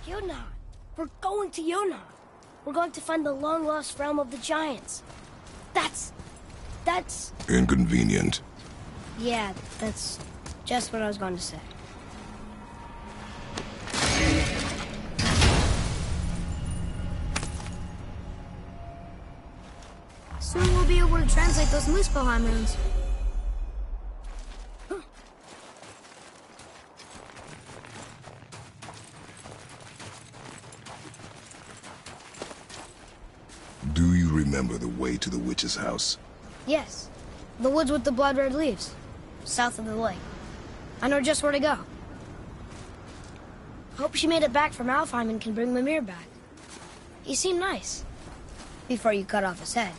Jotunheim. We're going to Jotunheim. We're going to find the long-lost realm of the giants. That's... Inconvenient. Yeah, that's just what I was going to say. Soon we'll be able to translate those Muspelheim runes. Do you remember the way to the witch's house? Yes. The woods with the blood-red leaves. South of the lake. I know just where to go. Hope she made it back from Alfheim and can bring Mimir back. He seemed nice. Before you cut off his head.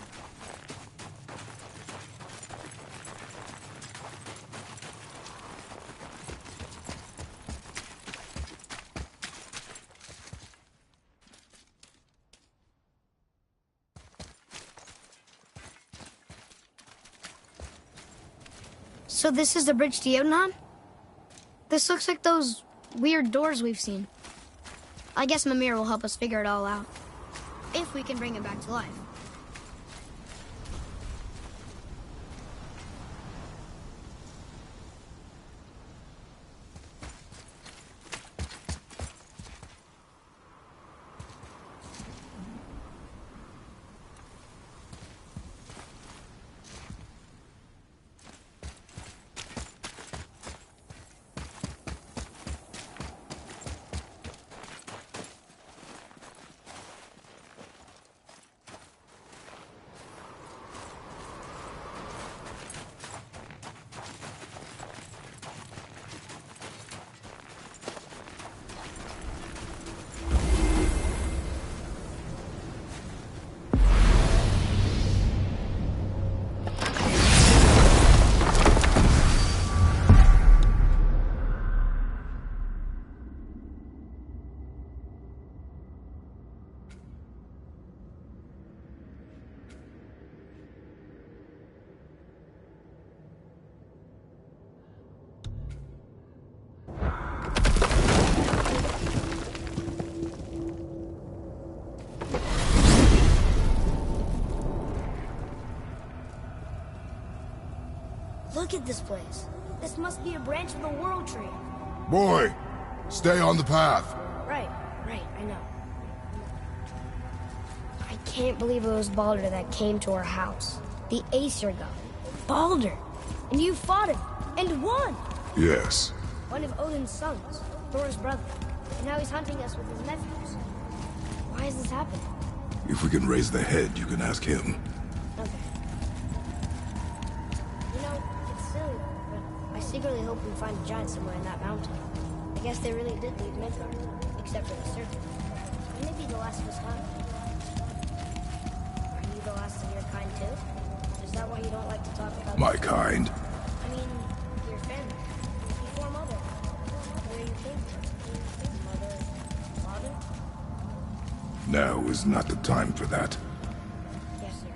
So this is the bridge to Jotunheim? This looks like those weird doors we've seen. I guess Mimir will help us figure it all out. If we can bring it back to life. Look at this place. This must be a branch of the World Tree. Boy, stay on the path. Right, I know. I can't believe it was Baldur that came to our house. The Aesir god. Baldur! And you fought him, and won! Yes. One of Odin's sons, Thor's brother. And now he's hunting us with his nephews. Why is this happening? If we can raise the head, you can ask him. Okay. You know, it's silly, but I secretly hope we find a giant somewhere in that mountain. I guess they really did leave Midgard, except for the serpent. Maybe the last of his kind. Are you the last of your kind too? Is that why you don't like to talk about My kind? I mean, your family. Before Mother. Where you came from. Mother, father? Now is not the time for that. Yes, sir.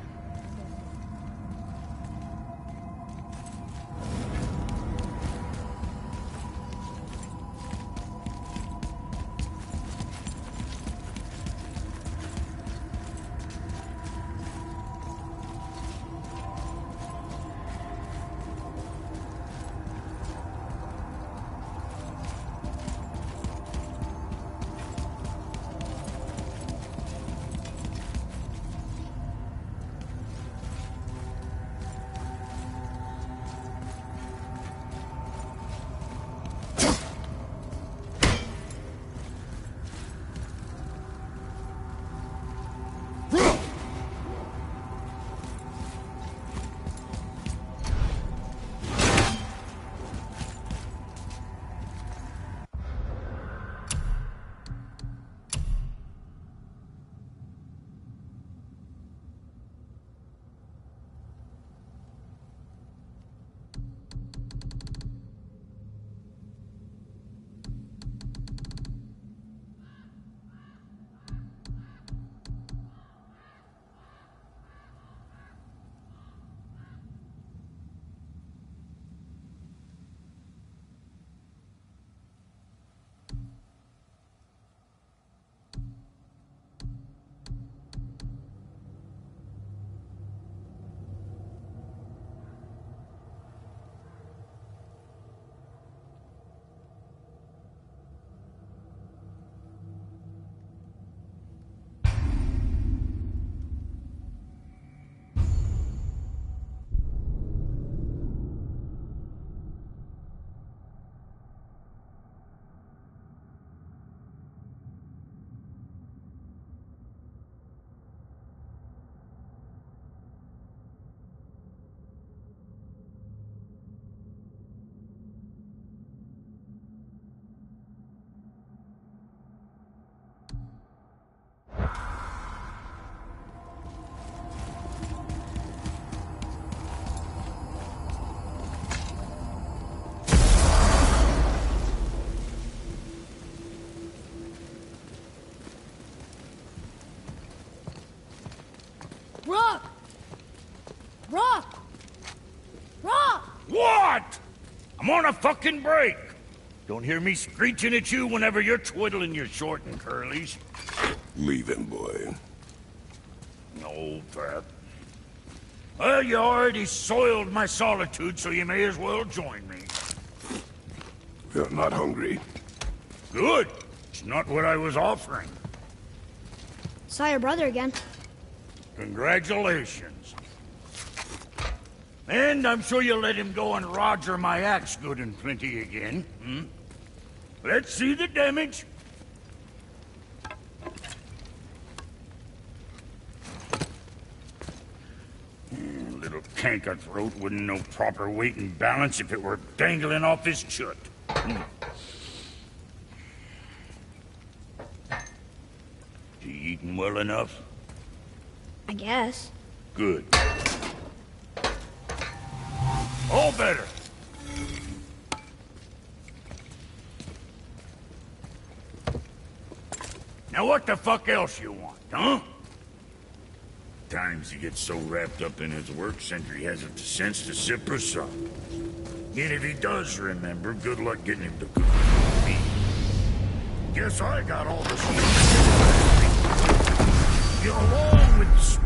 I'm on a fucking break. Don't hear me screeching at you whenever you're twiddling your short and curlies. Leave him, boy. No, Pat. Well, you already soiled my solitude, so you may as well join me. You're not hungry. Good. It's not what I was offering. Saw your brother again. Congratulations. And I'm sure you'll let him go and Roger my axe good and plenty again. Hmm? Let's see the damage. Little canker-throat wouldn't know proper weight and balance if it were dangling off his chut. You eating well enough? I guess. Good. All better. Now what the fuck else you want, huh? Times he gets so wrapped up in his work, Sentry hasn't the sense to sip or sup. And if he does remember, good luck getting him to cook for me. Guess I got all the stuff. Get along with the...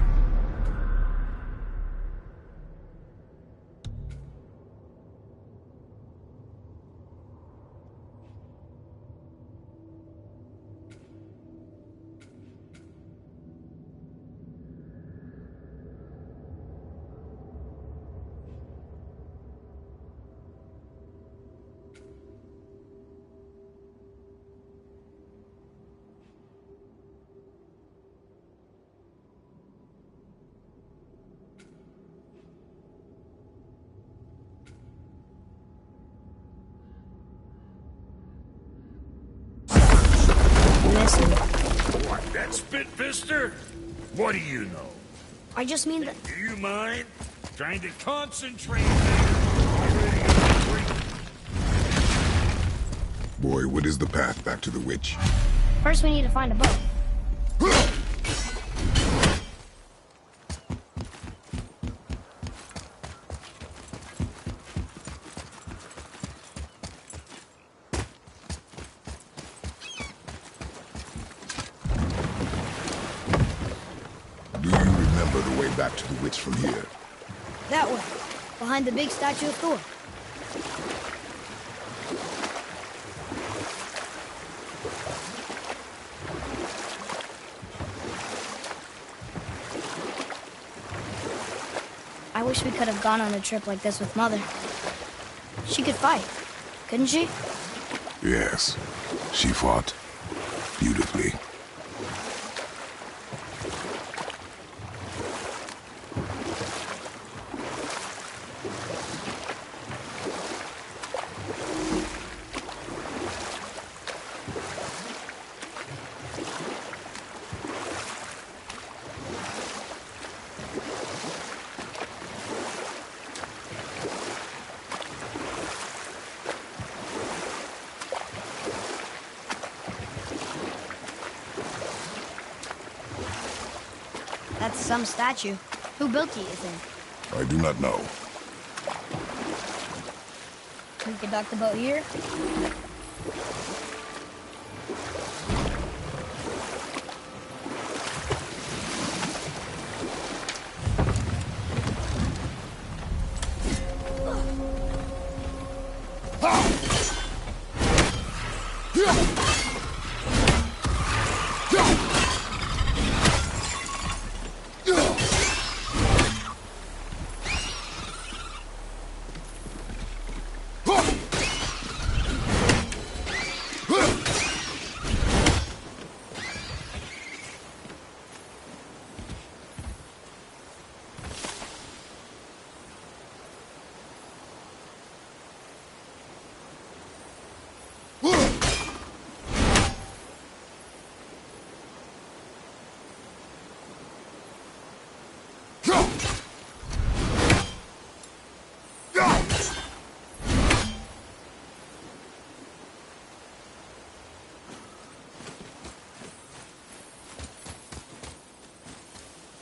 Listen, What, that Spitfister? What do you know? I just mean that... Do you mind? Trying to concentrate already on the drink. Boy, what is the path back to the witch? First we need to find a boat. Do you remember the way back to the witch from here? That way, behind the big statue of Thor. I wish we could have gone on a trip like this with Mother. She could fight, couldn't she? Yes. She fought beautifully. That's some statue. Who built it, you think? I do not know. We could dock the boat here?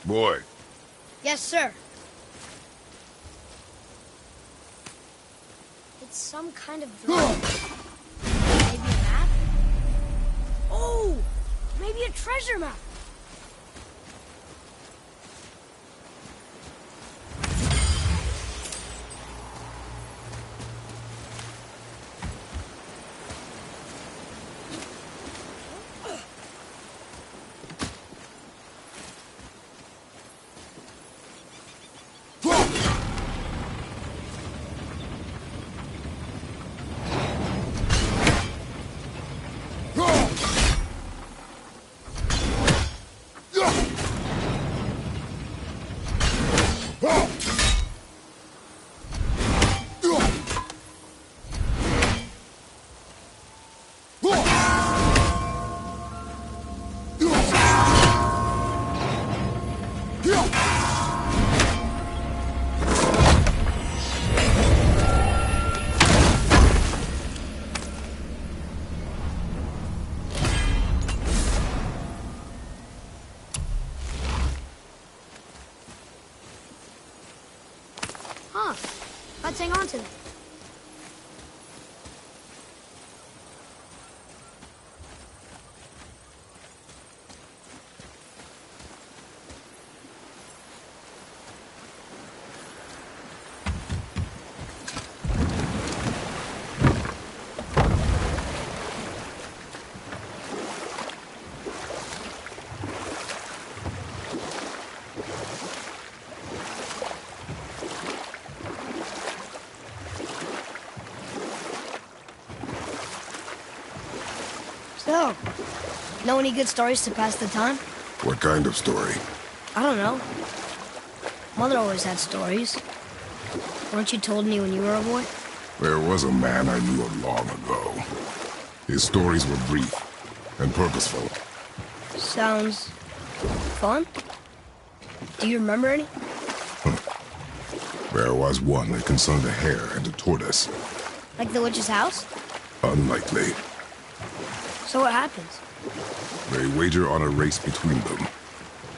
Boy, Yes, sir. It's some kind of drawing. Maybe a map? Oh! Maybe a treasure map! Huh. Let's hang on to it. So, know any good stories to pass the time? What kind of story? I don't know. Mother always had stories. Weren't you told me when you were a boy? There was a man I knew of long ago. His stories were brief and purposeful. Sounds fun. Do you remember any? There was one that concerned a hare and a tortoise. Like the witch's house? Unlikely. So what happens? They wager on a race between them.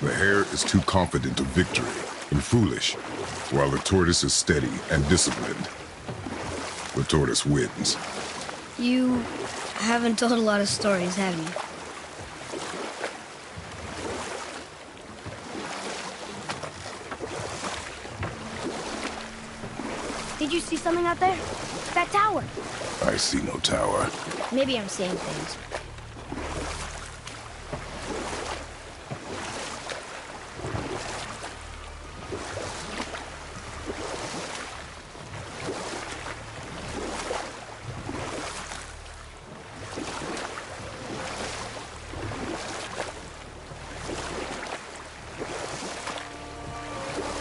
The hare is too confident of victory and foolish, while the tortoise is steady and disciplined. The tortoise wins. You haven't told a lot of stories, have you? Did you see something out there? That tower. I see no tower. Maybe I'm seeing things.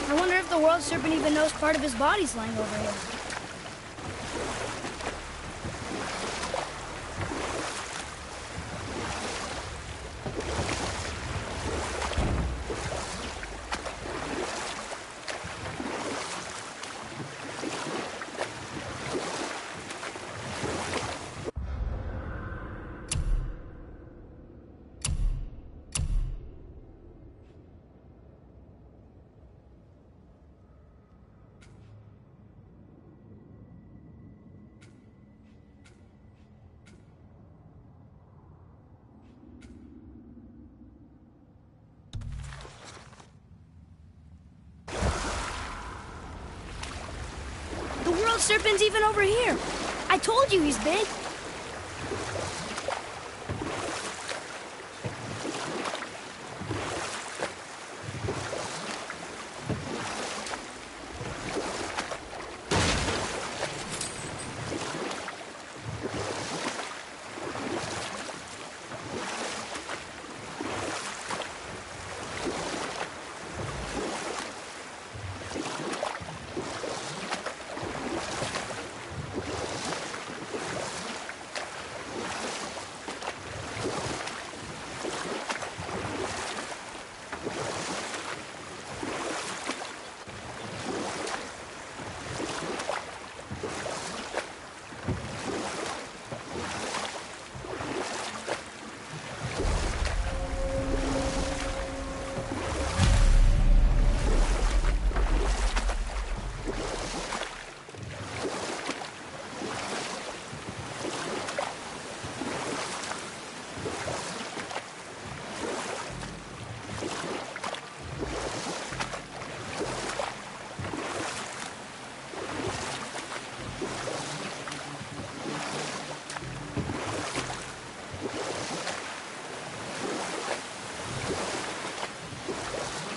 I wonder if the world serpent even knows part of his body's lying over here. The world serpent's even over here. I told you he's big.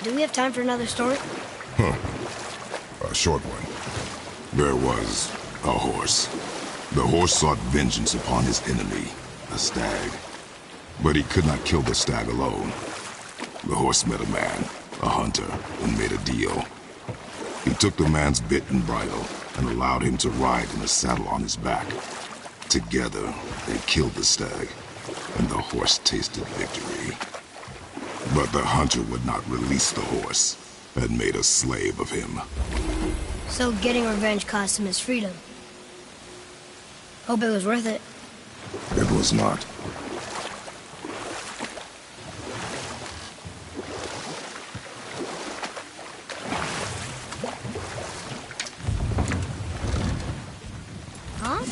Do we have time for another story? A short one. There was a horse. The horse sought vengeance upon his enemy, a stag. But he could not kill the stag alone. The horse met a man, a hunter, and made a deal. He took the man's bit and bridle and allowed him to ride in a saddle on his back. Together, they killed the stag, and the horse tasted victory. But the hunter would not release the horse and made a slave of him. So getting revenge cost him his freedom. Hope it was worth it. It was not. Huh?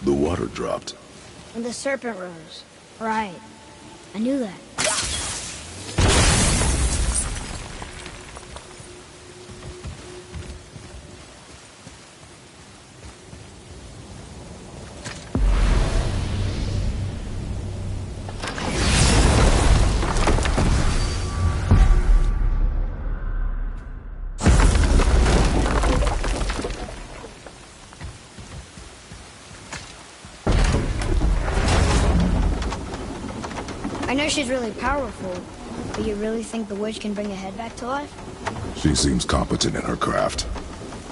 The water dropped. And the serpent rose. Right. I knew that. I know she's really powerful, but you really think the witch can bring a head back to life? She seems competent in her craft,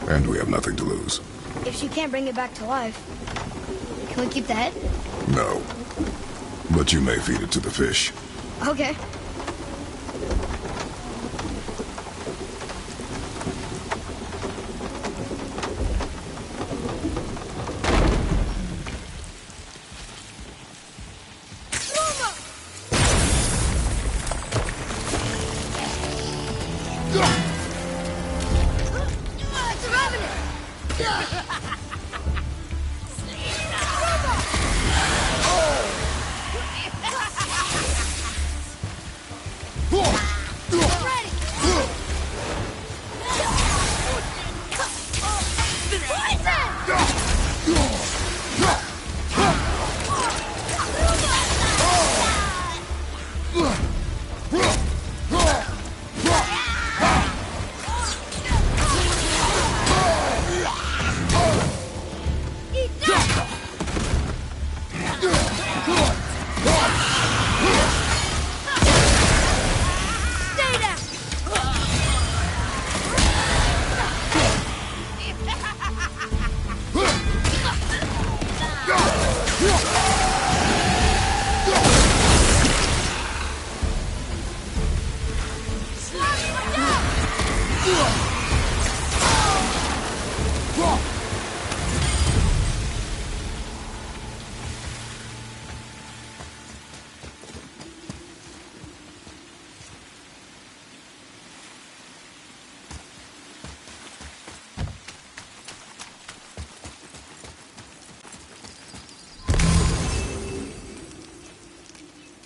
and we have nothing to lose. If she can't bring it back to life, can we keep the head? No. But you may feed it to the fish. Okay. It's a revenant!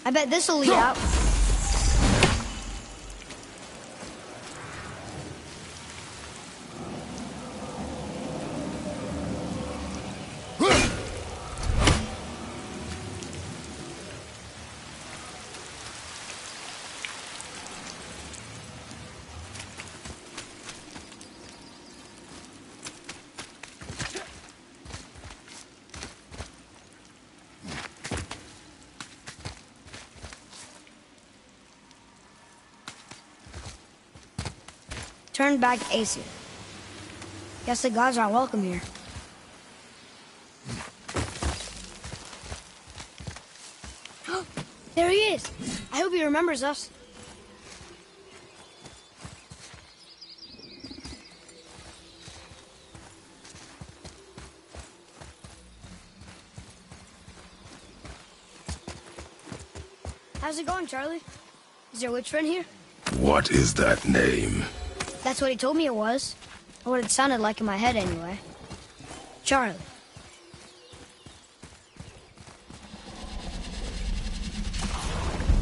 I bet this'll lead out. Turn back to Aesir. Guess the gods aren't welcome here. There he is! I hope he remembers us. How's it going, Charlie? Is there a witch friend here? What is that name? That's what he told me it was. Or what it sounded like in my head, anyway. Charlie.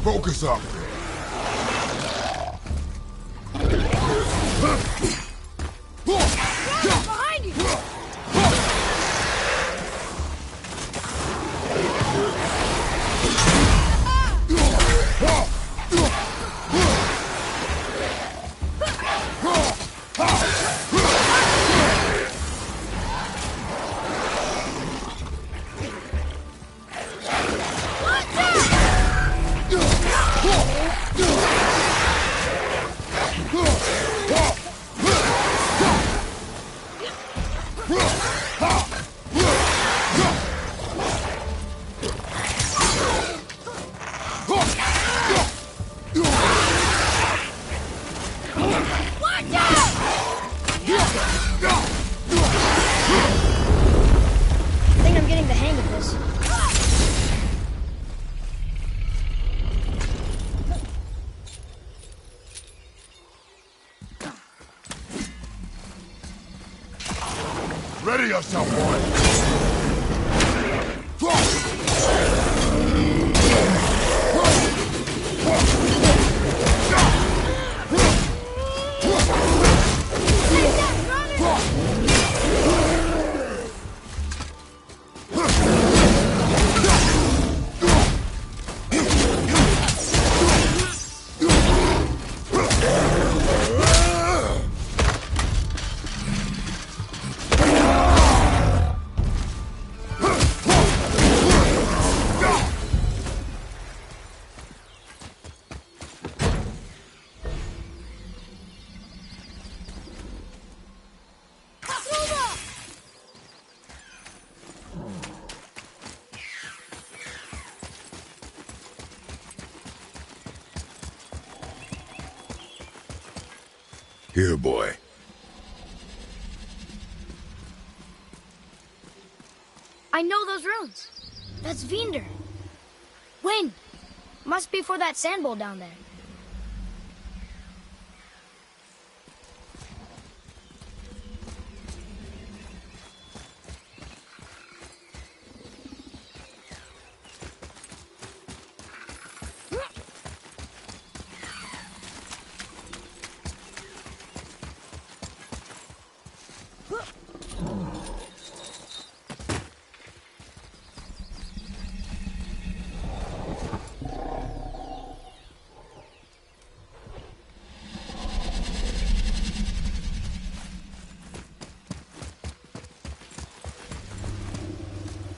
Focus up. Behind you! Steady yourself, boy! Here, boy. I know those runes. That's Vinder. Wind. Must be for that sand bowl down there.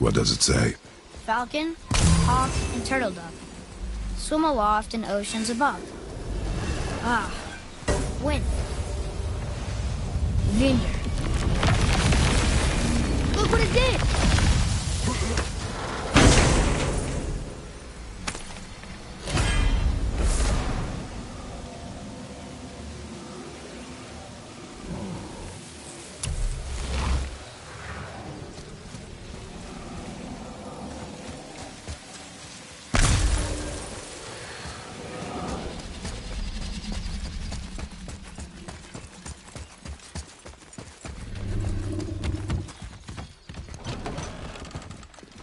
What does it say? Falcon, hawk, and turtle dove. Swim aloft in oceans above. Ah, wind. Vinder. Look what it did!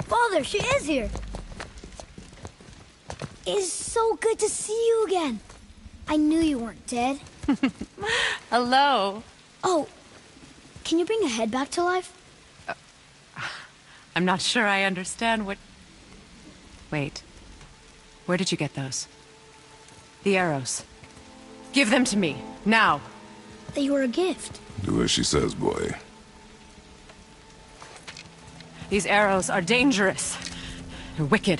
Father, she is here. It's so good to see you again. I knew you weren't dead. Hello. Oh, can you bring a head back to life? I'm not sure I understand what... Wait. Where did you get those? The arrows. Give them to me, now. They were a gift. Do as she says, boy. These arrows are dangerous. They're wicked.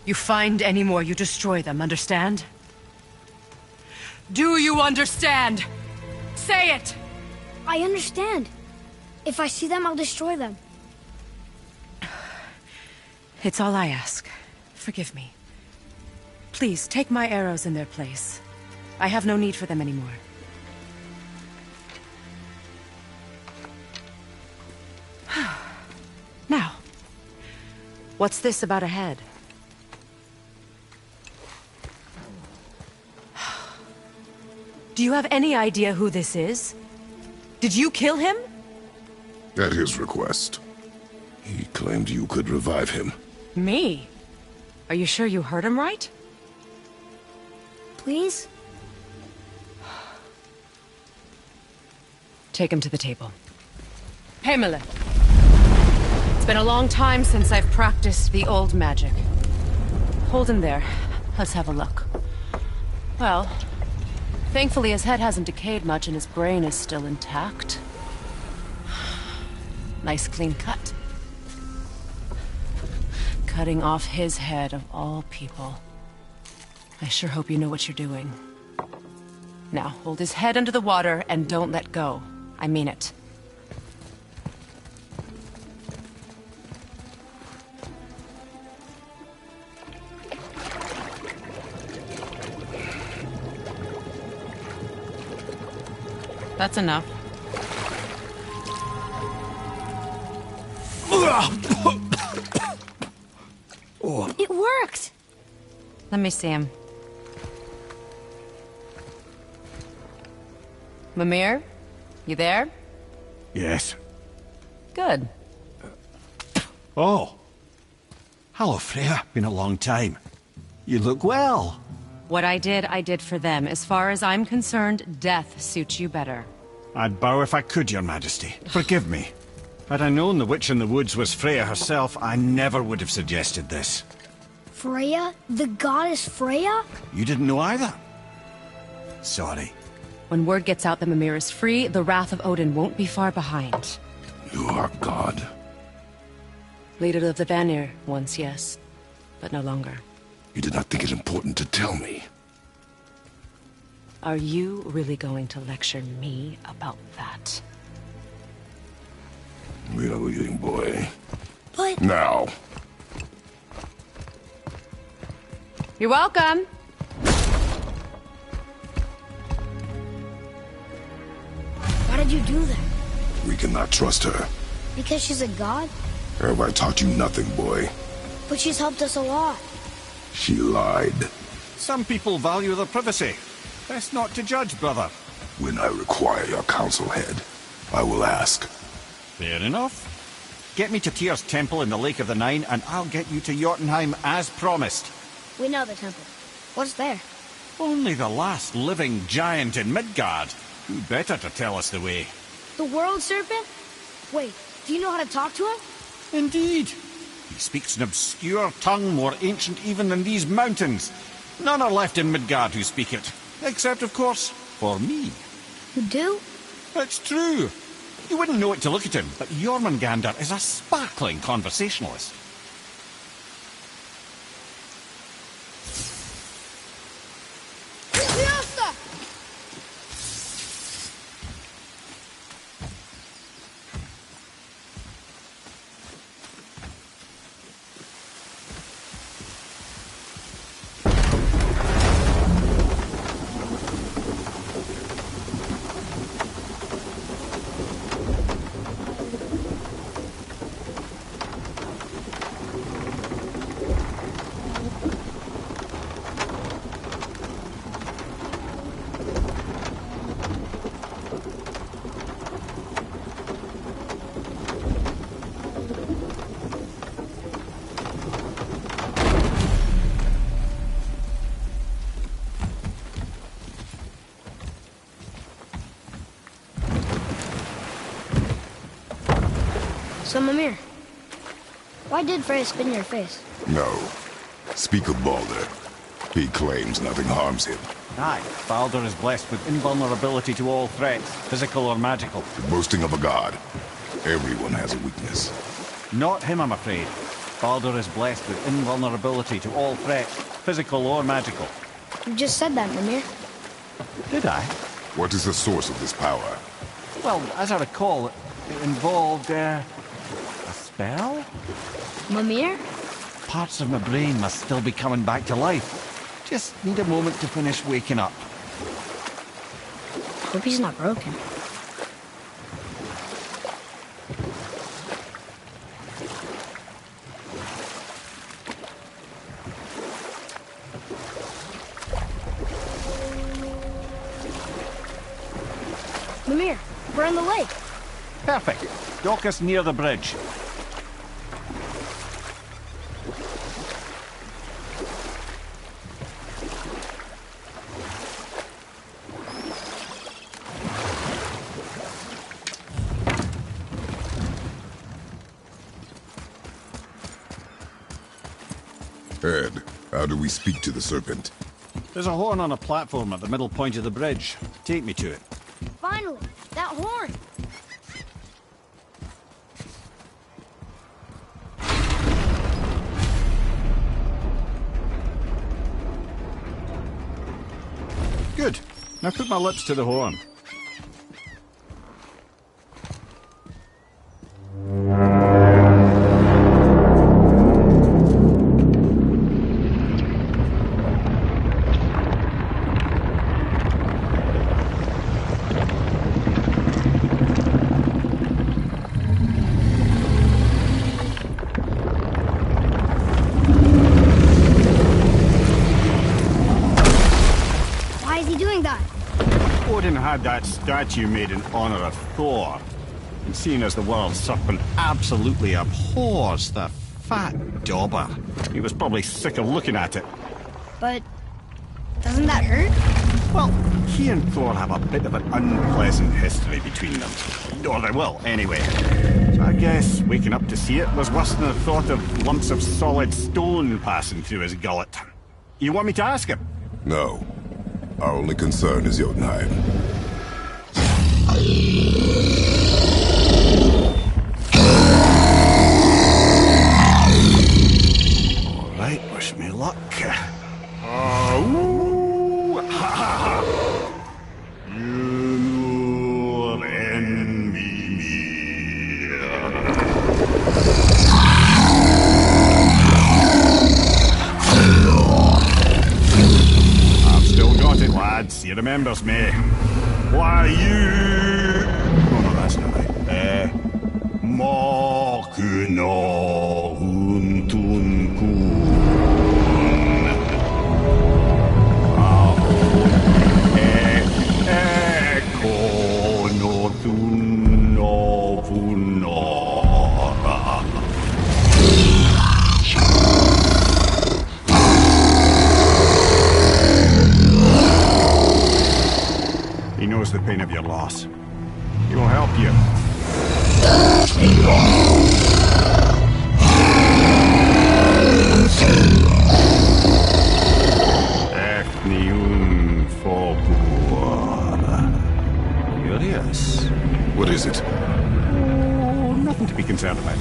You find any more, you destroy them, understand? Do you understand? Say it! I understand. If I see them, I'll destroy them. It's all I ask. Forgive me. Please, take my arrows in their place. I have no need for them anymore. Now, what's this about a head? Do you have any idea who this is? Did you kill him? At his request. He claimed you could revive him. Me? Are you sure you heard him right? Please? Take him to the table. Pamela. It's been a long time since I've practiced the old magic. Hold him there. Let's have a look. Well, thankfully his head hasn't decayed much and his brain is still intact. Nice clean cut. Cutting off his head of all people. I sure hope you know what you're doing. Now, hold his head under the water and don't let go. I mean it. That's enough. It worked! Let me see him. Mimir? You there? Yes. Good. Oh. Hello, Freya. Been a long time. You look well. What I did for them. As far as I'm concerned, death suits you better. I'd bow if I could, Your Majesty. Forgive me. Had I known the witch in the woods was Freya herself, I never would have suggested this. Freya? The goddess Freya? You didn't know either? Sorry. When word gets out that Mimir is free, the wrath of Odin won't be far behind. You are God. Leader of the Vanir, once yes, but no longer. You did not think it important to tell me. Are you really going to lecture me about that? We are leaving, boy. But... Now. You're welcome. Why did you do that? We cannot trust her. Because she's a god? Have I taught you nothing, boy? But she's helped us a lot. She lied. Some people value their privacy. Best not to judge, brother. When I require your council head, I will ask. Fair enough. Get me to Tyr's temple in the Lake of the Nine, and I'll get you to Jotunheim as promised. We know the temple. What's there? Only the last living giant in Midgard. Who better to tell us the way? The World Serpent? Wait, do you know how to talk to him? Indeed. He speaks an obscure tongue more ancient even than these mountains. None are left in Midgard who speak it. Except, of course, for me. You do? It's true. You wouldn't know it to look at him, but Jormungandr is a sparkling conversationalist. So, Mimir, why did Freya spit in your face? No. Speak of Baldur. He claims nothing harms him. Aye, Baldur is blessed with invulnerability to all threats, physical or magical. The boasting of a god. Everyone has a weakness. Not him, I'm afraid. Baldur is blessed with invulnerability to all threats, physical or magical. You just said that, Mimir. Did I? What is the source of this power? Well, as I recall, it involved, a spell? Mimir? Parts of my brain must still be coming back to life. Just need a moment to finish waking up. Hope he's not broken. Mimir, we're in the lake. Perfect. Dock us near the bridge. Ed, how do we speak to the serpent? There's a horn on a platform at the middle point of the bridge. Take me to it. Finally, that horn. Good. Now put my lips to the horn. Why is he doing that? Odin had that statue made in honor of Thor. And seeing as the world serpent absolutely abhors the fat dauber, he was probably sick of looking at it. But doesn't that hurt? Well, he and Thor have a bit of an unpleasant history between them. Or they will, anyway. So I guess waking up to see it was worse than the thought of lumps of solid stone passing through his gullet. You want me to ask him? No. Our only concern is Jotunheim. All right, wish me luck. Ooh, ha, ha, ha. You envy me. I've still got it, lads. He remembers me. Why, you... Oh, no, that's not right. Makuna huntun kun. Eko no thun no punora. He knows the pain of your loss. He will help you. Ethnium Fobuara. Curious. What is it? Oh, nothing to be concerned about.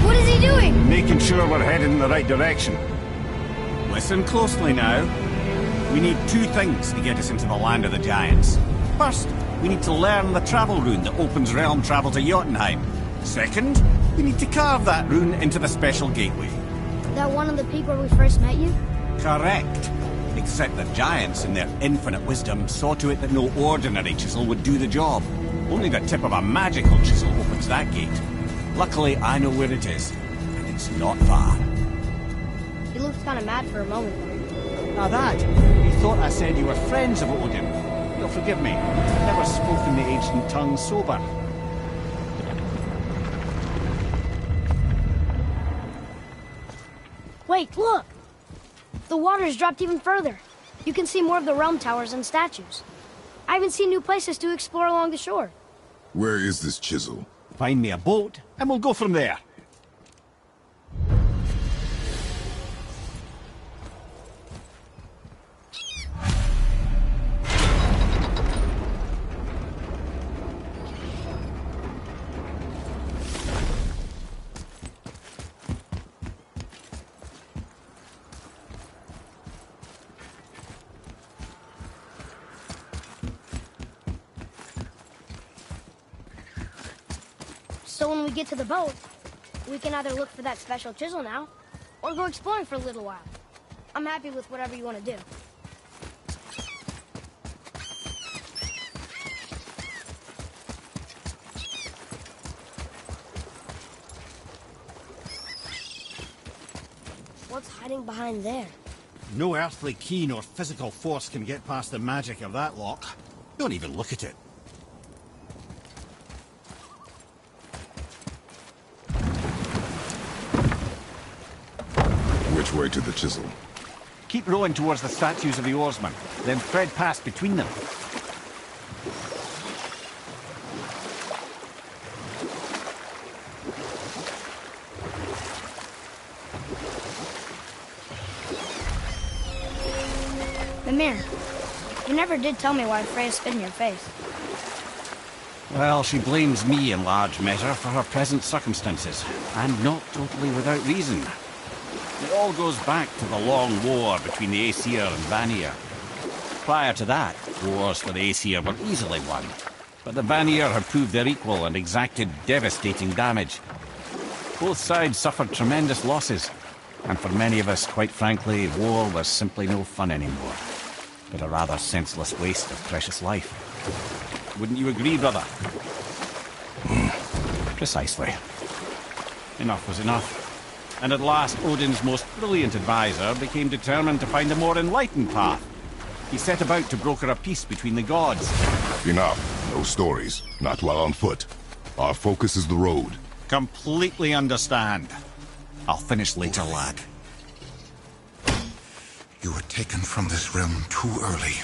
What is he doing? Making sure we're heading in the right direction. Listen closely now. We need two things to get us into the land of the giants. First, we need to learn the travel rune that opens realm travel to Jotunheim. Second, we need to carve that rune into the special gateway. That one on the peak where we first met you? Correct. Except the giants, in their infinite wisdom, saw to it that no ordinary chisel would do the job. Only the tip of a magical chisel opens that gate. Luckily, I know where it is, and it's not far. He looked kind of mad for a moment there. Now that, you thought I said you were friends of Odin. You'll forgive me. I've never spoken the ancient tongue sober. Wait, look! The water's dropped even further. You can see more of the realm towers and statues. I even see new places to explore along the shore. Where is this chisel? Find me a boat, and we'll go from there. So when we get to the boat, we can either look for that special chisel now, or go exploring for a little while. I'm happy with whatever you want to do. What's hiding behind there? No earthly key nor physical force can get past the magic of that lock. Don't even look at it. Which way to the chisel? Keep rowing towards the statues of the oarsmen, then thread past between them. Mimir, you never did tell me why Freya spit in your face. Well, she blames me in large measure for her present circumstances, and not totally without reason. It all goes back to the long war between the Aesir and Vanir. Prior to that, wars for the Aesir were easily won, but the Vanir had proved their equal and exacted devastating damage. Both sides suffered tremendous losses, and for many of us, quite frankly, war was simply no fun anymore, but a rather senseless waste of precious life. Wouldn't you agree, brother? Precisely. Enough was enough. And at last, Odin's most brilliant advisor became determined to find a more enlightened path. He set about to broker a peace between the gods. Enough. No stories, not while on foot. Our focus is the road. Completely understand. I'll finish later, lad. You were taken from this realm too early.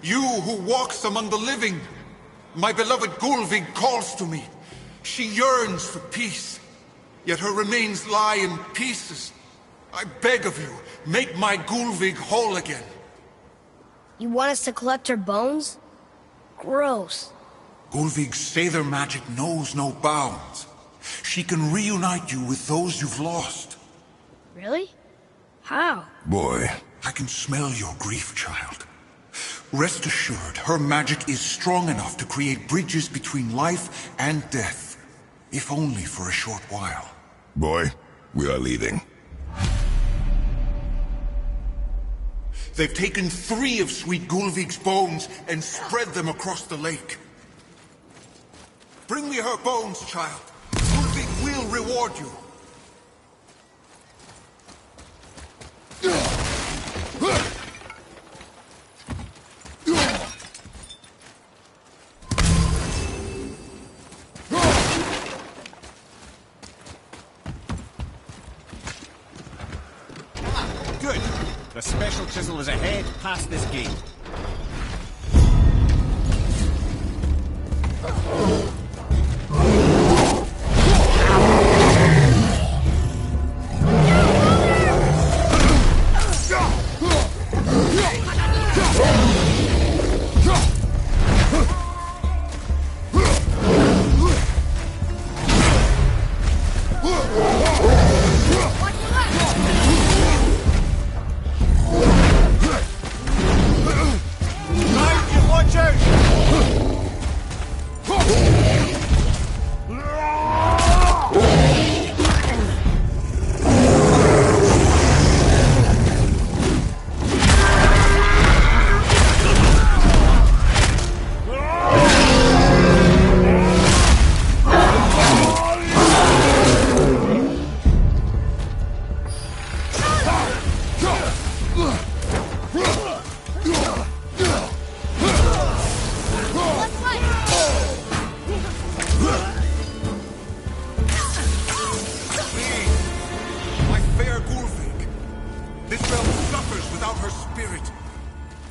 You who walks among the living, my beloved Gulvig calls to me. She yearns for peace, yet her remains lie in pieces. I beg of you, make my Gulvig whole again. You want us to collect her bones? Gross. Gulvig's Seidr magic knows no bounds. She can reunite you with those you've lost. Really? How? Boy. I can smell your grief, child. Rest assured, her magic is strong enough to create bridges between life and death. If only for a short while. Boy, we are leaving. They've taken 3 of Sweet Gulvig's bones and spread them across the lake. Bring me her bones, child. Gulvig will reward you. Good. The special chisel is ahead, past this gate.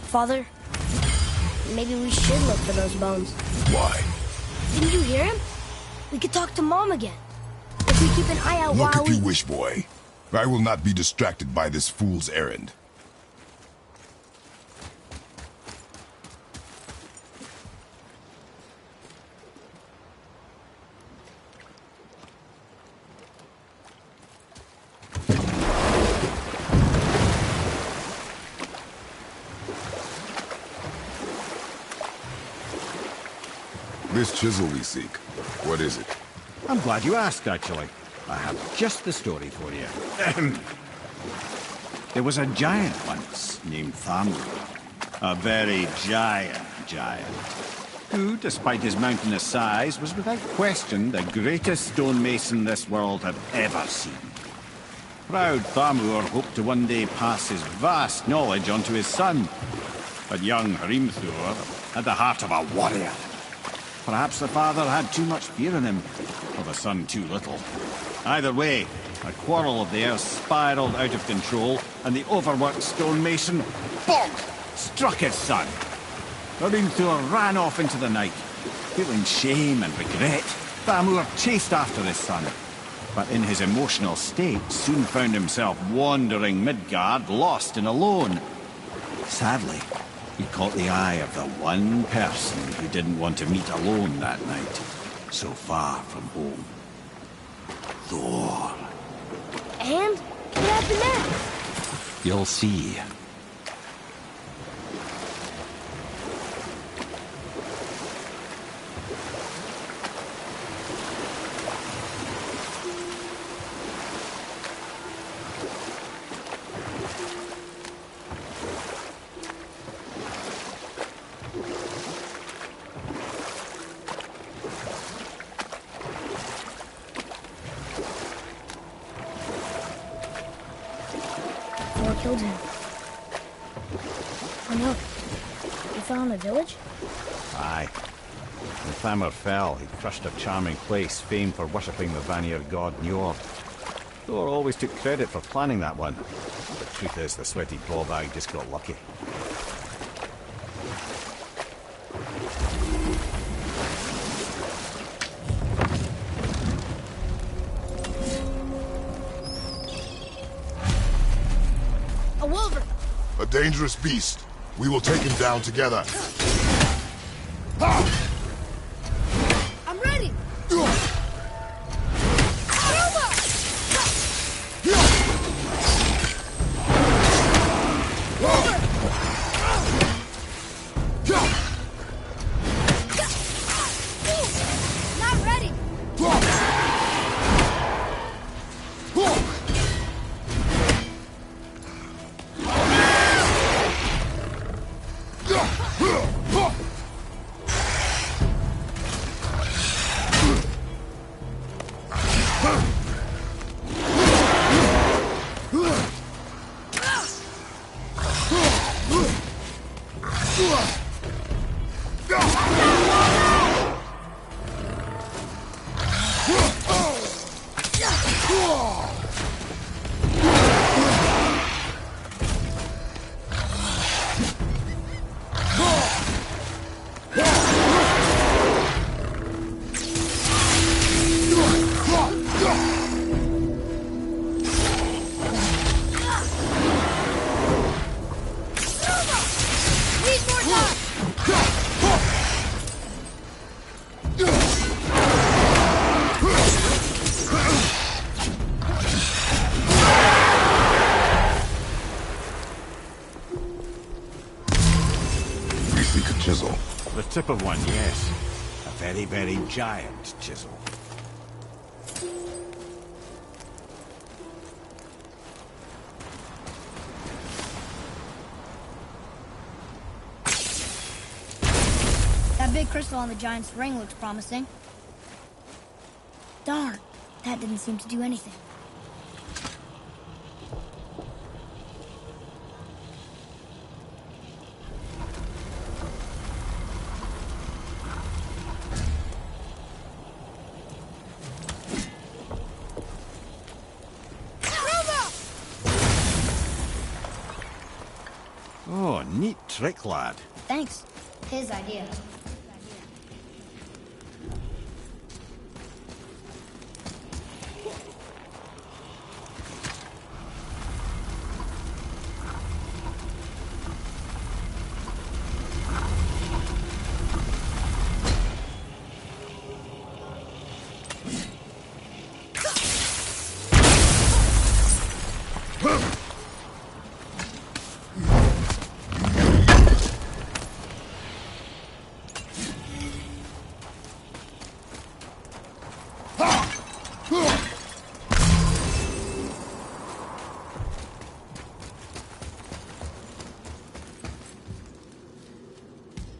Father, maybe we should look for those bones. Why? Didn't you hear him? We could talk to Mom again. If we keep an eye out Look while if you wish, boy. I will not be distracted by this fool's errand. This chisel we seek, what is it? I'm glad you asked, actually. I have just the story for you. There was a giant once named Thamur. A very giant, who, despite his mountainous size, was without question the greatest stonemason this world had ever seen. Proud Thamur hoped to one day pass his vast knowledge on to his son. But young Hrimthur had the heart of a warrior. Perhaps the father had too much fear in him, or the son too little. Either way, a quarrel of theirs spiraled out of control, and the overworked stonemason, bonk, struck his son. Hrimthur ran off into the night. Feeling shame and regret, Thamur chased after his son. But in his emotional state, soon found himself wandering Midgard, lost and alone. Sadly, he caught the eye of the one person who didn't want to meet alone that night, so far from home. Thor. And what happened next? You'll see. Thor killed him. Oh no. You fell in the village? Aye. When Thamur fell, he crushed a charming place famed for worshipping the Vanir god Njord. Thor always took credit for planning that one. The truth is, the sweaty brawbag just got lucky. A wolverine! A dangerous beast. We will take him down together. I'm ready! Not ready! Chisel. The tip of one, yes. A very, very giant chisel. That big crystal on the giant's ring looks promising. Darn, that didn't seem to do anything. Oh, neat trick, lad. Thanks. His idea.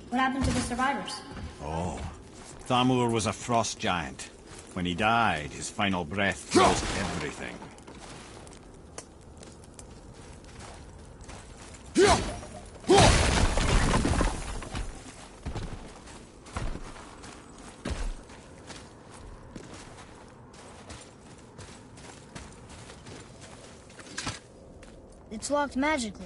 What happened to the survivors? Oh, Thamur was a frost giant. When he died, his final breath froze everything. It's locked magically.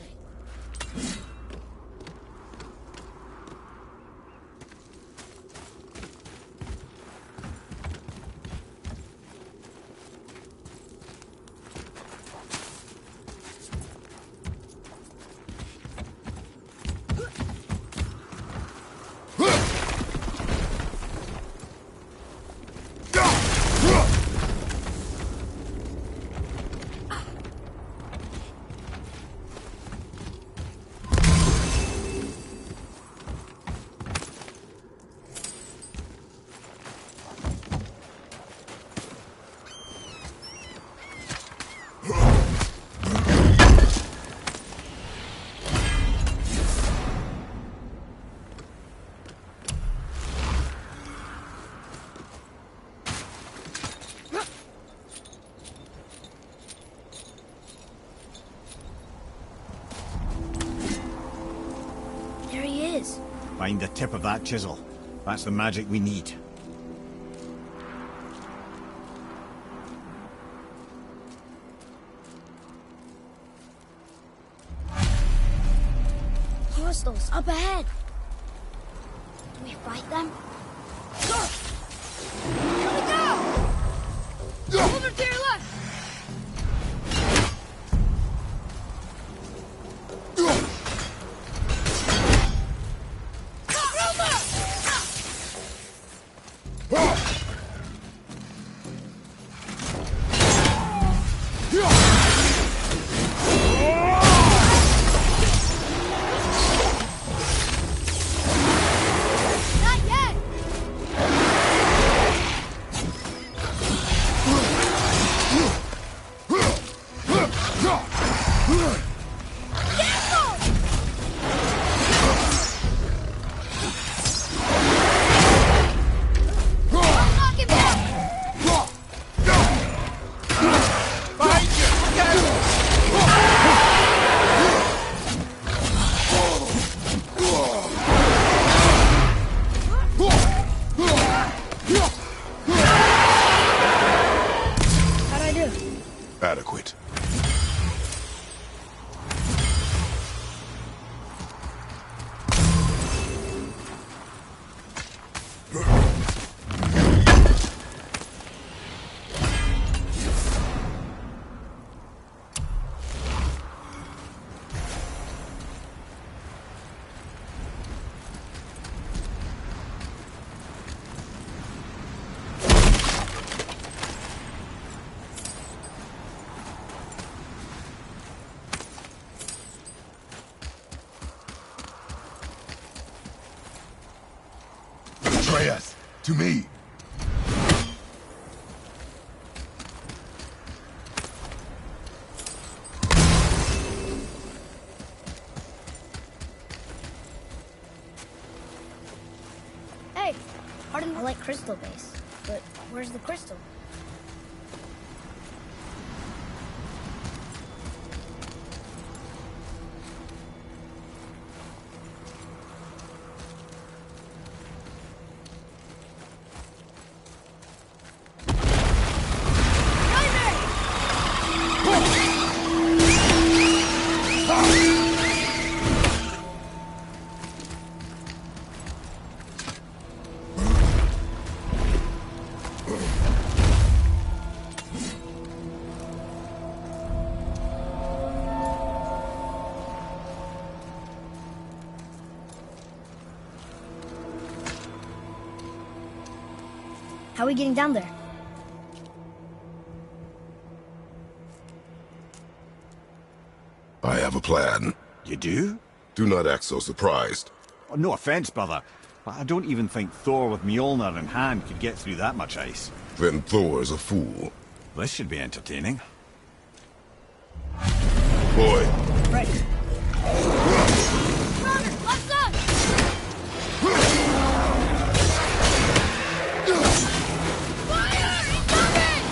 Find the tip of that chisel. That's the magic we need. Hostiles up ahead. Do we fight them? Go! Here we go! Over to your left! Adequate. Atreus, to me. Hey, pardon, I like crystal base, but where's the crystal? How are we getting down there? I have a plan. You do? Do not act so surprised. Oh, no offense, brother, but I don't even think Thor with Mjolnir in hand could get through that much ice. Then Thor's a fool. This should be entertaining. Boy. Right. Runner, left side! Fire! Incoming!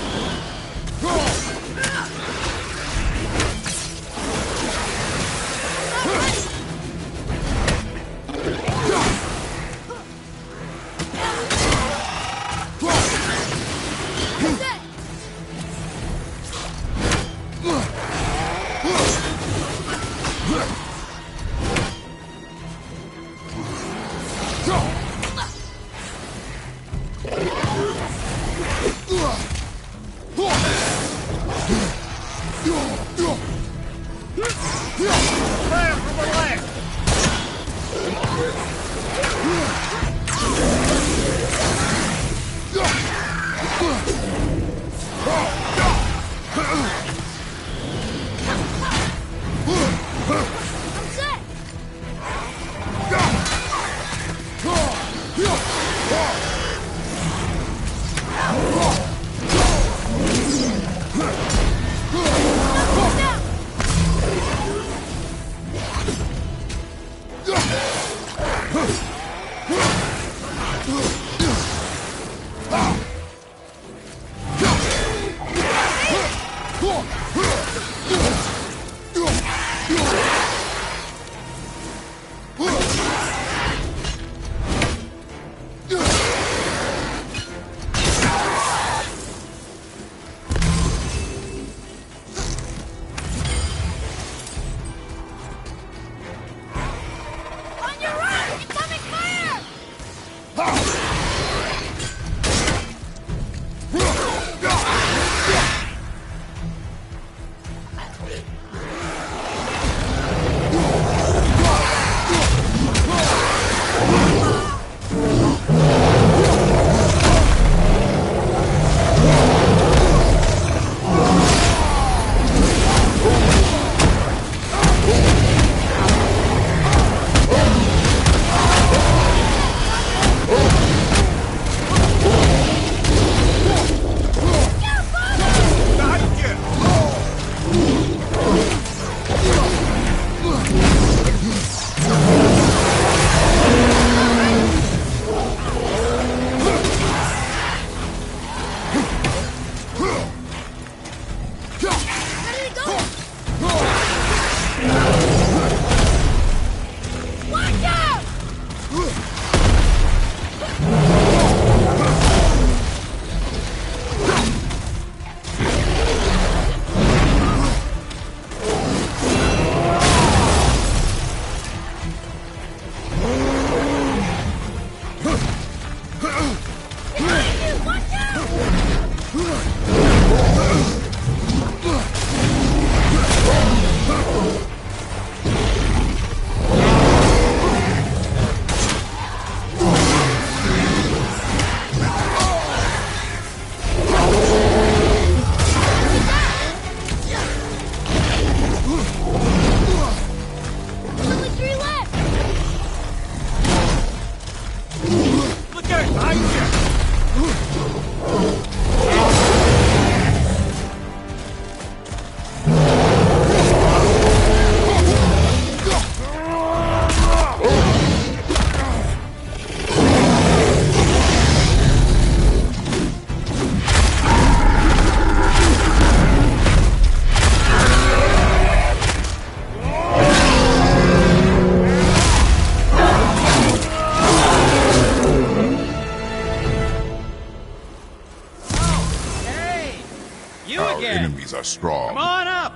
You Our again! enemies are strong. Come on up!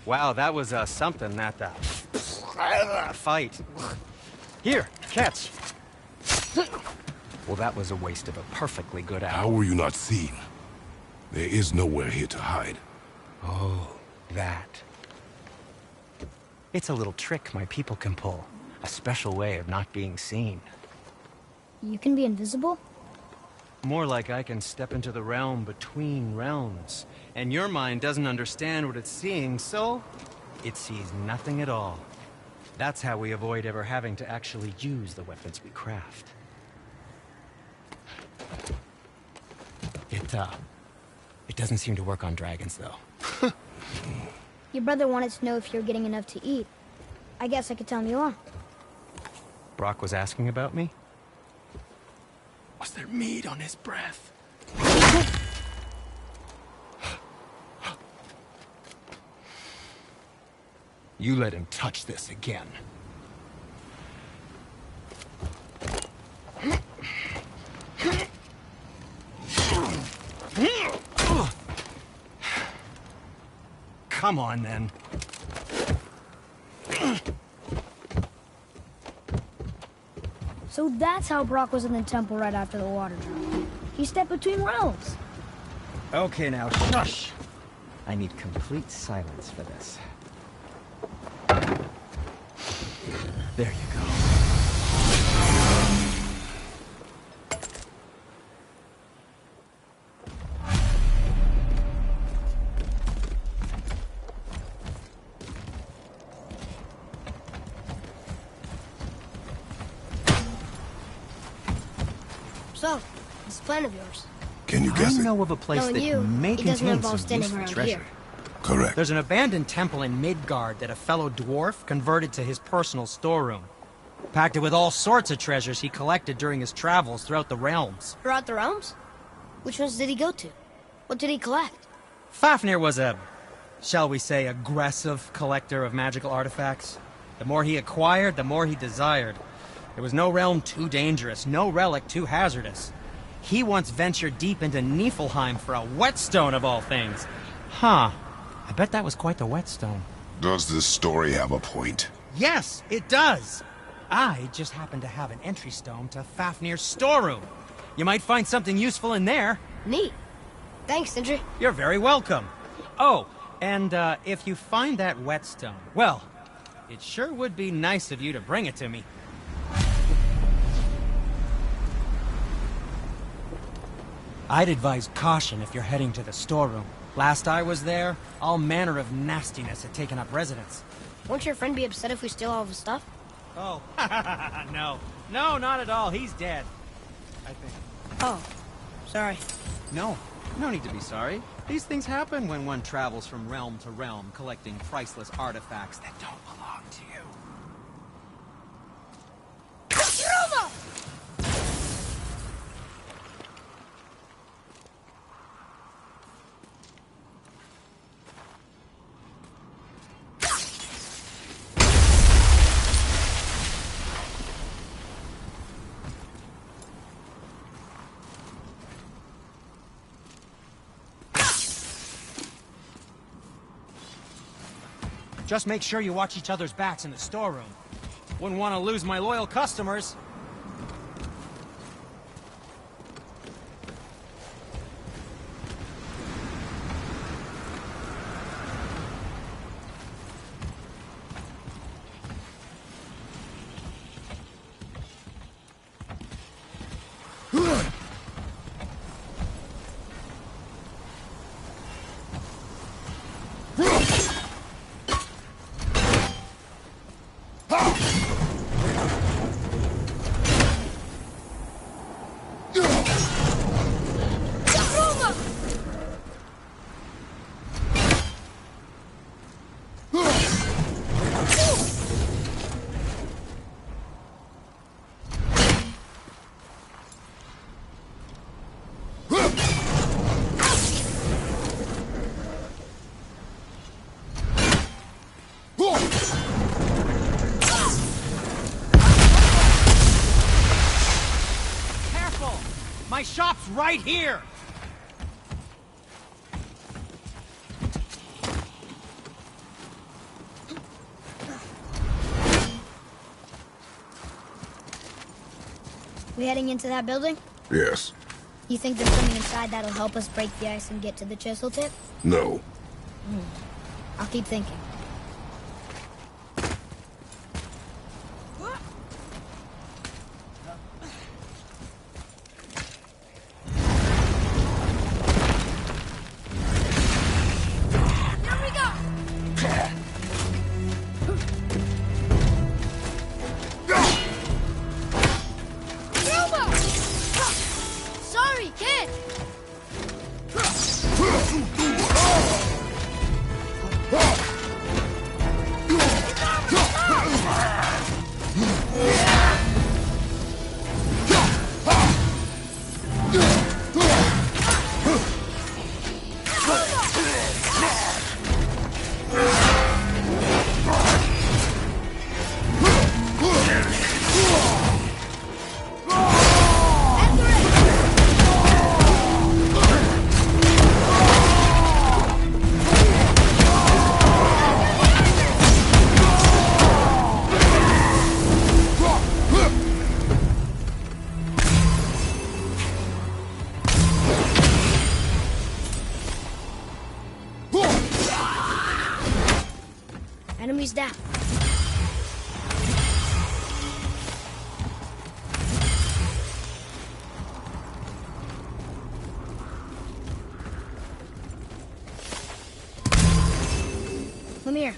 Wow, that was something, that fight. Here, catch. Well, that was a waste of a perfectly good How hour. were you not seen? There is nowhere here to hide. Oh, that. It's a little trick my people can pull. A special way of not being seen. You can be invisible? More like I can step into the realm between realms. And your mind doesn't understand what it's seeing, so it sees nothing at all. That's how we avoid ever having to actually use the weapons we craft. It doesn't seem to work on dragons, though. Your brother wanted to know if you're getting enough to eat. I guess I could tell him you are. Brock was asking about me? Was there meat on his breath? You let him touch this again. Come on, then. So that's how Brock was in the temple right after the water drop. He stepped between realms. Okay, now, shush! I need complete silence for this. There you go. So, this plan of yours. Can you guess I it? know of a place Knowing that you, may it doesn't contain involve some standing useful around treasure. here. Correct. There's an abandoned temple in Midgard that a fellow dwarf converted to his personal storeroom. Packed it with all sorts of treasures he collected during his travels throughout the realms. Throughout the realms? Which ones did he go to? What did he collect? Fafnir was a, shall we say, aggressive collector of magical artifacts. The more he acquired, the more he desired. There was no realm too dangerous, no relic too hazardous. He once ventured deep into Niflheim for a whetstone of all things. Huh. I bet that was quite the whetstone. Does this story have a point? Yes, it does. I just happen to have an entry stone to Fafnir's storeroom. You might find something useful in there. Neat. Thanks, Sindri. You're very welcome. Oh, and if you find that whetstone, well, it sure would be nice of you to bring it to me. I'd advise caution if you're heading to the storeroom. Last I was there, all manner of nastiness had taken up residence. Won't your friend be upset if we steal all of his stuff? Oh, no. No, not at all. He's dead. I think. Oh, sorry. No need to be sorry. These things happen when one travels from realm to realm, collecting priceless artifacts that don't belong to you. Just make sure you watch each other's backs in the storeroom. Wouldn't want to lose my loyal customers. shop's right here! We heading into that building? Yes. You think there's something inside that'll help us break the ice and get to the chisel tip? No. I'll keep thinking. Here we go! Sorry, kid! Enemies down. Lemire,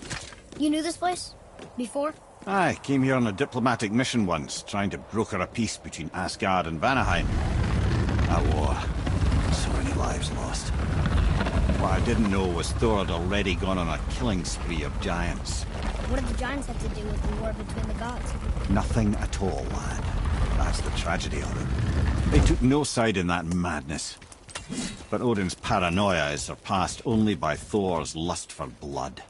you knew this place? Before? I came here on a diplomatic mission once, trying to broker a peace between Asgard and Vanaheim. That war. So many lives lost. What I didn't know was Thor had already gone on a killing spree of giants. What did the giants have to do with the war between the gods? Nothing at all, lad. That's the tragedy of it. They took no side in that madness. But Odin's paranoia is surpassed only by Thor's lust for blood.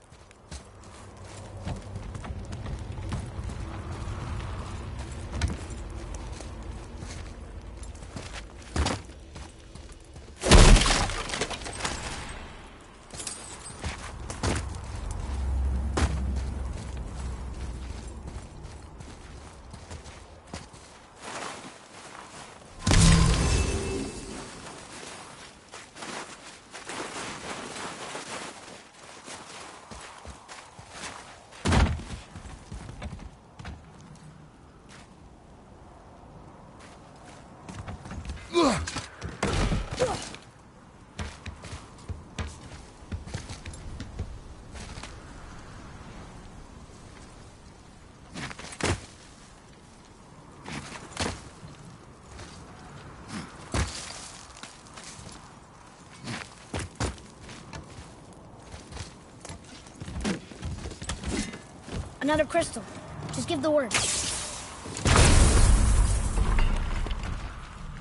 Another crystal. Just give the word.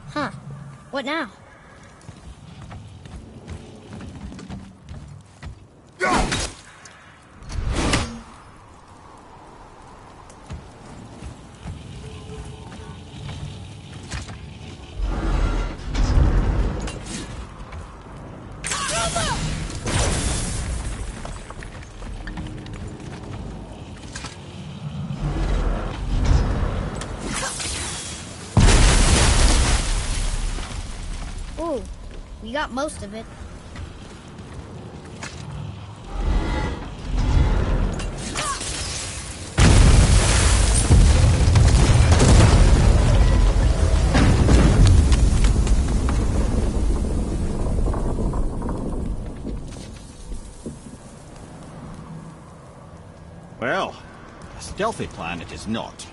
Huh. What now? Ooh, we got most of it. Well, a stealthy plan it is not.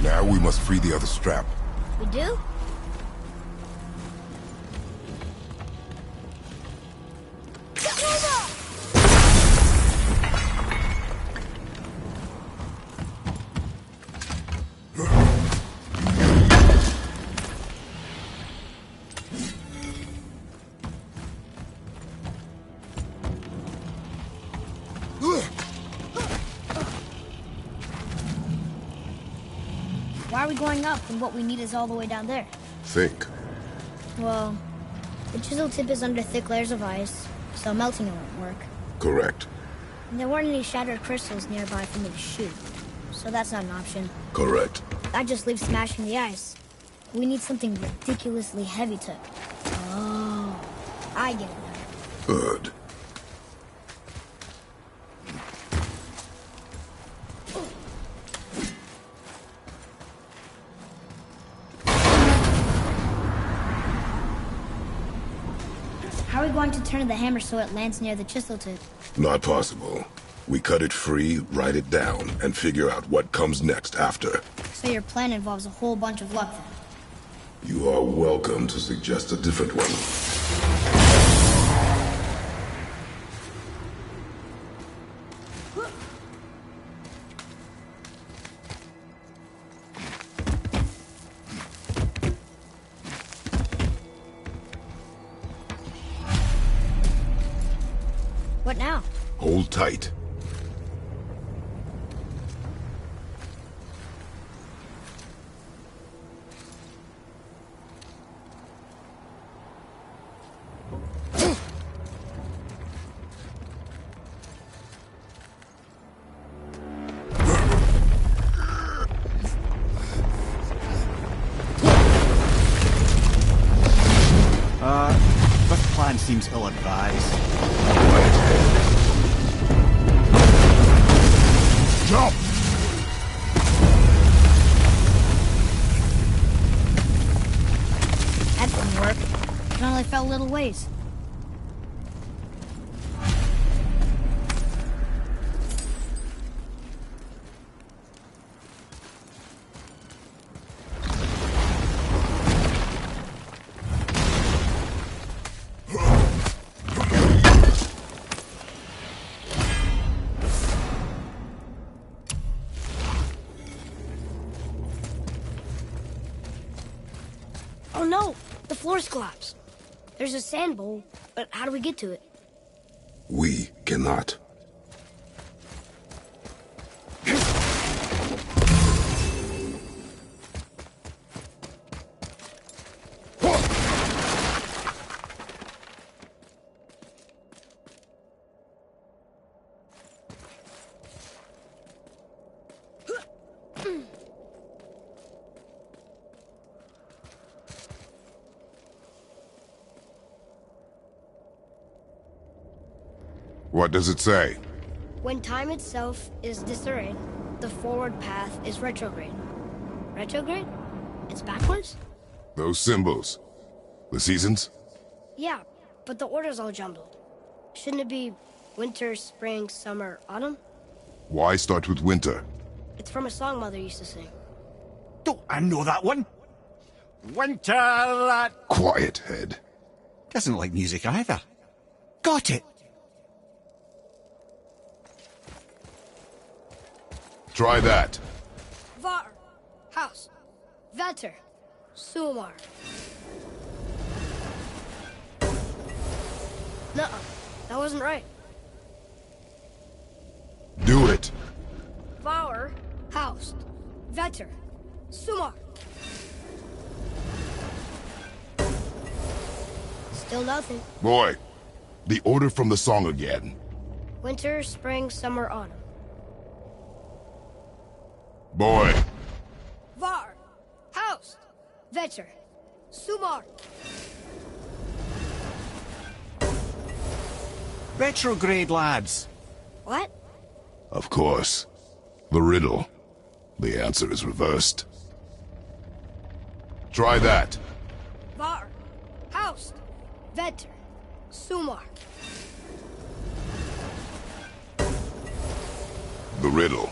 Now we must free the other strap. We do? Why are we going up when what we need is all the way down there? Think. Well, the chisel tip is under thick layers of ice, so melting it won't work. Correct. And there weren't any shattered crystals nearby for me to shoot, so that's not an option. Correct. That just leaves smashing the ice. We need something ridiculously heavy to... Oh, I get it now. Good. How are we going to turn the hammer so it lands near the chisel tip? Not possible. We cut it free, write it down, and figure out what comes next after. So your plan involves a whole bunch of luck then? You are welcome to suggest a different one. What now? Hold tight. This plan seems ill-advised. Jump! That didn't work. It only fell little ways. Oh no! The floor's collapsed. There's a sand bowl, but how do we get to it? We cannot. What does it say? When time itself is disarrayed, the forward path is retrograde. Retrograde? It's backwards? Those symbols. The seasons? Yeah, but the order's all jumbled. Shouldn't it be winter, spring, summer, autumn? Why start with winter? It's from a song Mother used to sing. Don't I know that one? Winter, lad. Quiet, head. Doesn't like music either. Got it. Try that. Var, house, vetter, sumar. Nuh-uh, that wasn't right. Do it. Var, house, vetter, sumar. Still nothing. Boy, the order from the song again. Winter, spring, summer, autumn. Boy. Var, house, vetter, sumar. Retrograde, lads. What? Of course. The riddle. The answer is reversed. Try that. Var, house, vetter, sumar. The riddle.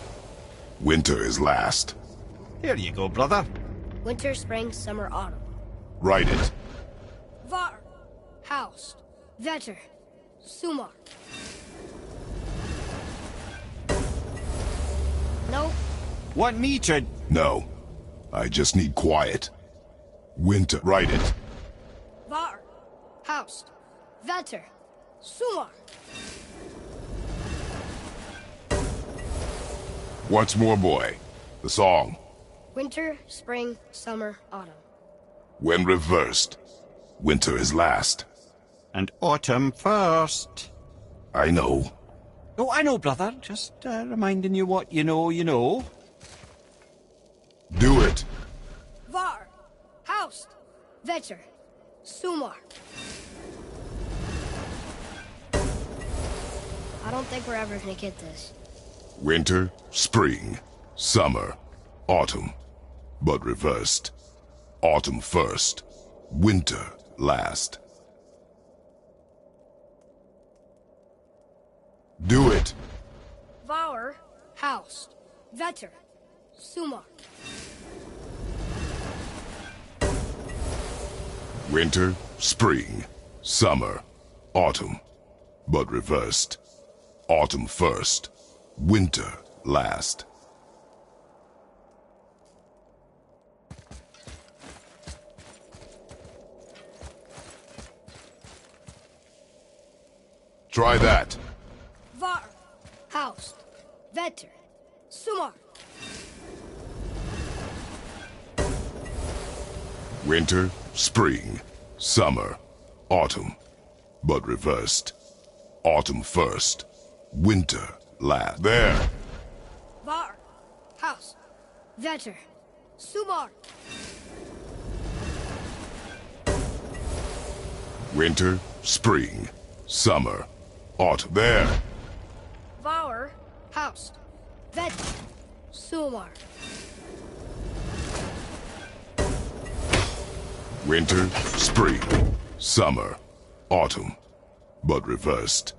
Winter is last. Here you go, brother. Winter, spring, summer, autumn. Write it. Var, house, vetter, sumar. No, Want me to... No. I just need quiet. Winter. Write it. var, house, vetter, sumar. Once more, boy. The song. Winter, spring, summer, autumn. When reversed. winter is last. And autumn first. I know. Oh, I know, brother. Just reminding you what you know, you know. Do it. Var, Haust, Vetter, Sumar. I don't think we're ever gonna get this. Winter, spring, summer, autumn. But reversed. Autumn first, winter last. Do it. Var, Haust, Vetter, Sumar. Winter, spring, summer, autumn. But reversed. Autumn first, winter last. Try that. Var, Haust, Vetter, Sumar. Winter, spring, summer, autumn. But reversed. Autumn first, winter last. There. Var, Haust, Vetter, Sumar. Winter, spring, summer, autumn. There. Var, Haust, Vetter, Sumar. Winter, spring, summer, autumn. But reversed.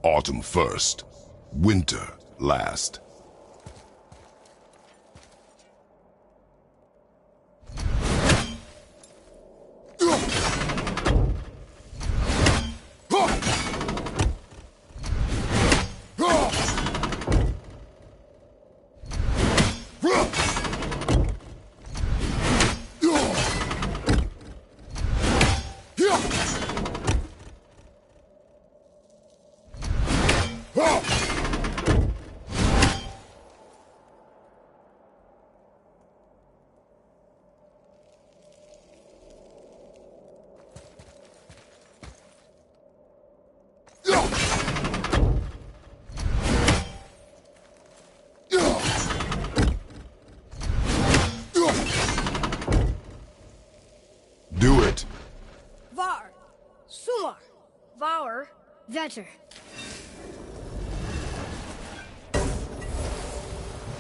Autumn first, winter last. Do it. Var, Sumar. Var, Vetter.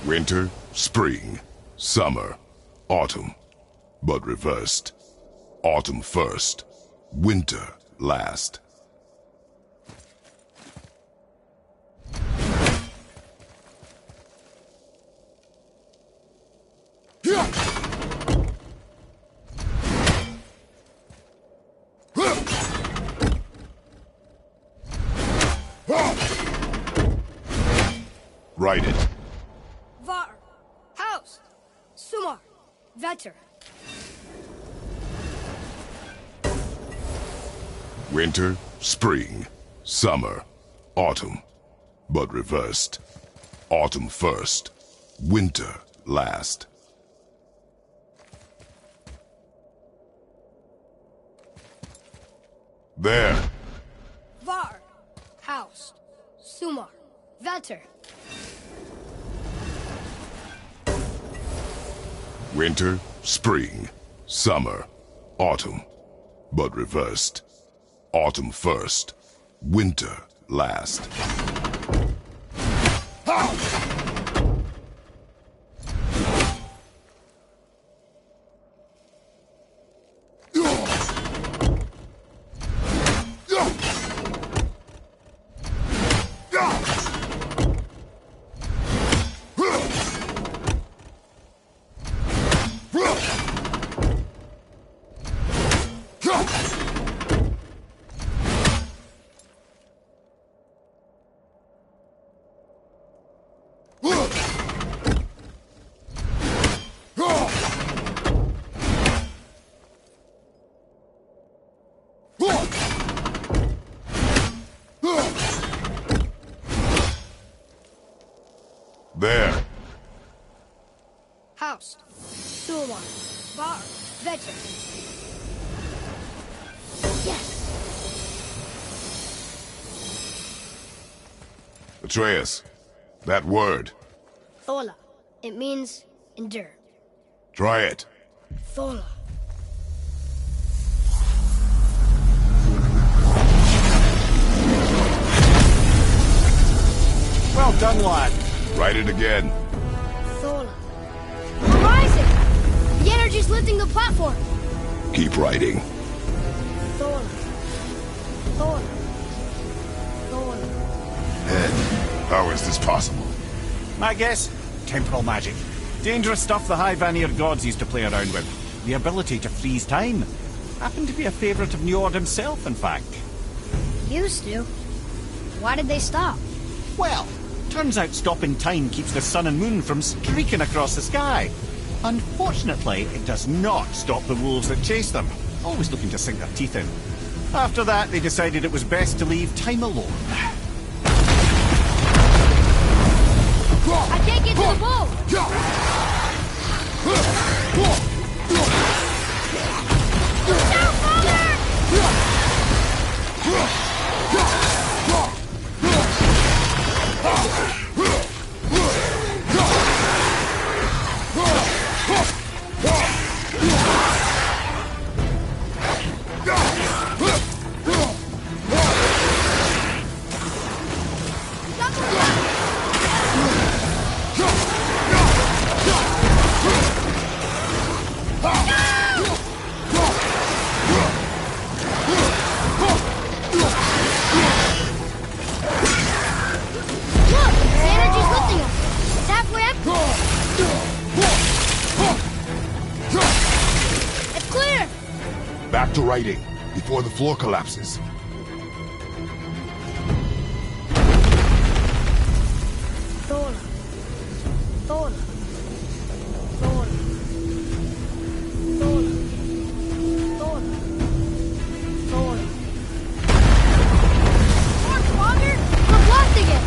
Winter, spring, summer, autumn. But reversed. Autumn first, winter last. Write it. Var, Haust, Sumar, Vetter. Winter, spring, summer, autumn. But reversed. Autumn first, winter last. There. Var, Haust, Sumar, Vetter. Winter, spring, summer, autumn. But reversed. Autumn first, winter last. There. Haust, Sumar, Var, Vetter. Yes. Atreus, that word. Thola. It means endure. Try it. Thola. Well done, lad. Write it again. Thola. We're rising! The energy's lifting the platform. Keep writing. Thola. Thola. Thola. Head, how is this possible? My guess? Temporal magic. Dangerous stuff the High Vanir gods used to play around with. The ability to freeze time. Happened to be a favourite of Njord himself, in fact. Used to. Why did they stop? Well, turns out stopping time keeps the sun and moon from streaking across the sky. Unfortunately, it does not stop the wolves that chase them, always looking to sink their teeth in. After that, they decided it was best to leave time alone. I can't get to the boat! Down, Back to writing, before the floor collapses. Thola. Thola. Thola. Thola. Thola. Thola. More water? We're blasting it!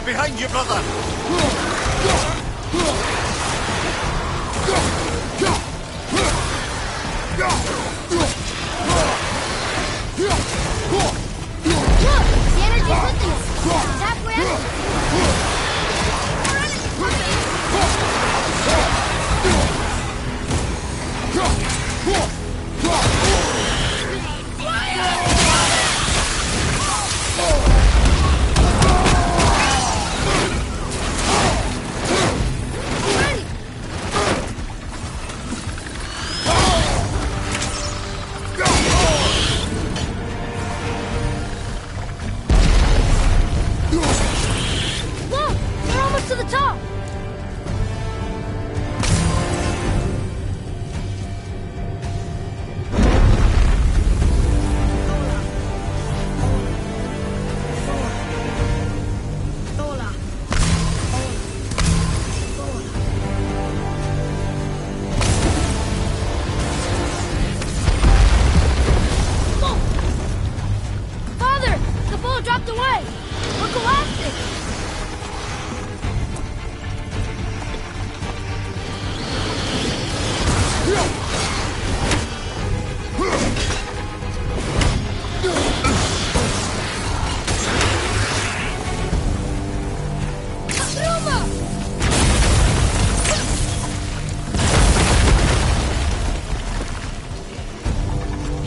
Behind you, brother!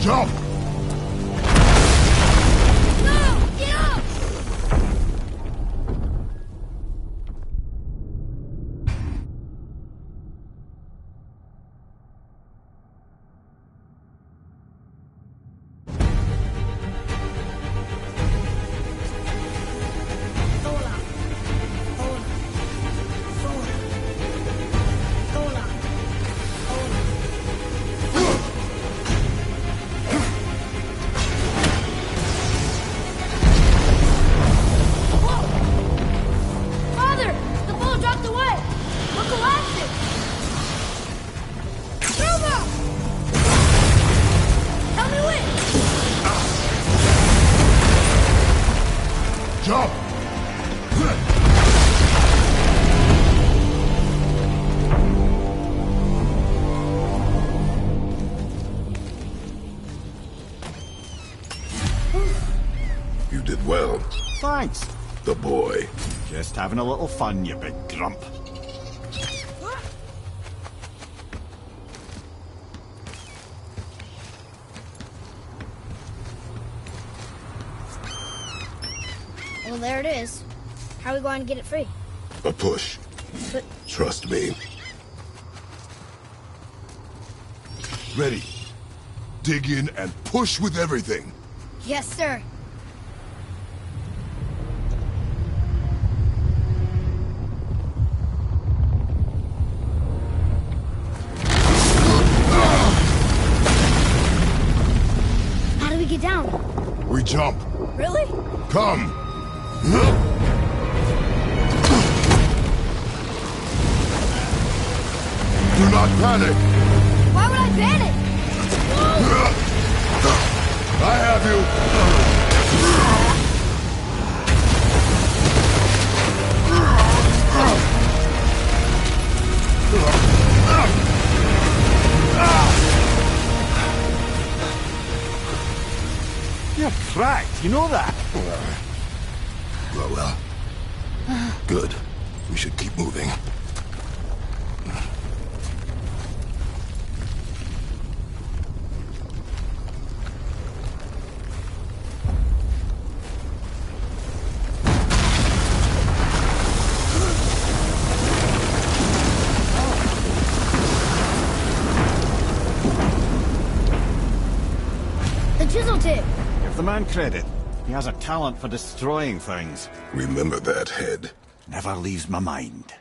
Jump! No! Get up! Father! The ball dropped away! We're collapsing! Nova! Help me win! Jump! You did well. Thanks. The boy. Just having a little fun, you big grump. Well, there it is. How are we going to get it free? A push. But Trust me. Ready. Dig in and push with everything. yes, sir. How do we get down? We jump. Really? Come. Do not panic. Why would I panic? I have you. You're cracked, you know that? Well. Good. We should keep moving. The chisel tip. Give the man credit. He has a talent for destroying things. Remember that head. Never leaves my mind.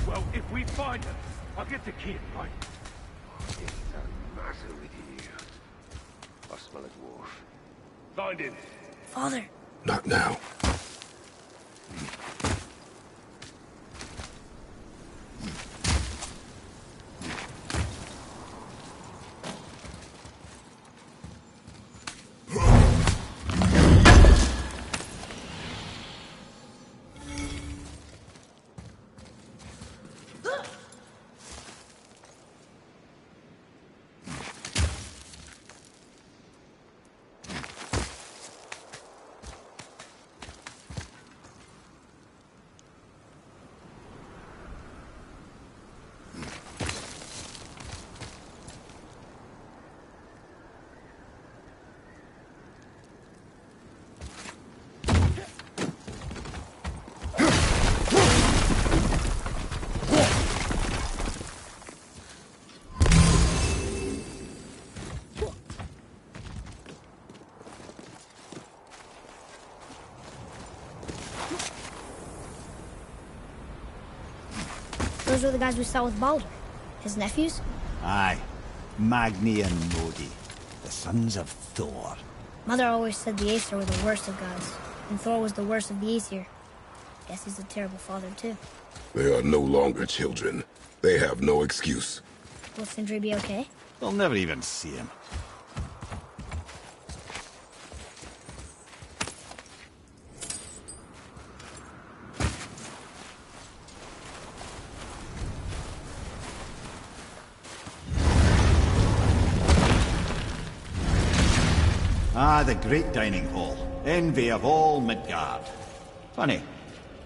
Well, if we find him, I'll get the kid, right? What's the matter with you? I smell a dwarf. Find him. Father. Not now. Those were the guys we saw with Baldur. His nephews? Aye. Magni and Modi. The sons of Thor. Mother always said the Aesir were the worst of gods, and Thor was the worst of the Aesir. Guess he's a terrible father, too. They are no longer children. They have no excuse. Will Sindri be okay? They'll never even see him. Ah, the great dining hall. Envy of all Midgard. Funny,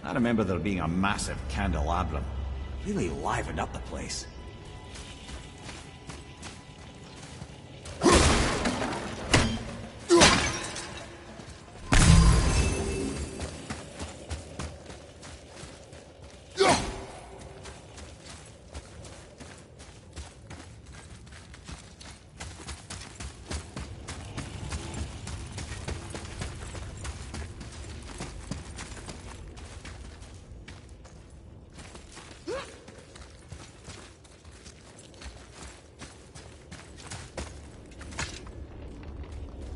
I remember there being a massive candelabrum. Really livened up the place.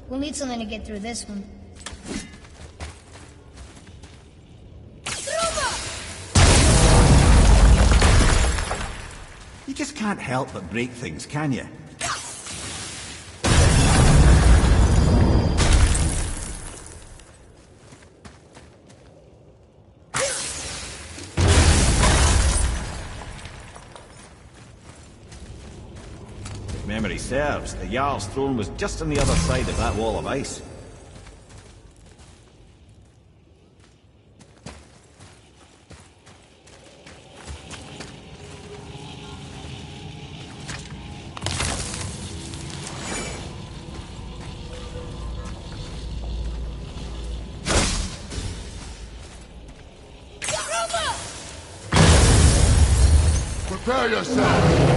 We'll need something to get through this one. You just can't help but break things, can you? If memory serves, the Jarl's throne was just on the other side of that wall of ice. Prepare yourself!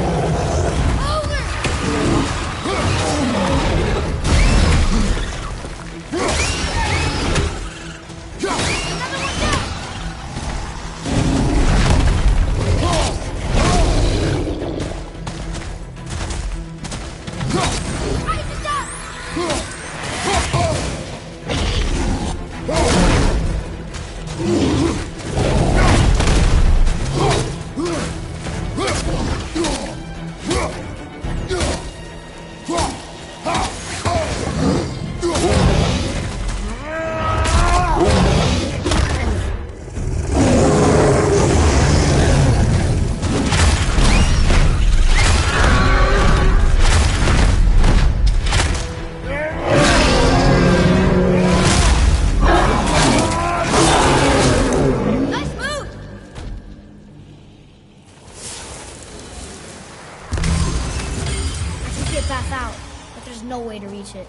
Out, but there's no way to reach it.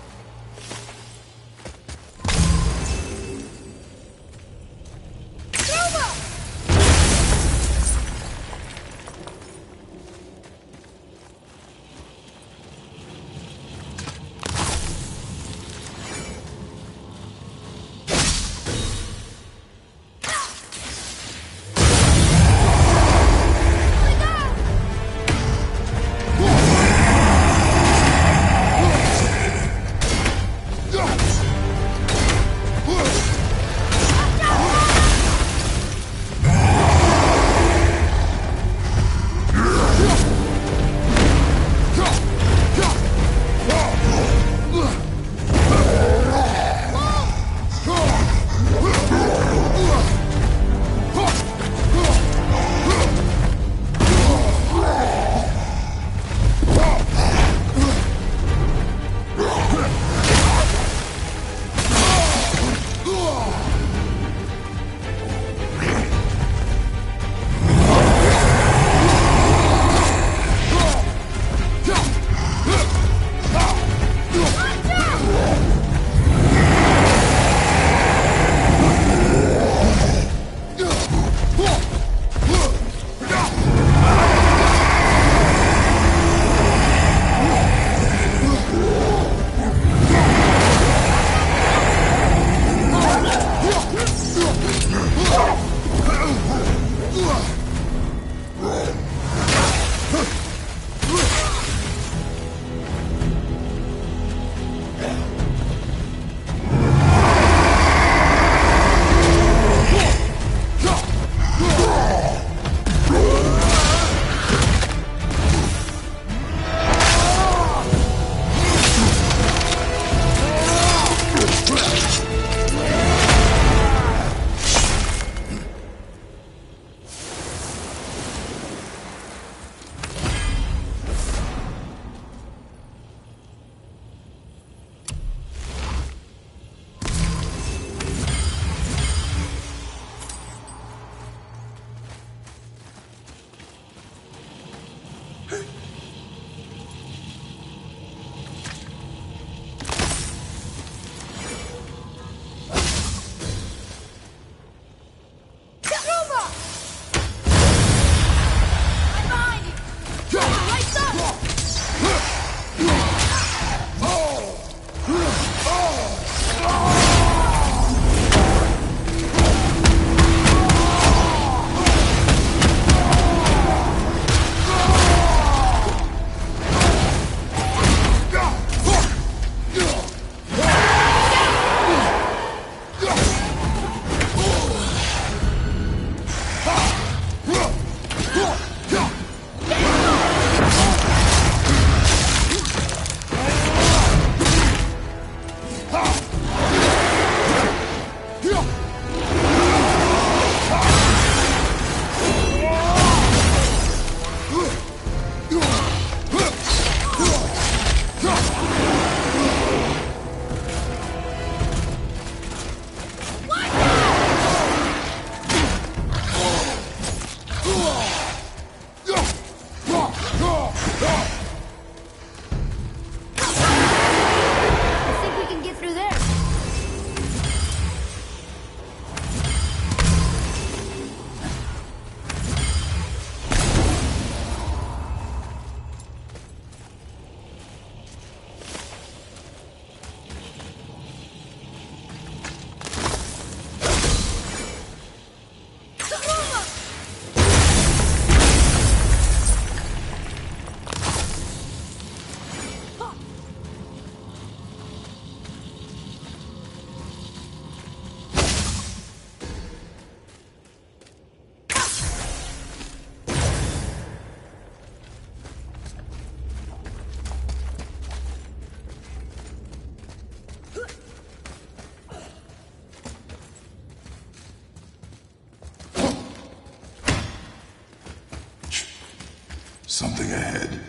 Something ahead.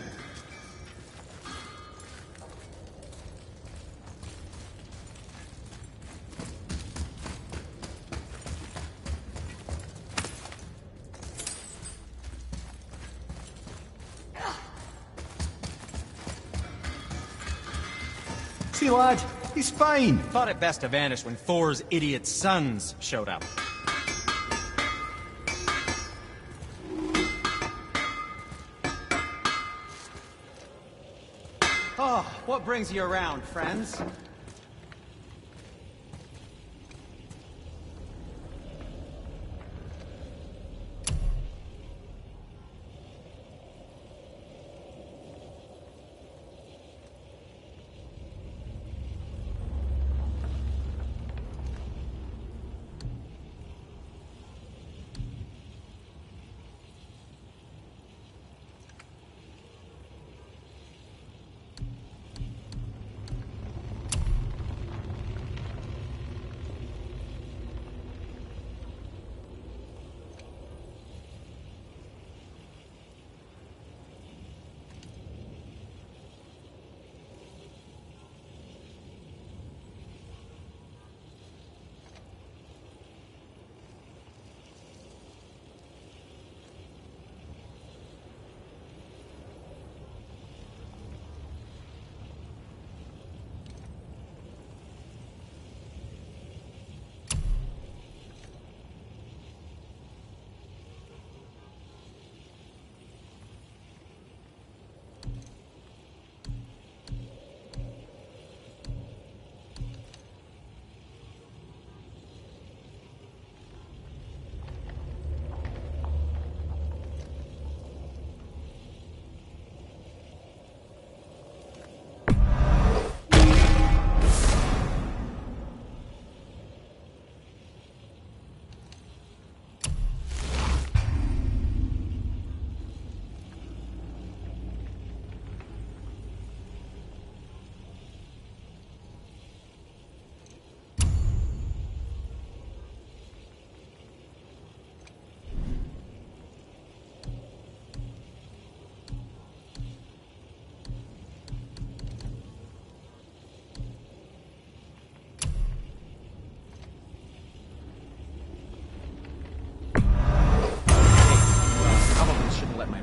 See, lad, he's fine. Thought it best to vanish when Thor's idiot sons showed up. Oh, what brings you around, friends?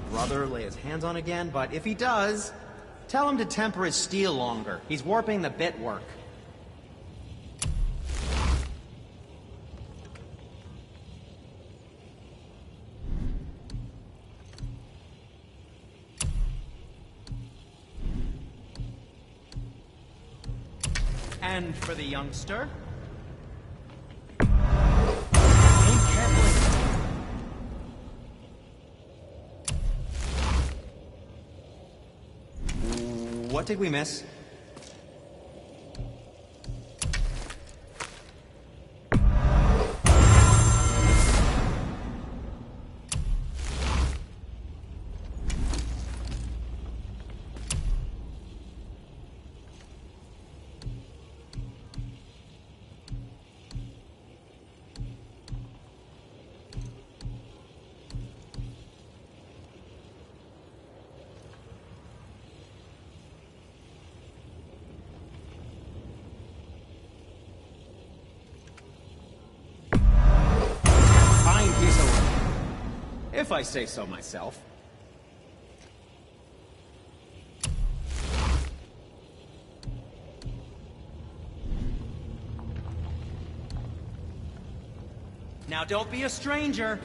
Brother lay his hands on again, but if he does, tell him to temper his steel longer. He's warping the bit work. And for the youngster. Aim carefully. What did we miss? If I say so myself. Now don't be a stranger.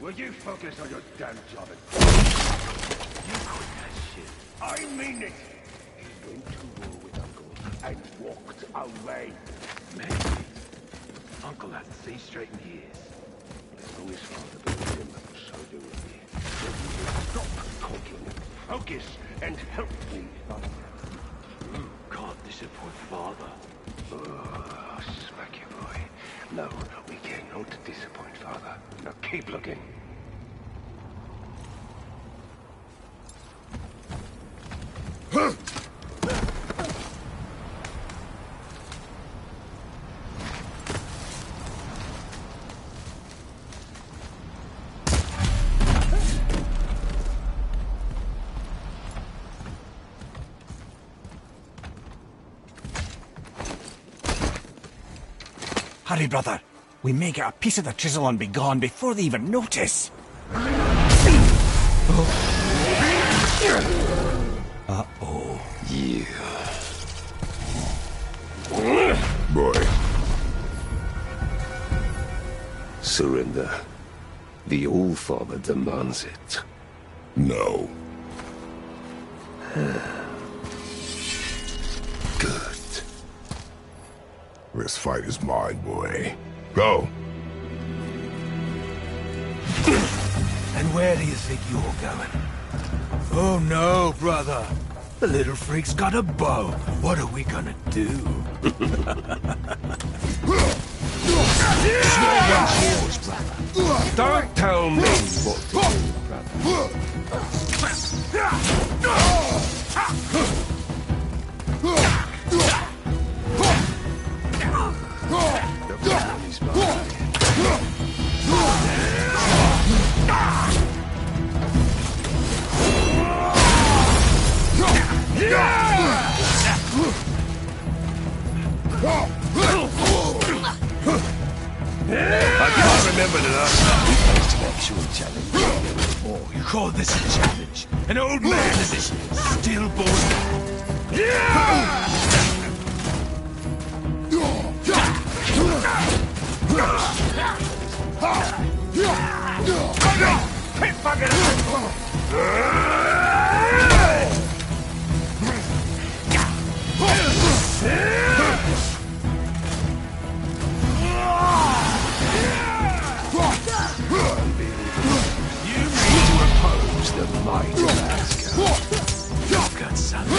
Will you focus on your damn job and... You quit that shit. I mean it! He went to war with Uncle and walked away. Maybe. Uncle hasn't seen straight in years. As long as father believes him, so do we. So you will stop talking, focus, and help me. You can't disappoint father. Oh, smack you, boy. No, we cannot disappoint father. Now keep looking. Hurry, brother. We may get a piece of the chisel and be gone before they even notice. Uh-oh. You. Boy. Surrender. The All-Father demands it. No. Good. This fight is mine, boy. Go. And where do you think you're going? Oh no, brother. The little freak's got a bow. What are we gonna do? It's no one's yours, brother. Don't tell me what to do, I can't remember the last time we faced an actual challenge. Oh, you call this a challenge? An old man and this stillborn the might of Asgard. You've got something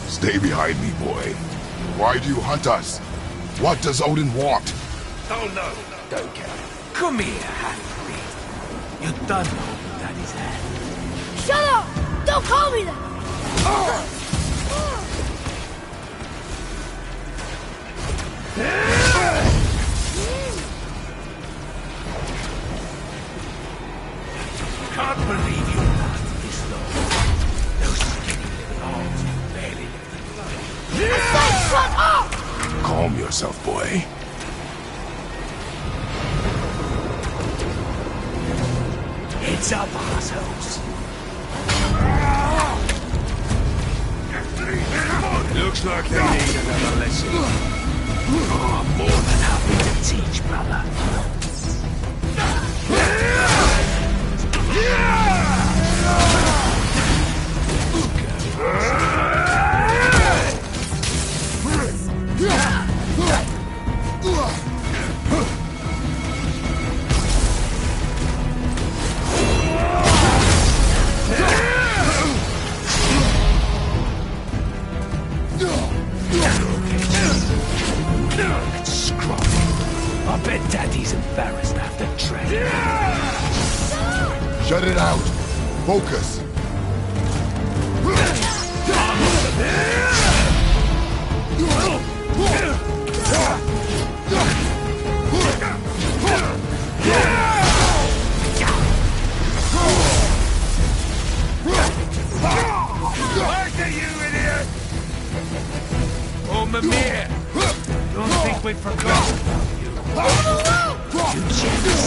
Stay behind me, boy. Why do you hunt us? What does Odin want? Oh no, don't care. Come here, half-breed. You done hold Daddy's hand. Shut up! Don't call me that! Can't believe you lasted this long. Those skinny little arms barely lift the blood. I said shut up! Calm yourself, boy. Heads up, assholes. Looks like they need another lesson. Oh, I'm more than happy to teach, brother. I bet Daddy's embarrassed after training. Shut it out. Focus. forgot about you. You jealous?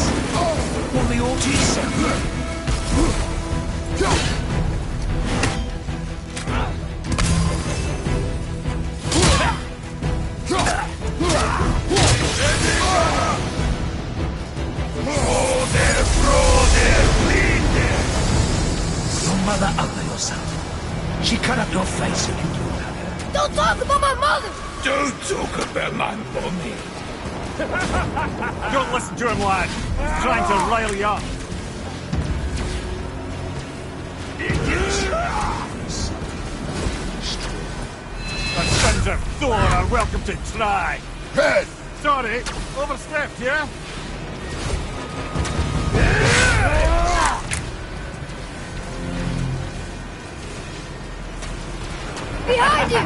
Well, we ought to celebrate. Your mother over yourself. She cut up your face and you killed her. Don't talk about my mother! Don't talk about my mommy. Don't listen to him, lad. He's trying to rile you up. The sons of Thor are welcome to try. Head! Sorry, overstepped, yeah? Behind you!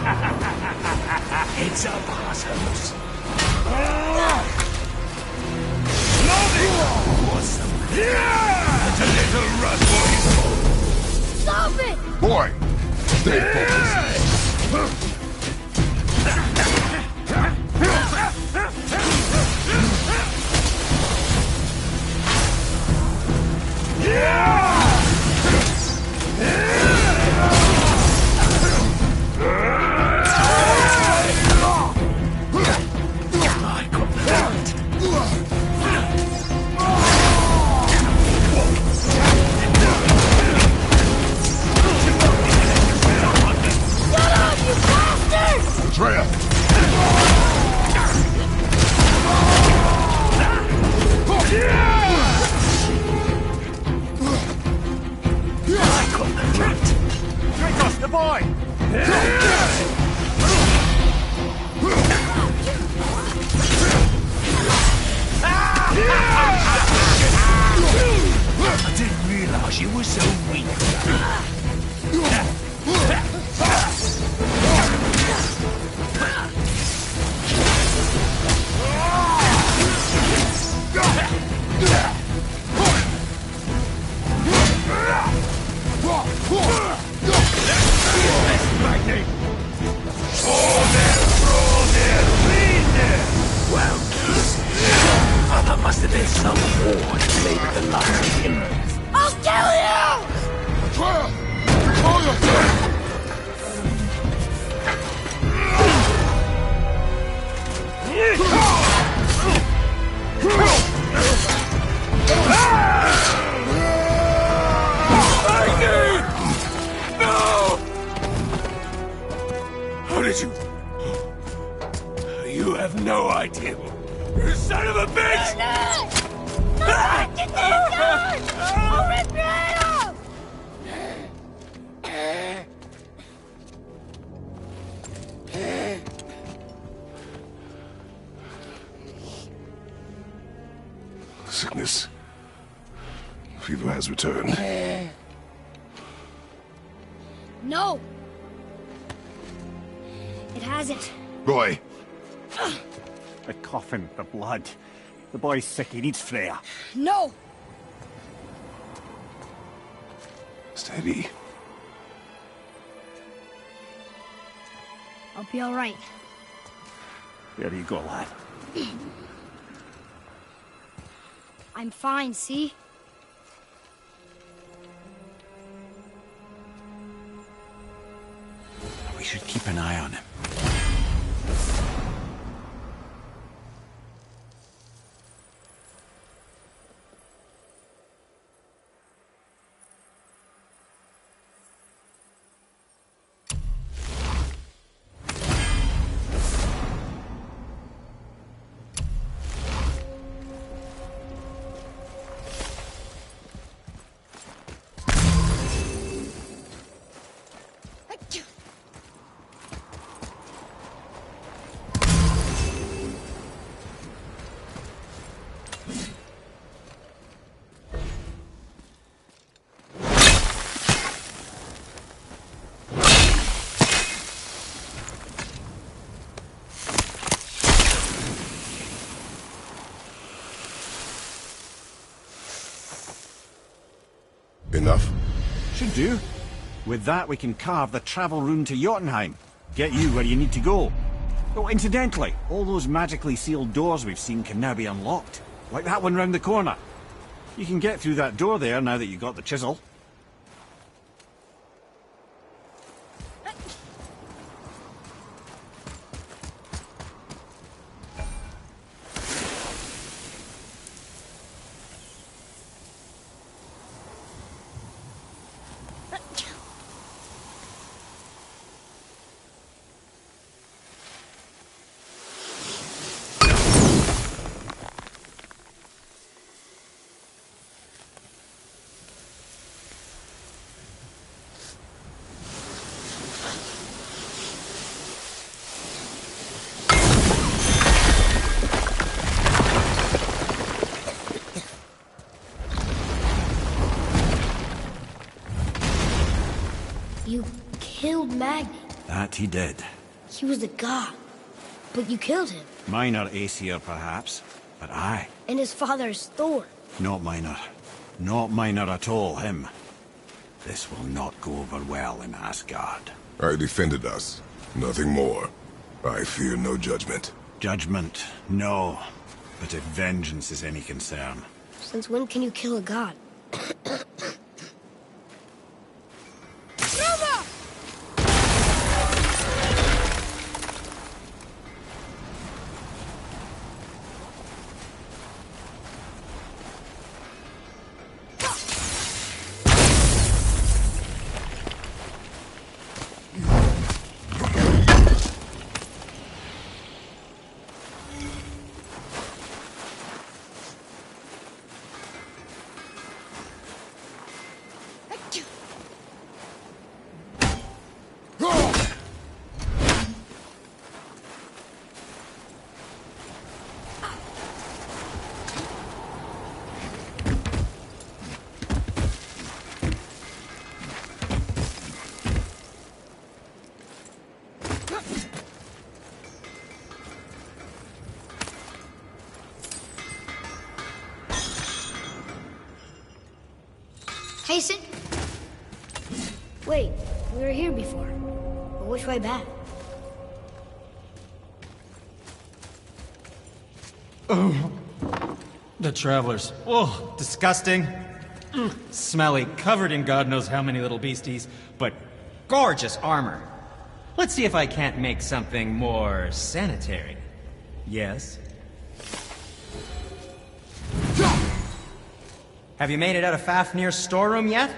It's up, assholes. Awesome. It's a little run, boys. Stop it! Boy, stay focused. I got that. Shut up, you bastard! Atreya! I got the rat. Kratos, the boy! I didn't realize you were so weak. Well, there must have been some war to play with the likes of him. I'll kill you! Atreya! Control yourself! No! How did you... You have no idea. You son of a bitch! No! Get this gun! I'll rip your head off! Sickness. Fever has returned. No! It hasn't. Roy, The coffin, the blood. The boy's sick, he needs Freya. No! steady. I'll be alright. There you go, lad. I'm fine, see? We should keep an eye on him. Enough? Should do. With that, we can carve the travel rune to Jotunheim. Get you where you need to go. Oh, incidentally, all those magically sealed doors we've seen can now be unlocked. Like that one round the corner. You can get through that door there now that you got the chisel. You killed Magni. That he did. He was a god. But you killed him. Minor Aesir, perhaps, but I. And his father is Thor. Not minor. Not minor at all, him. This will not go over well in Asgard. I defended us. Nothing more. I fear no judgment. Judgment, no. But if vengeance is any concern. Since when can you kill a god? Hey, Sid. Wait, we were here before. But which way back? Oh, the travelers. Oh, disgusting. Smelly, covered in God knows how many little beasties, but gorgeous armor. Let's see if I can't make something more sanitary. Yes? Have you made it out of Fafnir's storeroom yet?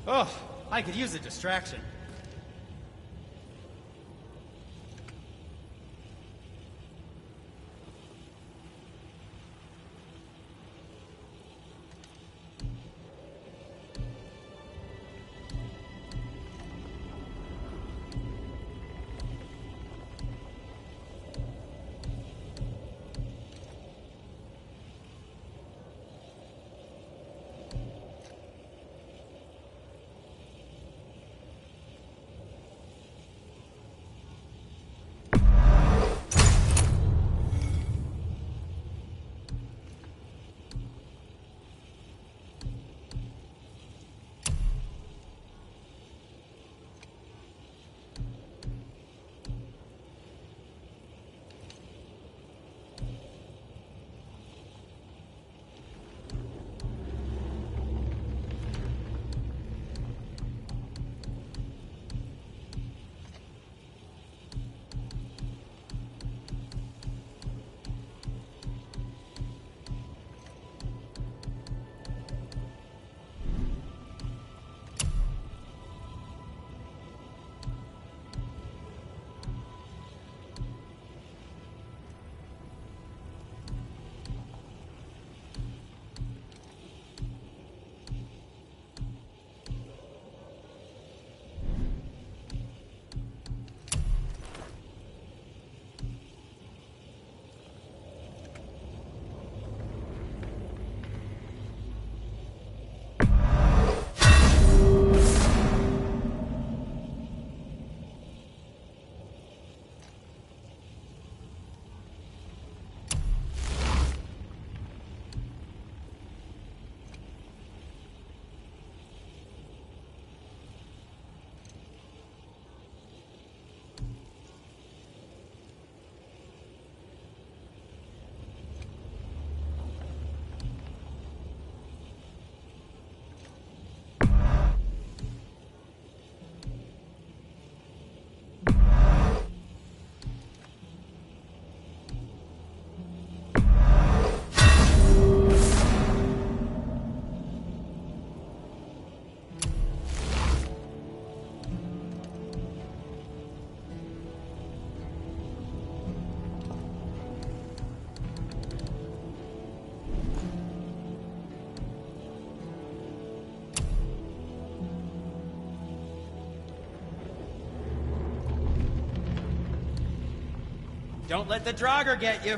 Oh, I could use a distraction. Don't let the Draugr get you.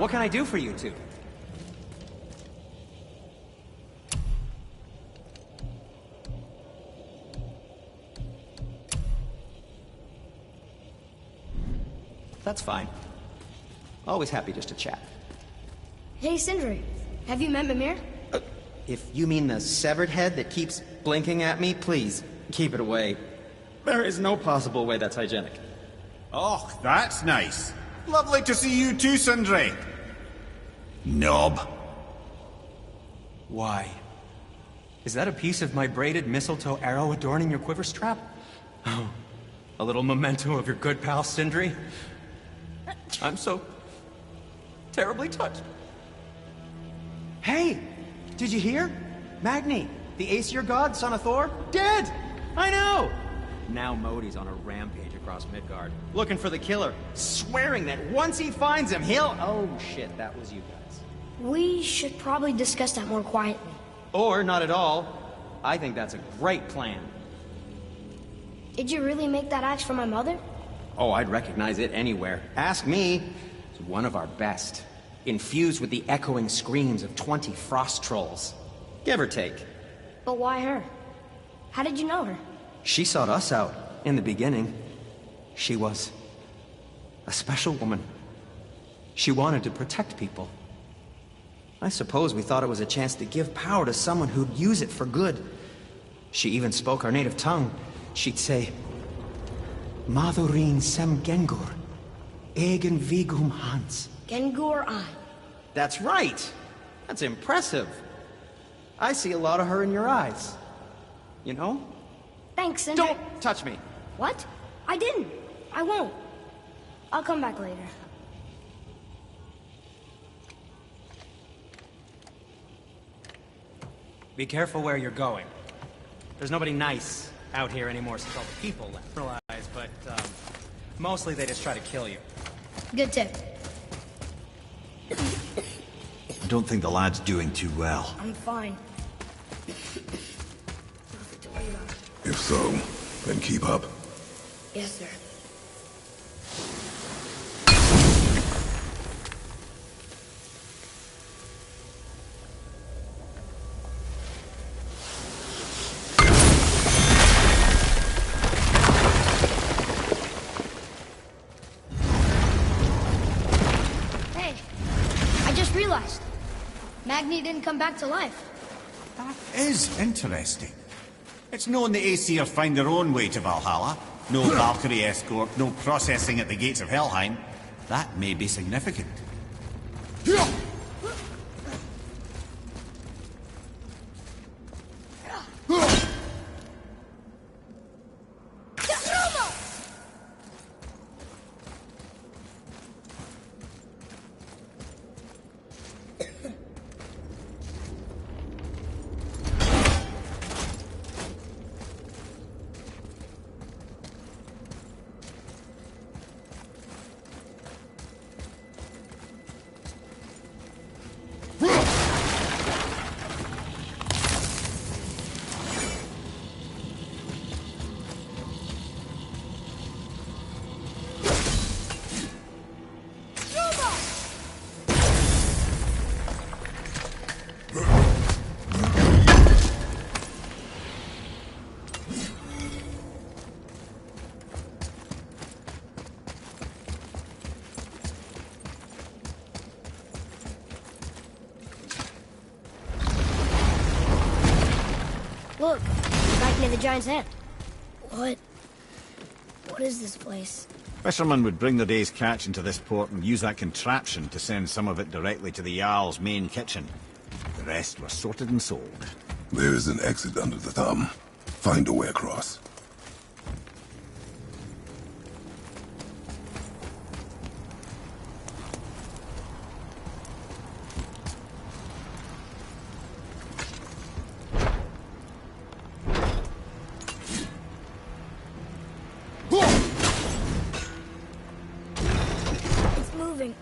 What can I do for you two? That's fine. Always happy just to chat. Hey, Sindri. Have you met Mimir? If you mean the severed head that keeps blinking at me, please, keep it away. There is no possible way that's hygienic. Oh, that's nice. Lovely to see you too, Sindri. Knob. Why? Is that a piece of my braided mistletoe arrow adorning your quiver strap? Oh, a little memento of your good pal, Sindri? I'm so terribly touched. Hey, did you hear? Magni, the Aesir god, son of Thor, dead! I know! Now Modi's on a rampage across Midgard, looking for the killer, swearing that once he finds him, he'll... Oh shit, that was you guys. We should probably discuss that more quietly. Or not at all. I think that's a great plan. Did you really make that axe for my mother? Oh, I'd recognize it anywhere. Ask me. It's one of our best. Infused with the echoing screams of 20 frost trolls. Give or take. But why her? How did you know her? She sought us out in the beginning. She was a special woman. She wanted to protect people. I suppose we thought it was a chance to give power to someone who'd use it for good. She even spoke our native tongue. She'd say, Madurin sem Gengur, egen vigum Hans. Gengur I. That's right. That's impressive. I see a lot of her in your eyes. You know? Thanks, Sindri. Don't touch me. What? I didn't. I won't. I'll come back later. Be careful where you're going. There's nobody nice out here anymore since all the people left. Realize, but mostly they just try to kill you. Good tip. I don't think the lad's doing too well. I'm fine. If so, then keep up. Yes, sir. Hey, I just realized. Magni didn't come back to life. That is interesting. It's known the Aesir find their own way to Valhalla. No Valkyrie escort, no processing at the gates of Helheim. That may be significant. Look, back near the giant's hand. What is this place? Fishermen would bring their day's catch into this port and use that contraption to send some of it directly to the Jarl's main kitchen. The rest were sorted and sold. There is an exit under the thumb. Find a way across. It's moving.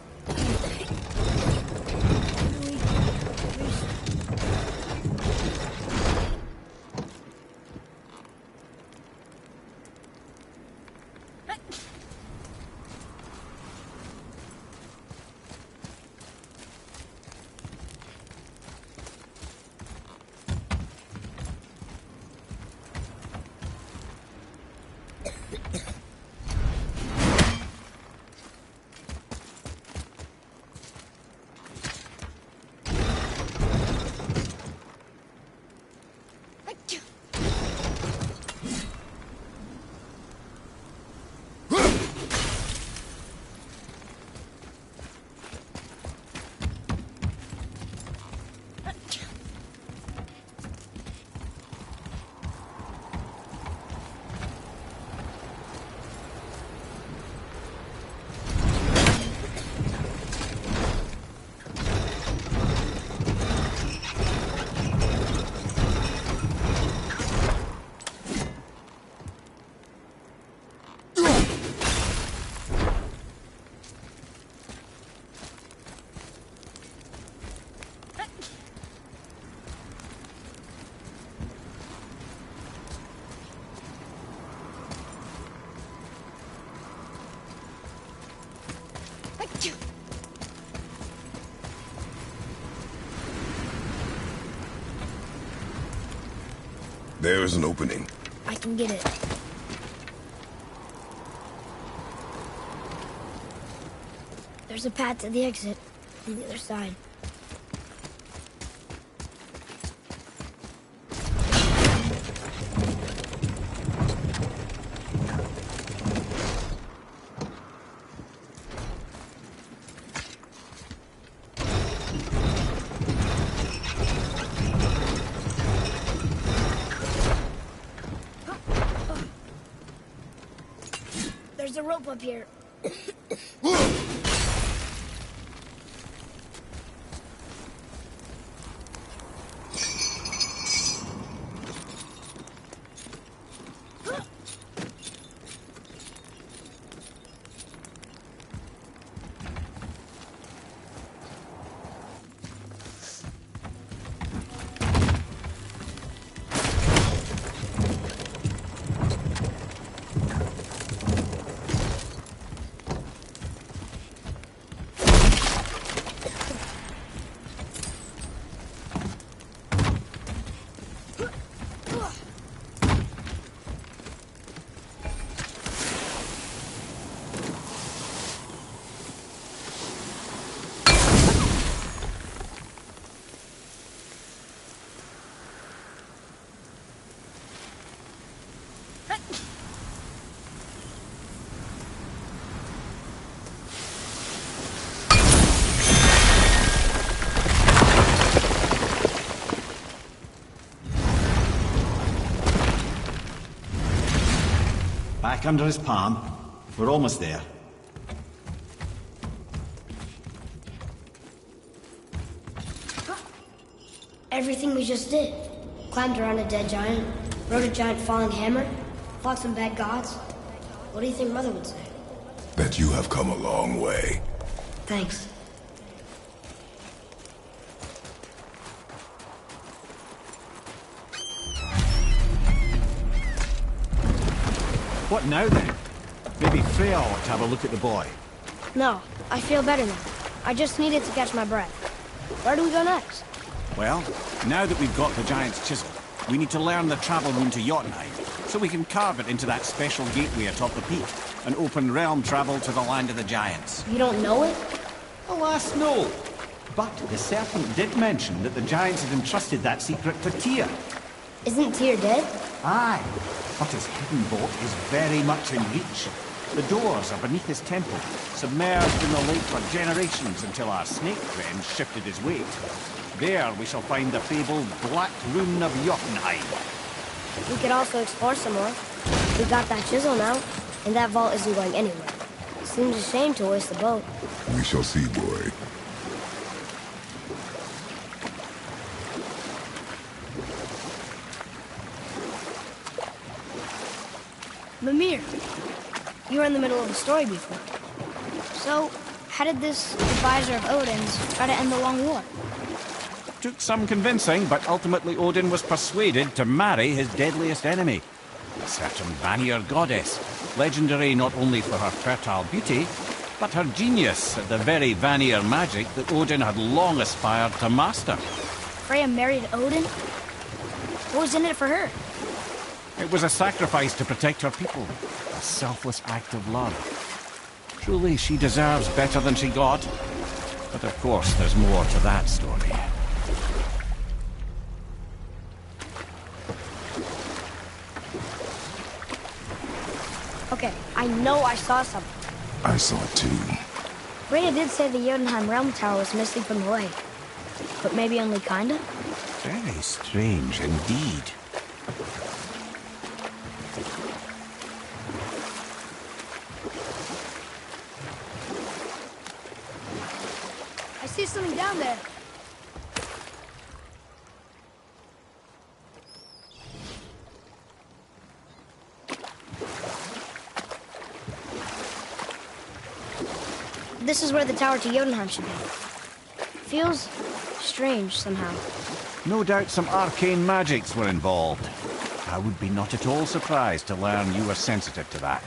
There is an opening. I can get it. There's a path to the exit on the other side. There's a rope up here. Back under his palm. We're almost there. Everything we just did. Climbed around a dead giant, rode a giant falling hammer, fought some bad gods. What do you think Mother would say? That you have come a long way. Thanks. What now then? Maybe Freya ought to have a look at the boy. No, I feel better now. I just needed to catch my breath. Where do we go next? Well, now that we've got the Giant's Chisel, we need to learn the travel rune to Jotunheim, so we can carve it into that special gateway atop the peak, and open realm travel to the land of the Giants. You don't know it? Alas, no. But the serpent did mention that the Giants had entrusted that secret to Tyr. Isn't Tyr dead? Aye, but his hidden vault is very much in reach. The doors are beneath his temple, submerged in the lake for generations until our snake friend shifted his weight. There we shall find the fabled Black Rune of Jotunheim. We could also explore some more. We got that chisel now, and that vault isn't going anywhere. Seems a shame to waste the boat. We shall see, boy. Mimir, you were in the middle of a story before. So, how did this advisor of Odin's try to end the Long War? Took some convincing, but ultimately Odin was persuaded to marry his deadliest enemy, a certain Vanir goddess, legendary not only for her fertile beauty, but her genius at the very Vanir magic that Odin had long aspired to master. Freya married Odin? What was in it for her? It was a sacrifice to protect her people, a selfless act of love. Truly, she deserves better than she got. But of course, there's more to that story. Okay, I know I saw something. I saw it too. Freya did say the Jotunheim Realm Tower was missing from the lake. But maybe only kinda? Very strange indeed. I see something down there. This is where the tower to Jotunheim should be. Feels strange somehow. No doubt some arcane magics were involved. I would be not at all surprised to learn you were sensitive to that.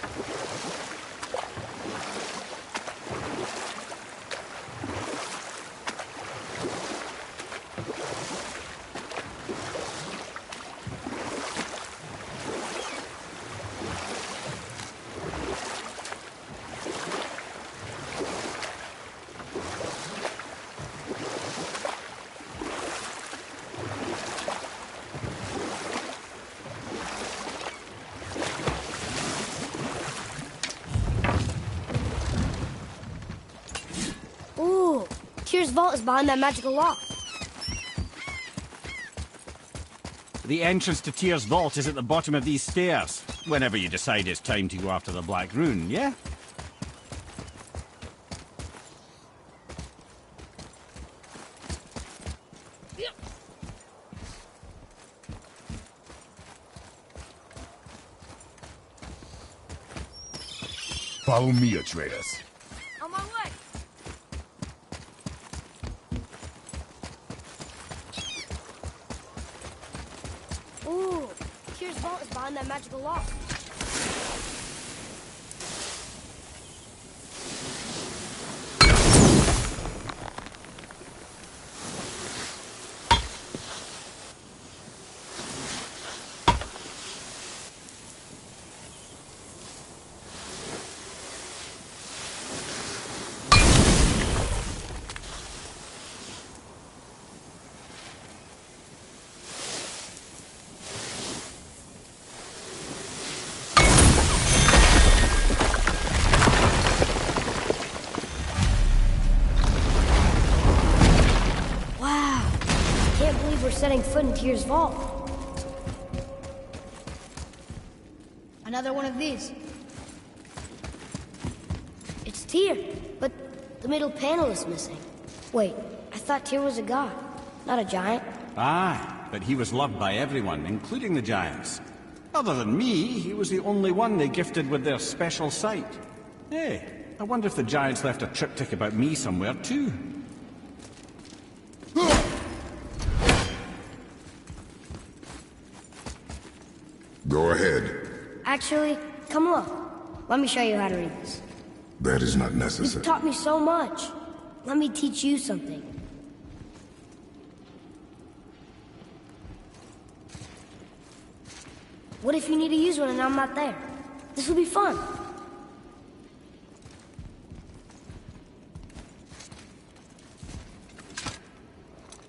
Tyr's vault is behind that magical lock. The entrance to Tyr's vault is at the bottom of these stairs. Whenever you decide it's time to go after the Black Rune, yeah? Follow me, Atreus. On my way. Ooh, Tyr's vault is behind that magical lock. Setting foot in Tyr's vault. Another one of these. It's Tyr, but the middle panel is missing. Wait, I thought Tyr was a god, not a giant. Aye, but he was loved by everyone, including the giants. Other than me, he was the only one they gifted with their special sight. Hey, I wonder if the giants left a triptych about me somewhere too. Go ahead. Actually, come look. Let me show you how to read this. That is not necessary. You've taught me so much. Let me teach you something. What if you need to use one and I'm not there? This will be fun.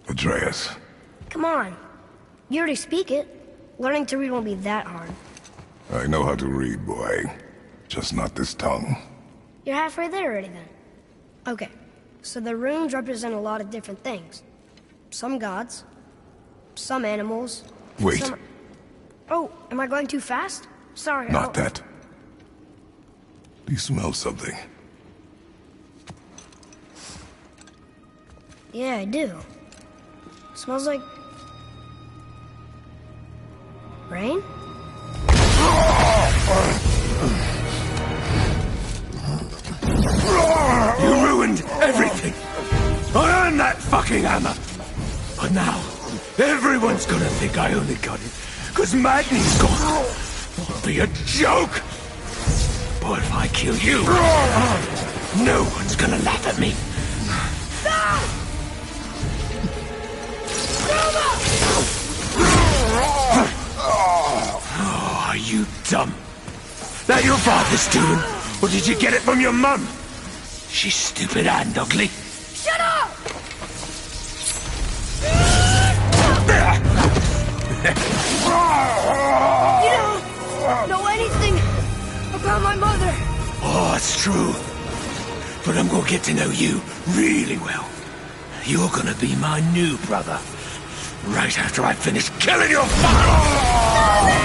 Atreus. Come on. You already speak it. Learning to read won't be that hard. I know how to read, boy. Just not this tongue. You're halfway there already, then. Okay, so the runes represent a lot of different things. Some gods, some animals. Wait. Some... Oh, am I going too fast? Sorry. Not that. Do you smell something? Yeah, I do. Smells like... rain? You ruined everything! I earned that fucking hammer! But now, everyone's gonna think I only got it because Magni's gone. It'll be a joke! But if I kill you, no one's gonna laugh at me. Oh, are you dumb? That your father's doing? Or did you get it from your mum? She's stupid and ugly. Shut up! You don't know anything about my mother. Oh, it's true. But I'm gonna get to know you really well. You're gonna be my new brother. Right after I finish killing your father!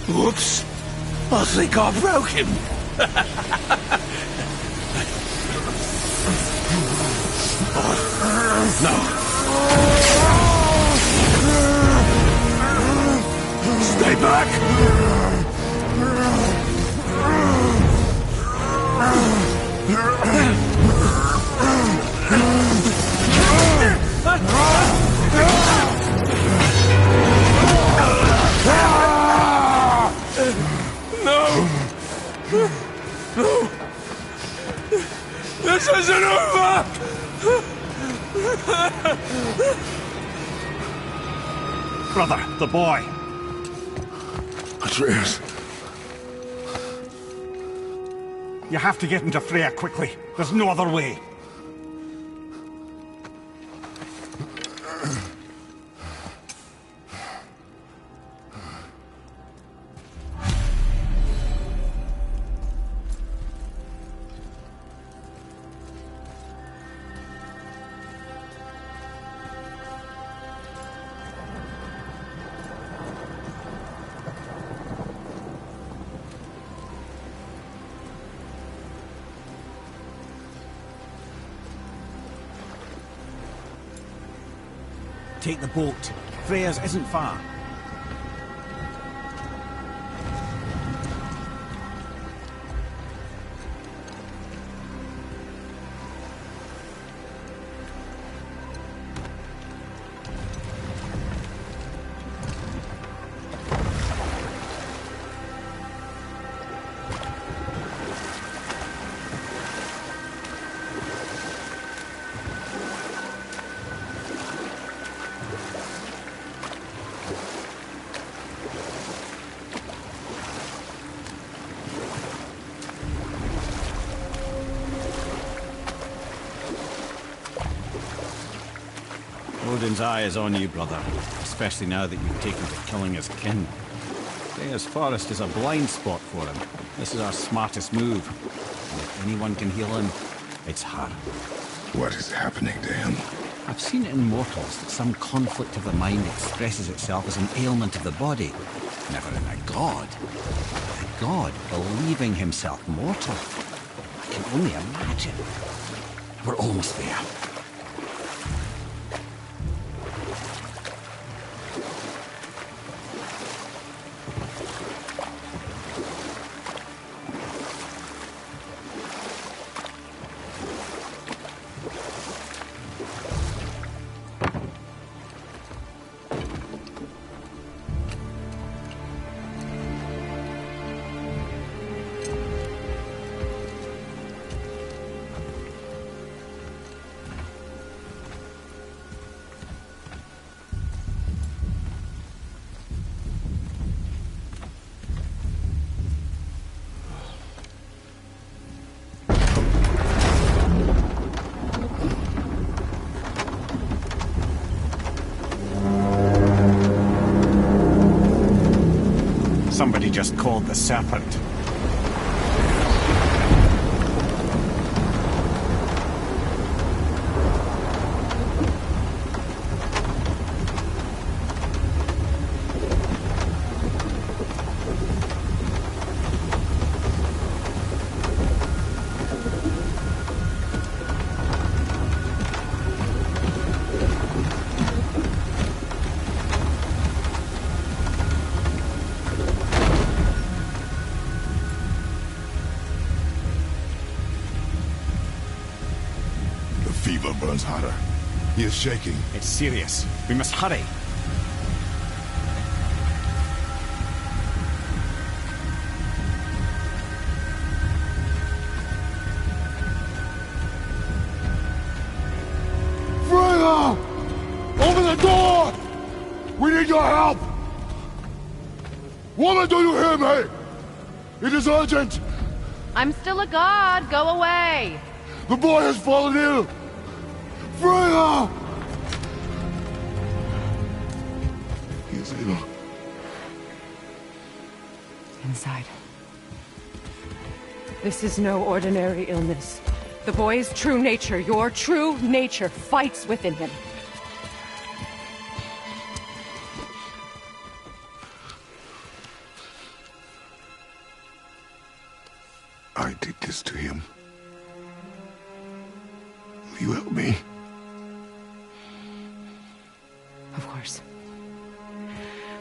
Whoops. I think I broke him. No. Stay back. No! No! This isn't over! Brother, the boy. Atreus. You have to get into Freya quickly. There's no other way. Take the boat. Freya's isn't far. Odin's eye is on you, brother. Especially now that you've taken to killing his kin. Freya's forest is a blind spot for him. This is our smartest move. And if anyone can heal him, it's her. What is happening to him? I've seen it in mortals that some conflict of the mind expresses itself as an ailment of the body. Never in a god. A god believing himself mortal. I can only imagine. We're almost there. Somebody just called the serpent. Fever burns hotter. He is shaking. It's serious. We must hurry. Freya! Open the door! We need your help! Woman, do you hear me? It is urgent! I'm still a god. Go away. The boy has fallen ill! Freya! He is ill. Inside. This is no ordinary illness. The boy's true nature, your true nature, fights within him. I did this to him. Will you help me? Of course.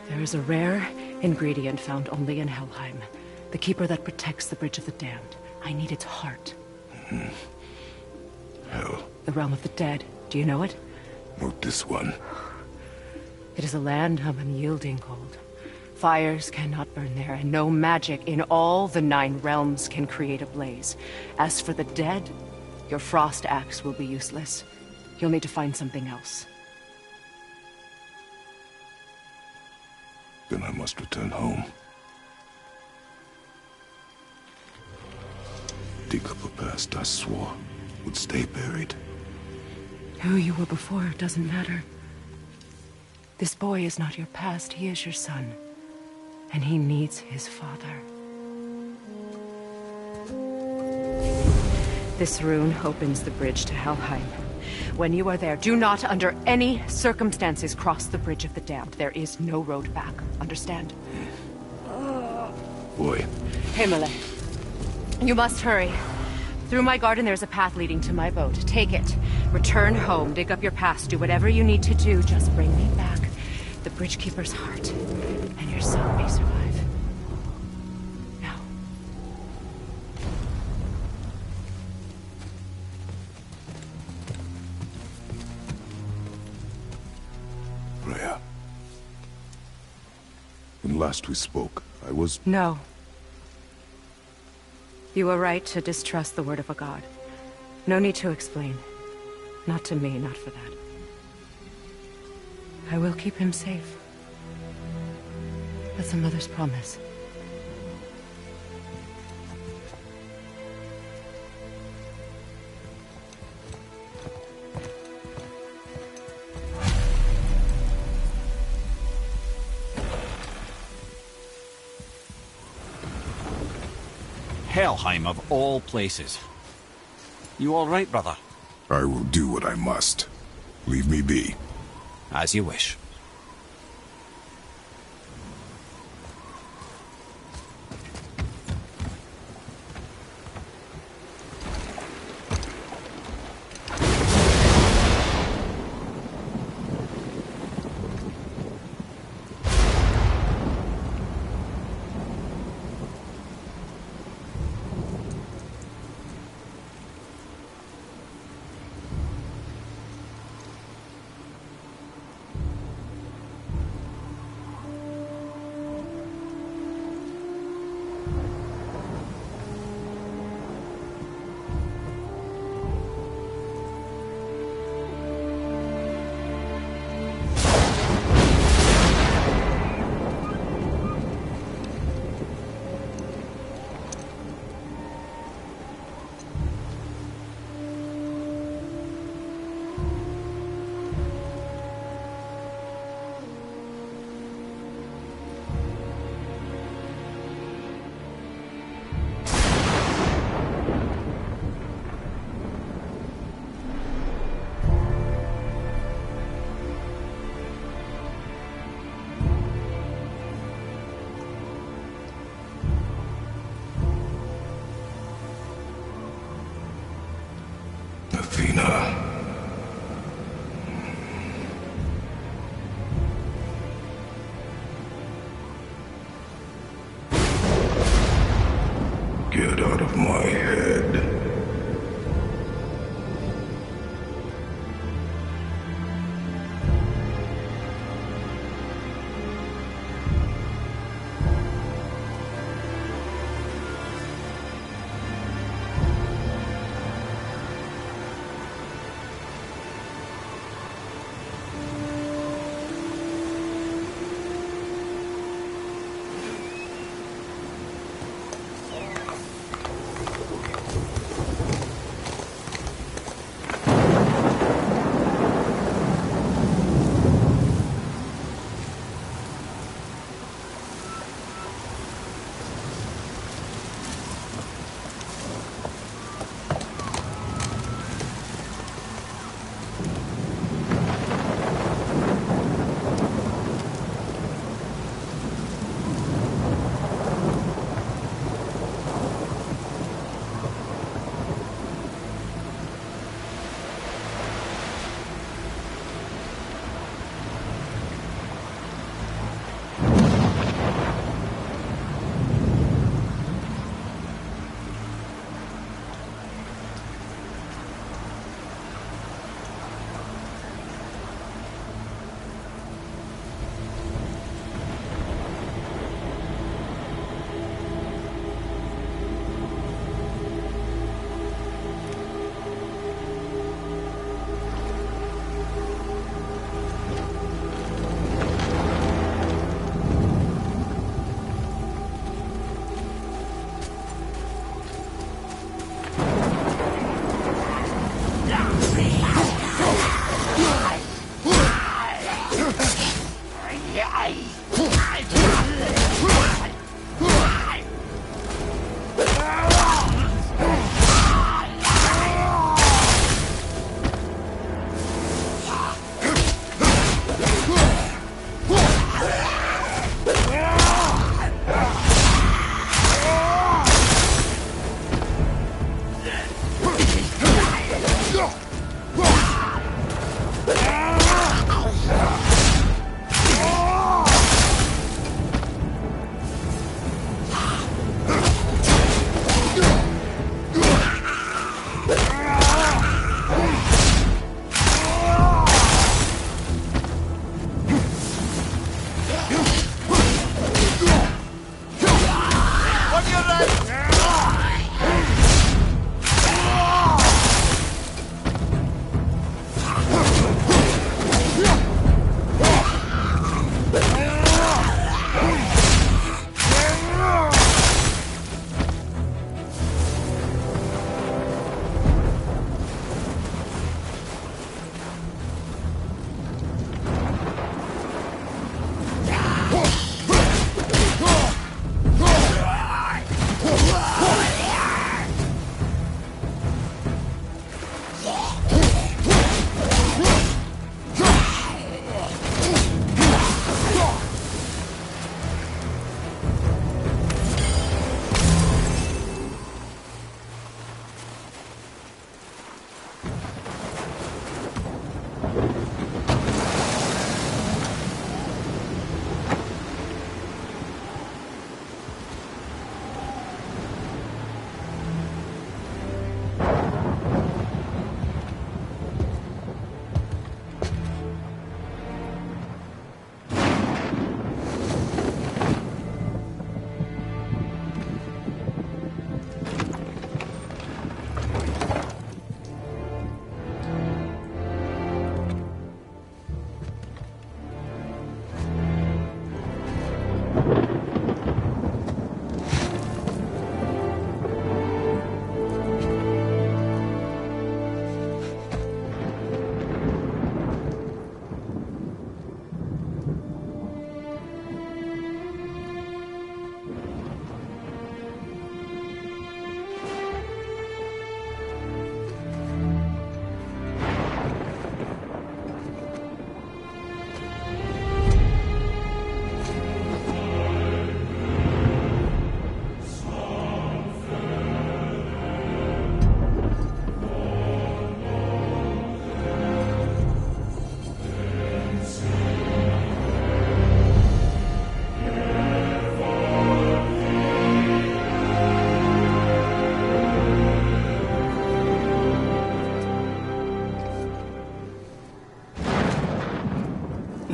There is a rare ingredient found only in Helheim. The keeper that protects the Bridge of the Damned. I need its heart. Hell. The realm of the dead. Do you know it? Not this one. It is a land of unyielding cold. Fires cannot burn there, and no magic in all the 9 realms can create a blaze. As for the dead, your frost axe will be useless. You'll need to find something else. Then I must return home. Dig up a past I swore would stay buried. Who you were before doesn't matter. This boy is not your past, he is your son. And he needs his father. This rune opens the bridge to Helheim. When you are there, do not under any circumstances cross the Bridge of the Damned. There is no road back. Understand? Boy. Himalay. You must hurry. Through my garden, there's a path leading to my boat. Take it. Return home, dig up your past, do whatever you need to do. Just bring me back the Bridgekeeper's heart, and your son may survive. Now. Rhea. When last we spoke, I was... No. You were right to distrust the word of a god. No need to explain. Not to me, not for that. I will keep him safe. That's a mother's promise. Helheim of all places. You all right, brother? I will do what I must. Leave me be. As you wish.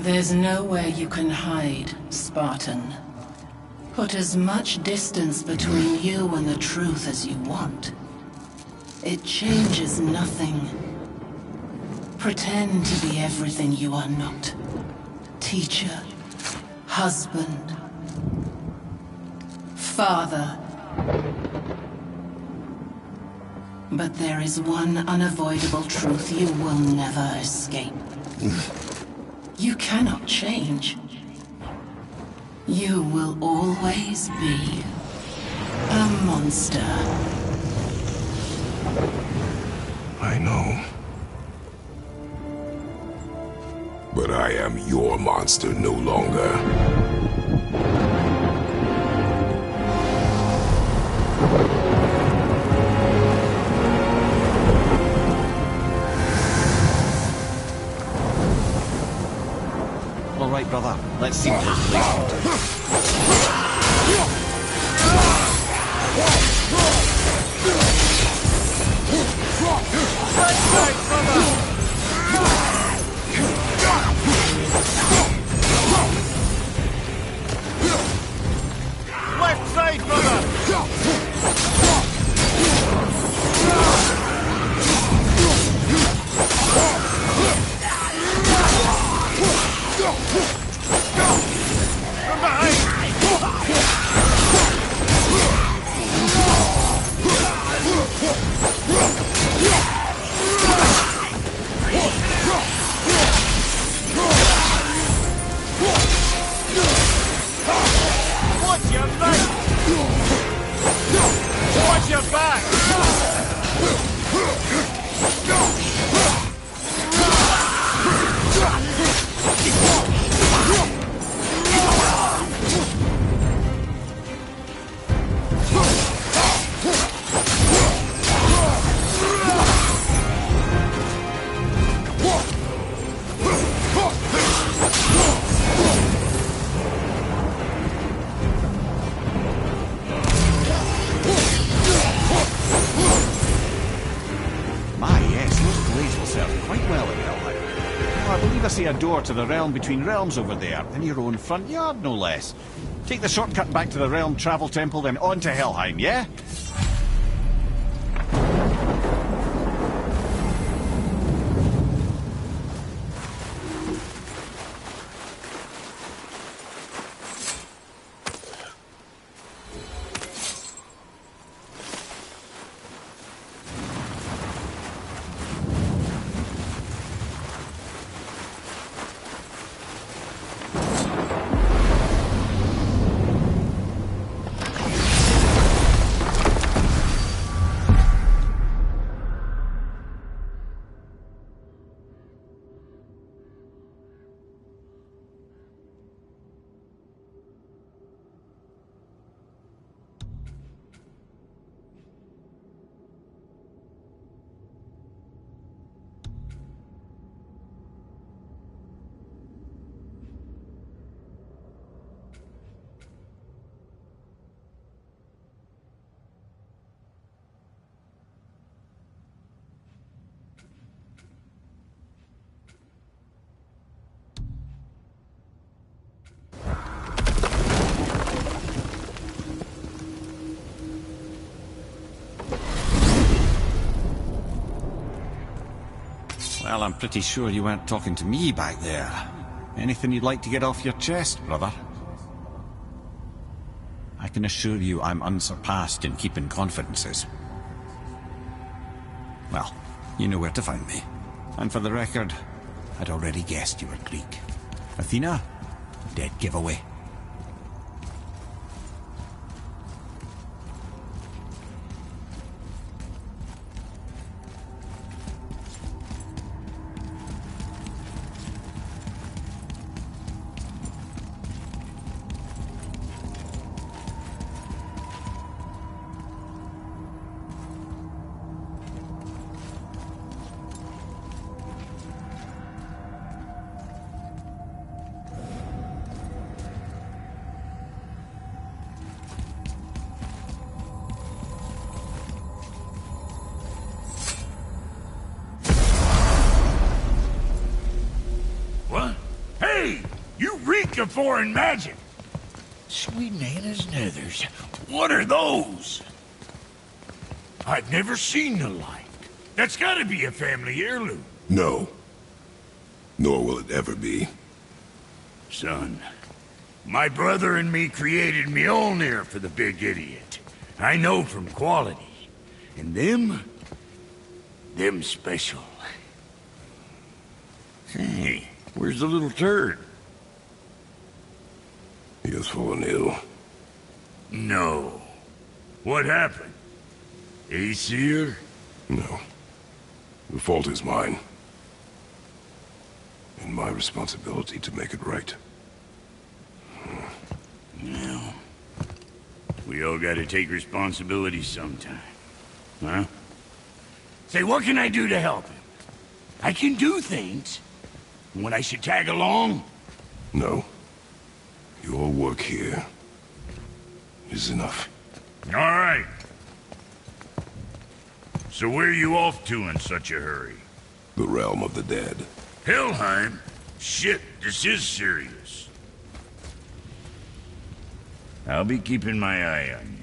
There's nowhere you can hide, Spartan. Put as much distance between you and the truth as you want. It changes nothing. Pretend to be everything you are not. Teacher, husband, father. But there is one unavoidable truth you will never escape. You cannot change. You will always be a monster. I know. But I am your monster no longer. All right, brother. Let's see what this place will Left side, brother! From behind! My, yes, those blades will serve quite well in Helheim. Oh, I believe I see a door to the realm between realms over there, in your own front yard, no less. Take the shortcut back to the Realm Travel Temple, then on to Helheim, yeah? Well, I'm pretty sure you weren't talking to me back there. Anything you'd like to get off your chest, brother? I can assure you I'm unsurpassed in keeping confidences. Well, you know where to find me. And for the record, I'd already guessed you were Greek. Athena? Dead giveaway. Of foreign magic. Sweet Nana's nethers. What are those? I've never seen the like. That's gotta be a family heirloom. No. Nor will it ever be. Son, my brother and me created Mjolnir for the big idiot. I know from quality. And them special. Hey, where's the little turd? He has fallen ill. No. What happened? Aesir? No. The fault is mine. And my responsibility to make it right. Well, we all gotta take responsibility sometime. Huh? Say, what can I do to help him? I can do things. When I should tag along? No. Your work here is enough. All right. So where are you off to in such a hurry? The realm of the dead. Helheim? Shit, this is serious. I'll be keeping my eye on you.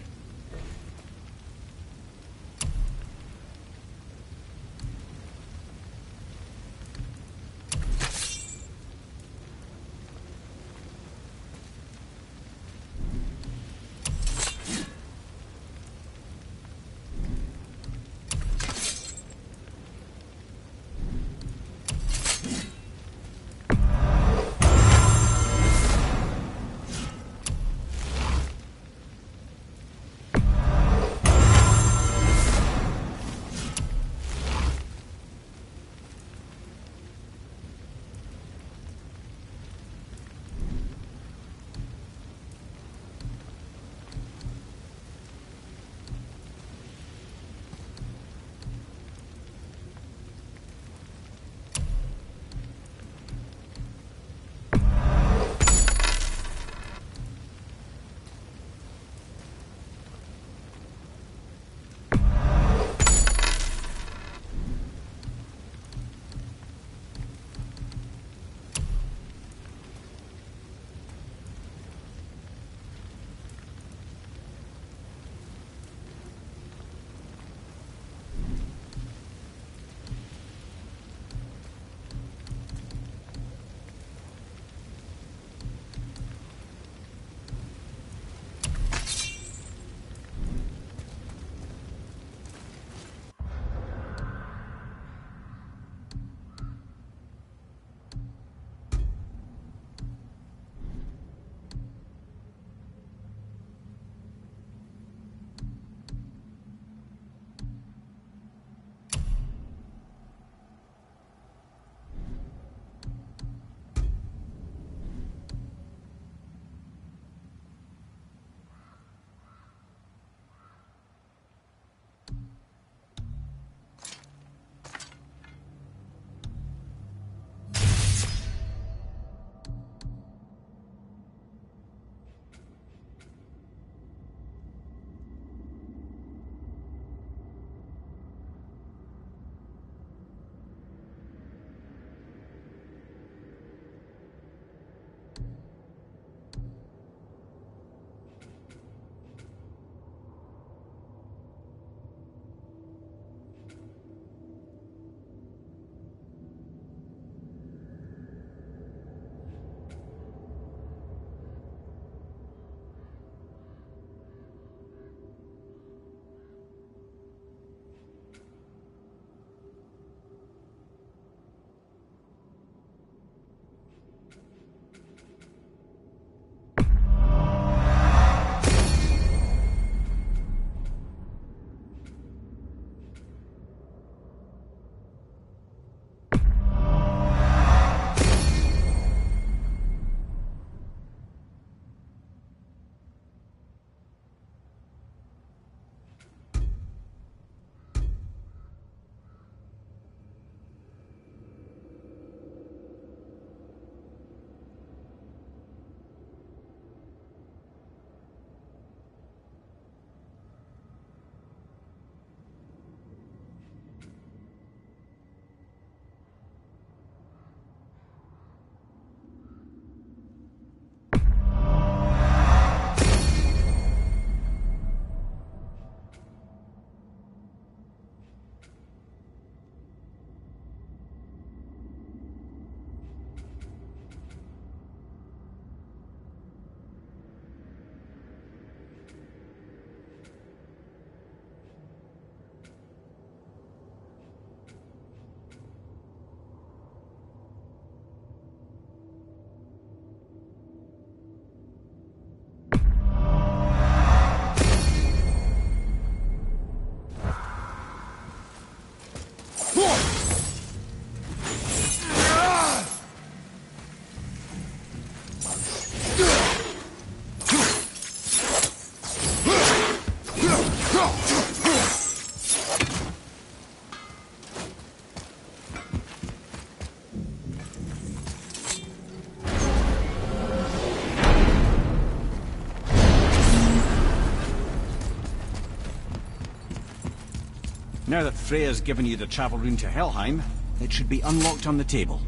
Now that Freya's given you the travel rune to Helheim, it should be unlocked on the table.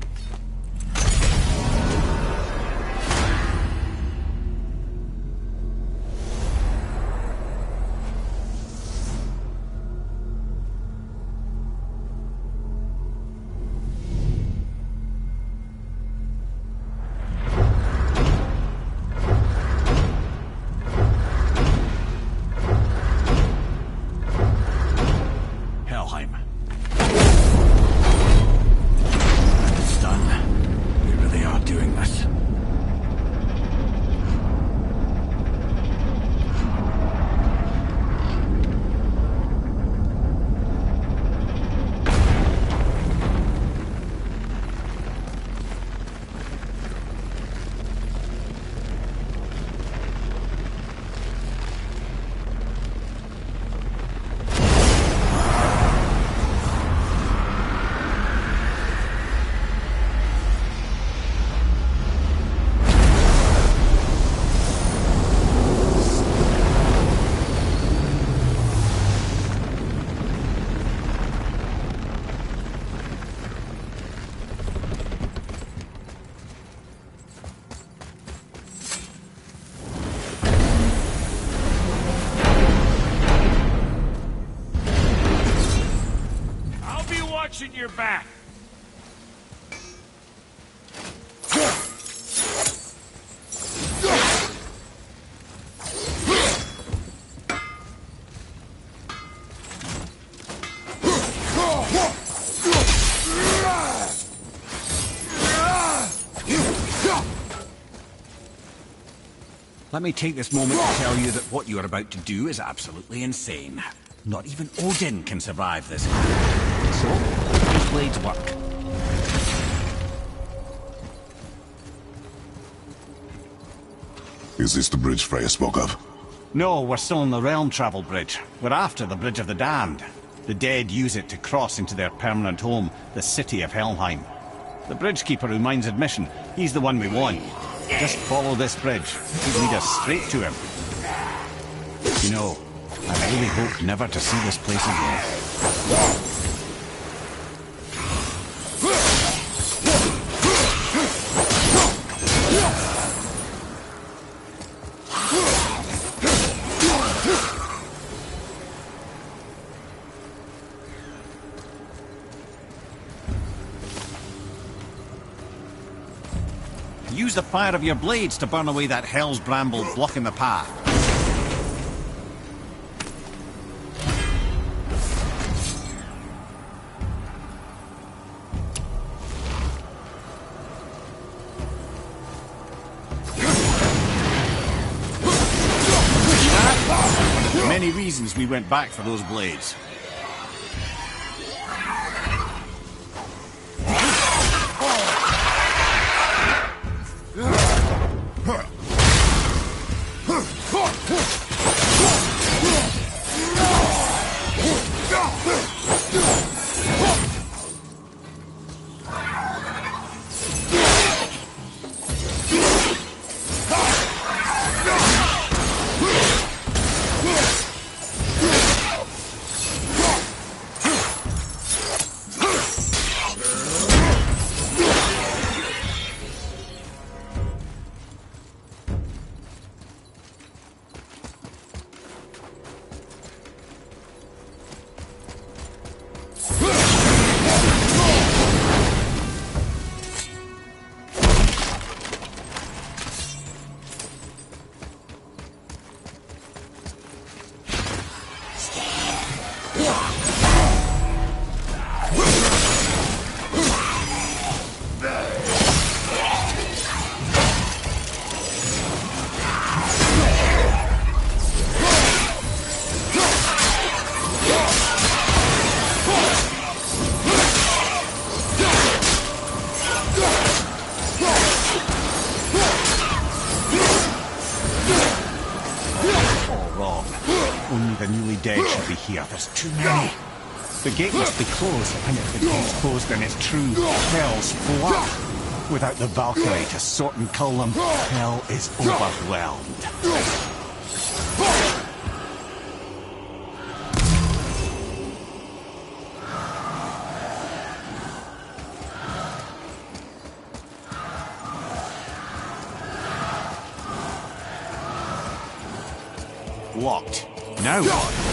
Watching your back. Let me take this moment to tell you that what you are about to do is absolutely insane. Not even Odin can survive this. So, these blades work. Is this the bridge Freya spoke of? No, we're still on the Realm Travel Bridge. We're after the Bridge of the Damned. The dead use it to cross into their permanent home, the city of Helheim. The Bridgekeeper who minds admission, he's the one we want. Just follow this bridge. He'll lead us straight to him. You know, I really hope never to see this place again. Use the fire of your blades to burn away that hell's bramble blocking the path. Many reasons we went back for those blades. Here, there's too many. The gate must be closed, and if the gate's closed, then it's true. Hell's full up. Without the Valkyrie to sort and cull them, hell is overwhelmed. locked. Now what?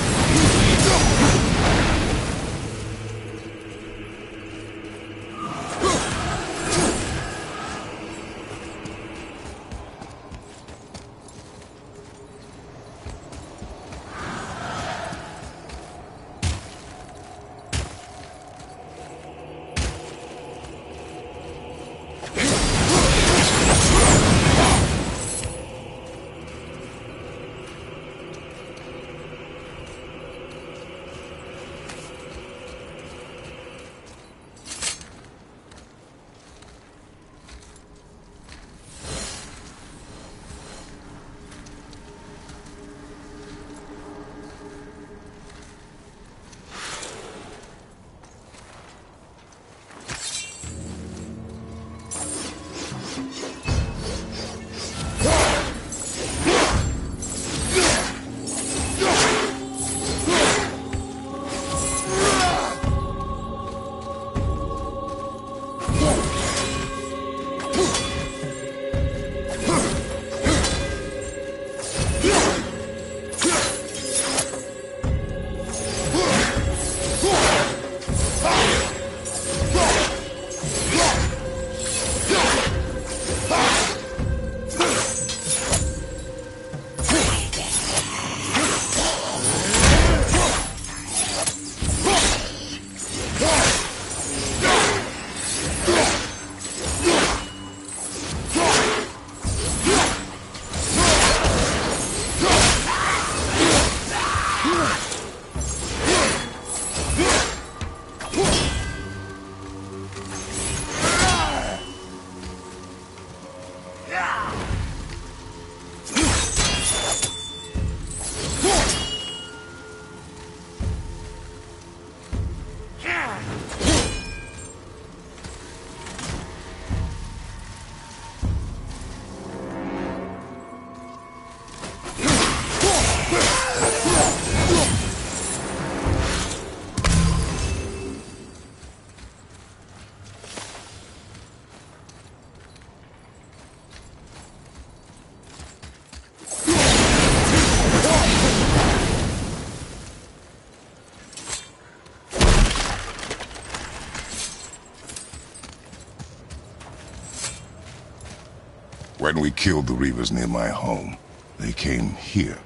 When we killed the Reavers near my home, they came here.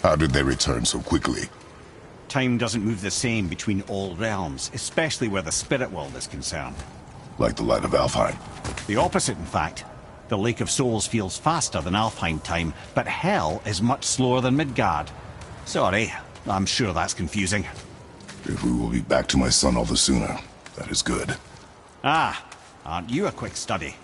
How did they return so quickly? Time doesn't move the same between all realms, especially where the spirit world is concerned. Like the light of Alfheim? The opposite, in fact. The Lake of Souls feels faster than Alfheim time, but Hell is much slower than Midgard. Sorry, I'm sure that's confusing. If we will be back to my son all the sooner, that is good. Ah, aren't you a quick study?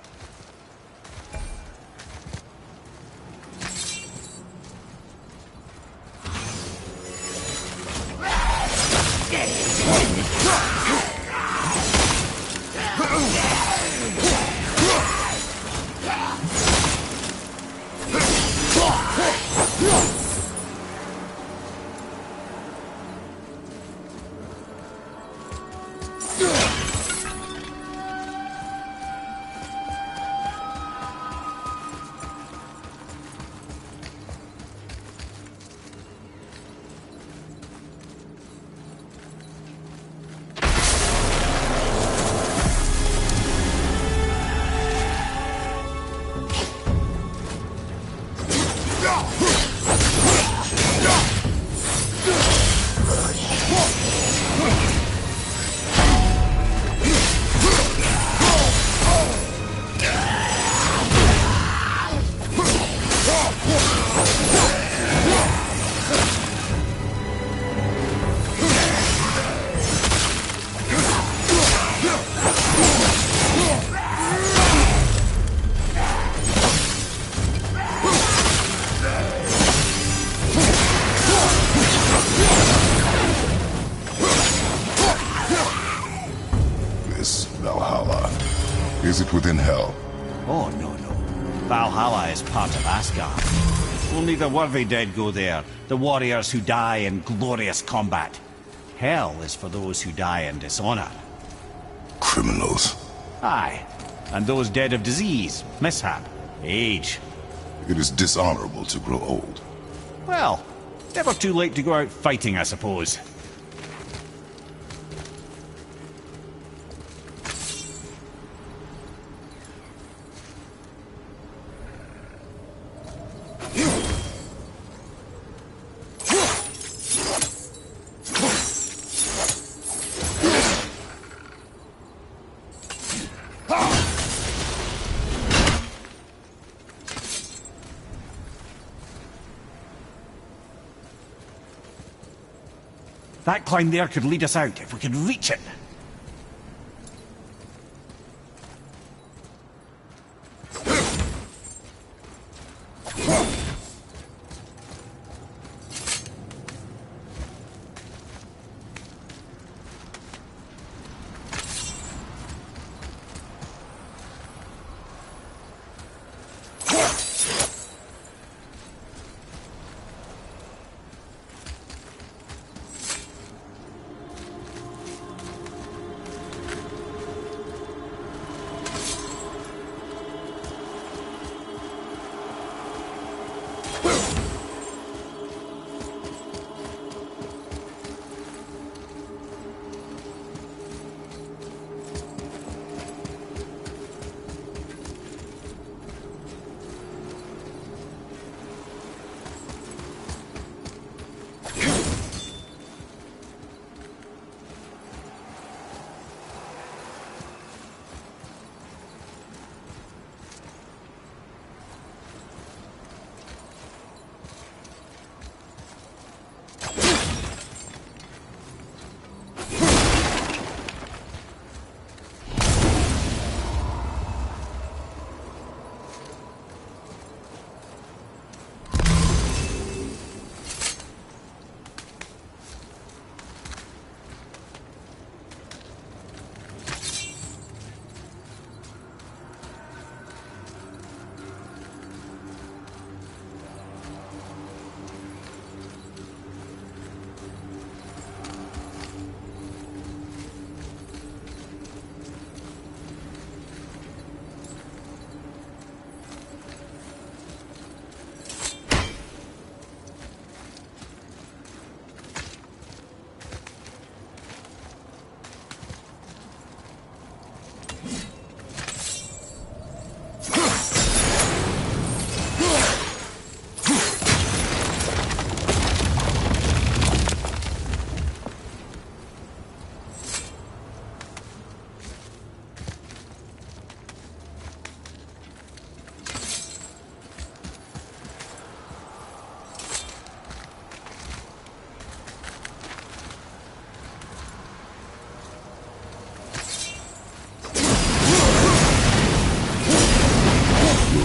Is it within Hell? Oh, no. Valhalla is part of Asgard. Only the worthy dead go there, the warriors who die in glorious combat. Hell is for those who die in dishonor. Criminals. Aye, and those dead of disease, mishap, age. It is dishonorable to grow old. Well, never too late to go out fighting, I suppose. That climb there could lead us out if we could reach it.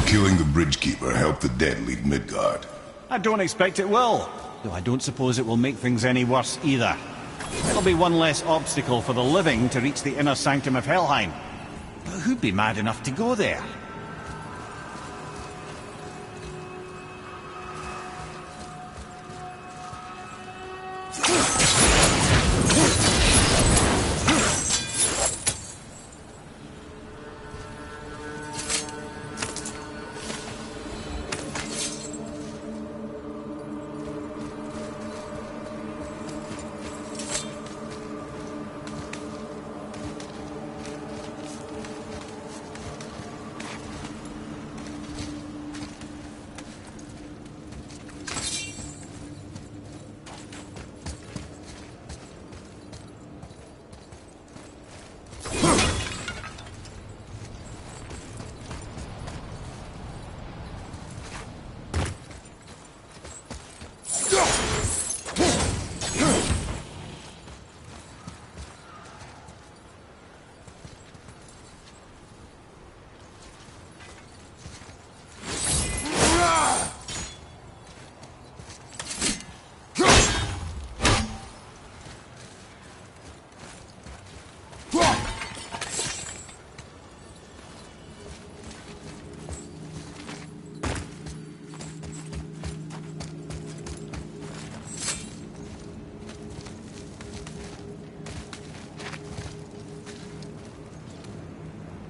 Killing the Bridgekeeper helped the dead leave Midgard. I don't expect it will, though I don't suppose it will make things any worse either. It'll be one less obstacle for the living to reach the inner sanctum of Helheim. But who'd be mad enough to go there?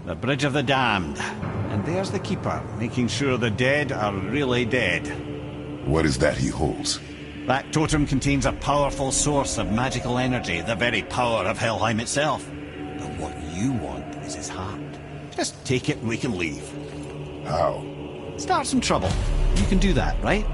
The Bridge of the Damned. And there's the Keeper, making sure the dead are really dead. What is that he holds? That totem contains a powerful source of magical energy, the very power of Helheim itself. But what you want is his heart. Just take it and we can leave. How? Start some trouble. You can do that, right?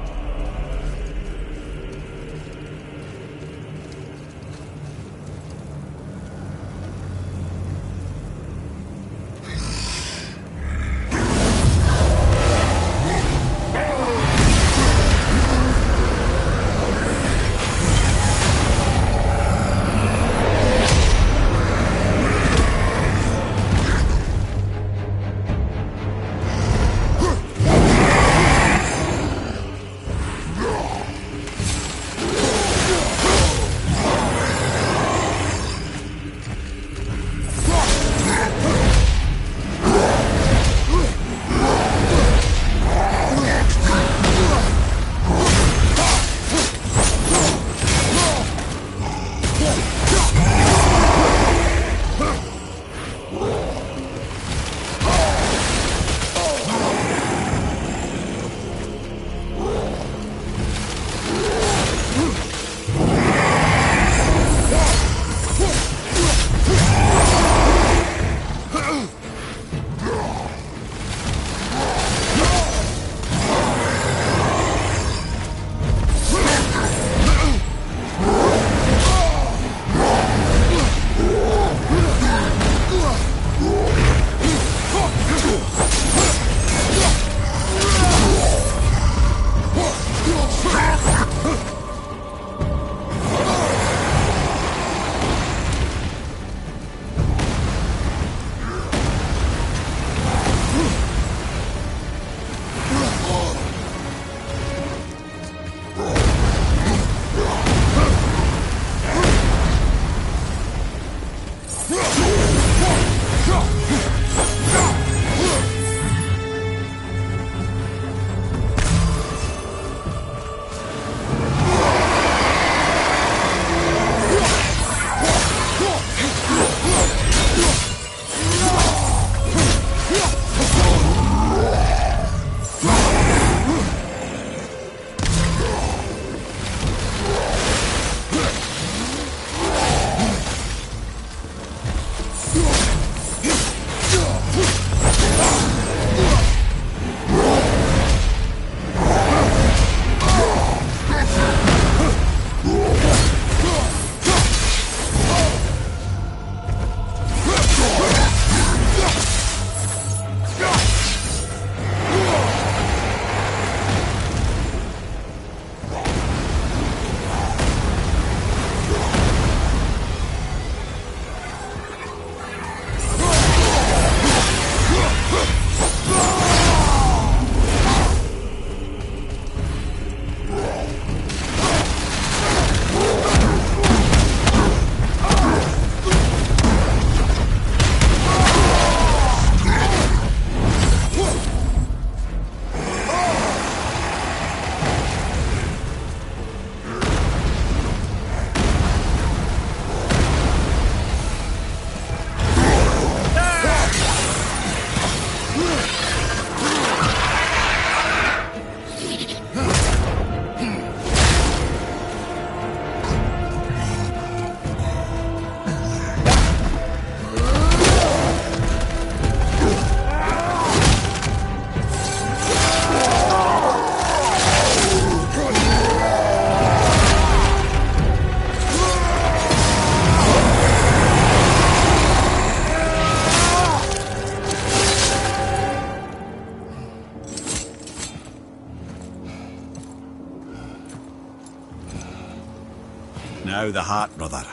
Now the heart, brother.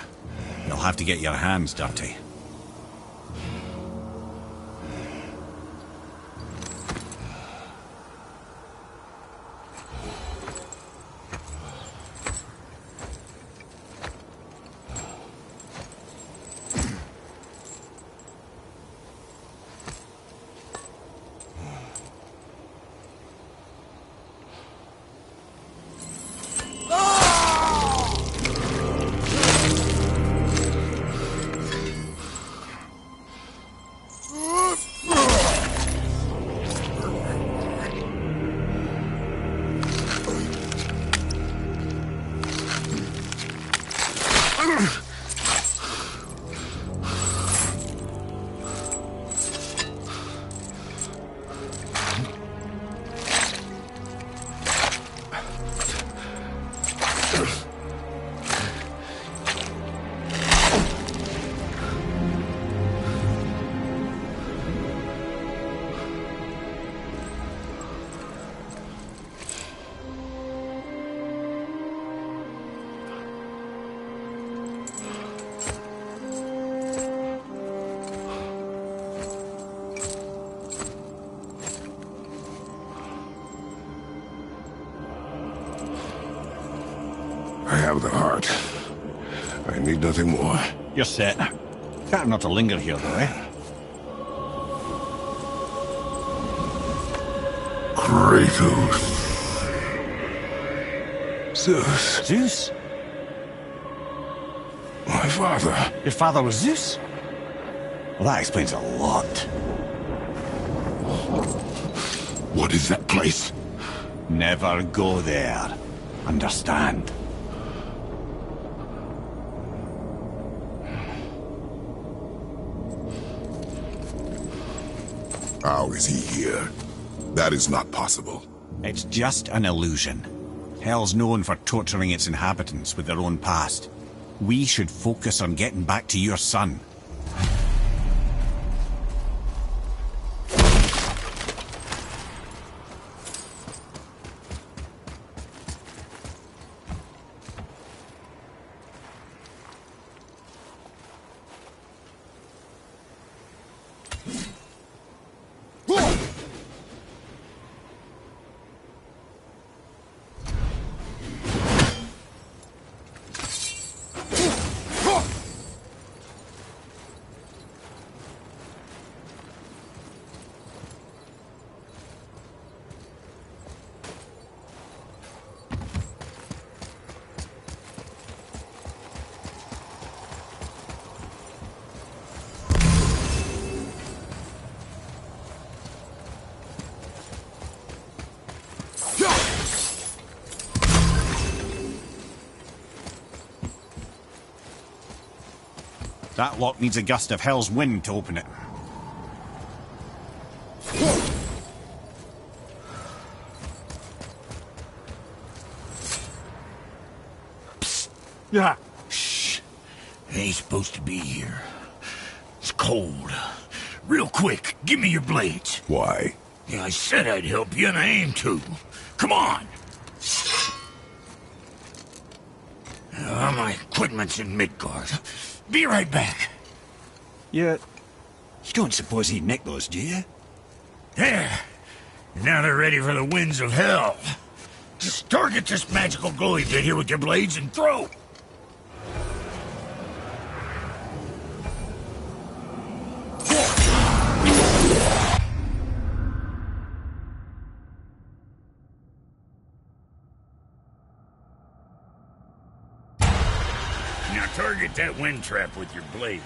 You'll have to get your hands dirty. have the heart. I need nothing more. You're set. Better not to linger here, though, eh? Kratos. Zeus. Zeus? My father. Your father was Zeus? Well, that explains a lot. What is that place? Never go there. Understand? How is he here? That is not possible. It's just an illusion. Hell's known for torturing its inhabitants with their own past. We should focus on getting back to your son. That lock needs a gust of hell's wind to open it. Psst. Yeah. Shh. Ain't supposed to be here. It's cold. Real quick, give me your blades. Why? Yeah, I said I'd help you, and I aim to. Come on. My equipment's in Midgard. Be right back. You don't suppose he'd nick those, do you? There. Now they're ready for the winds of hell. Just target this magical glowy bit here with your blades and throw. Now target that wind trap with your blades.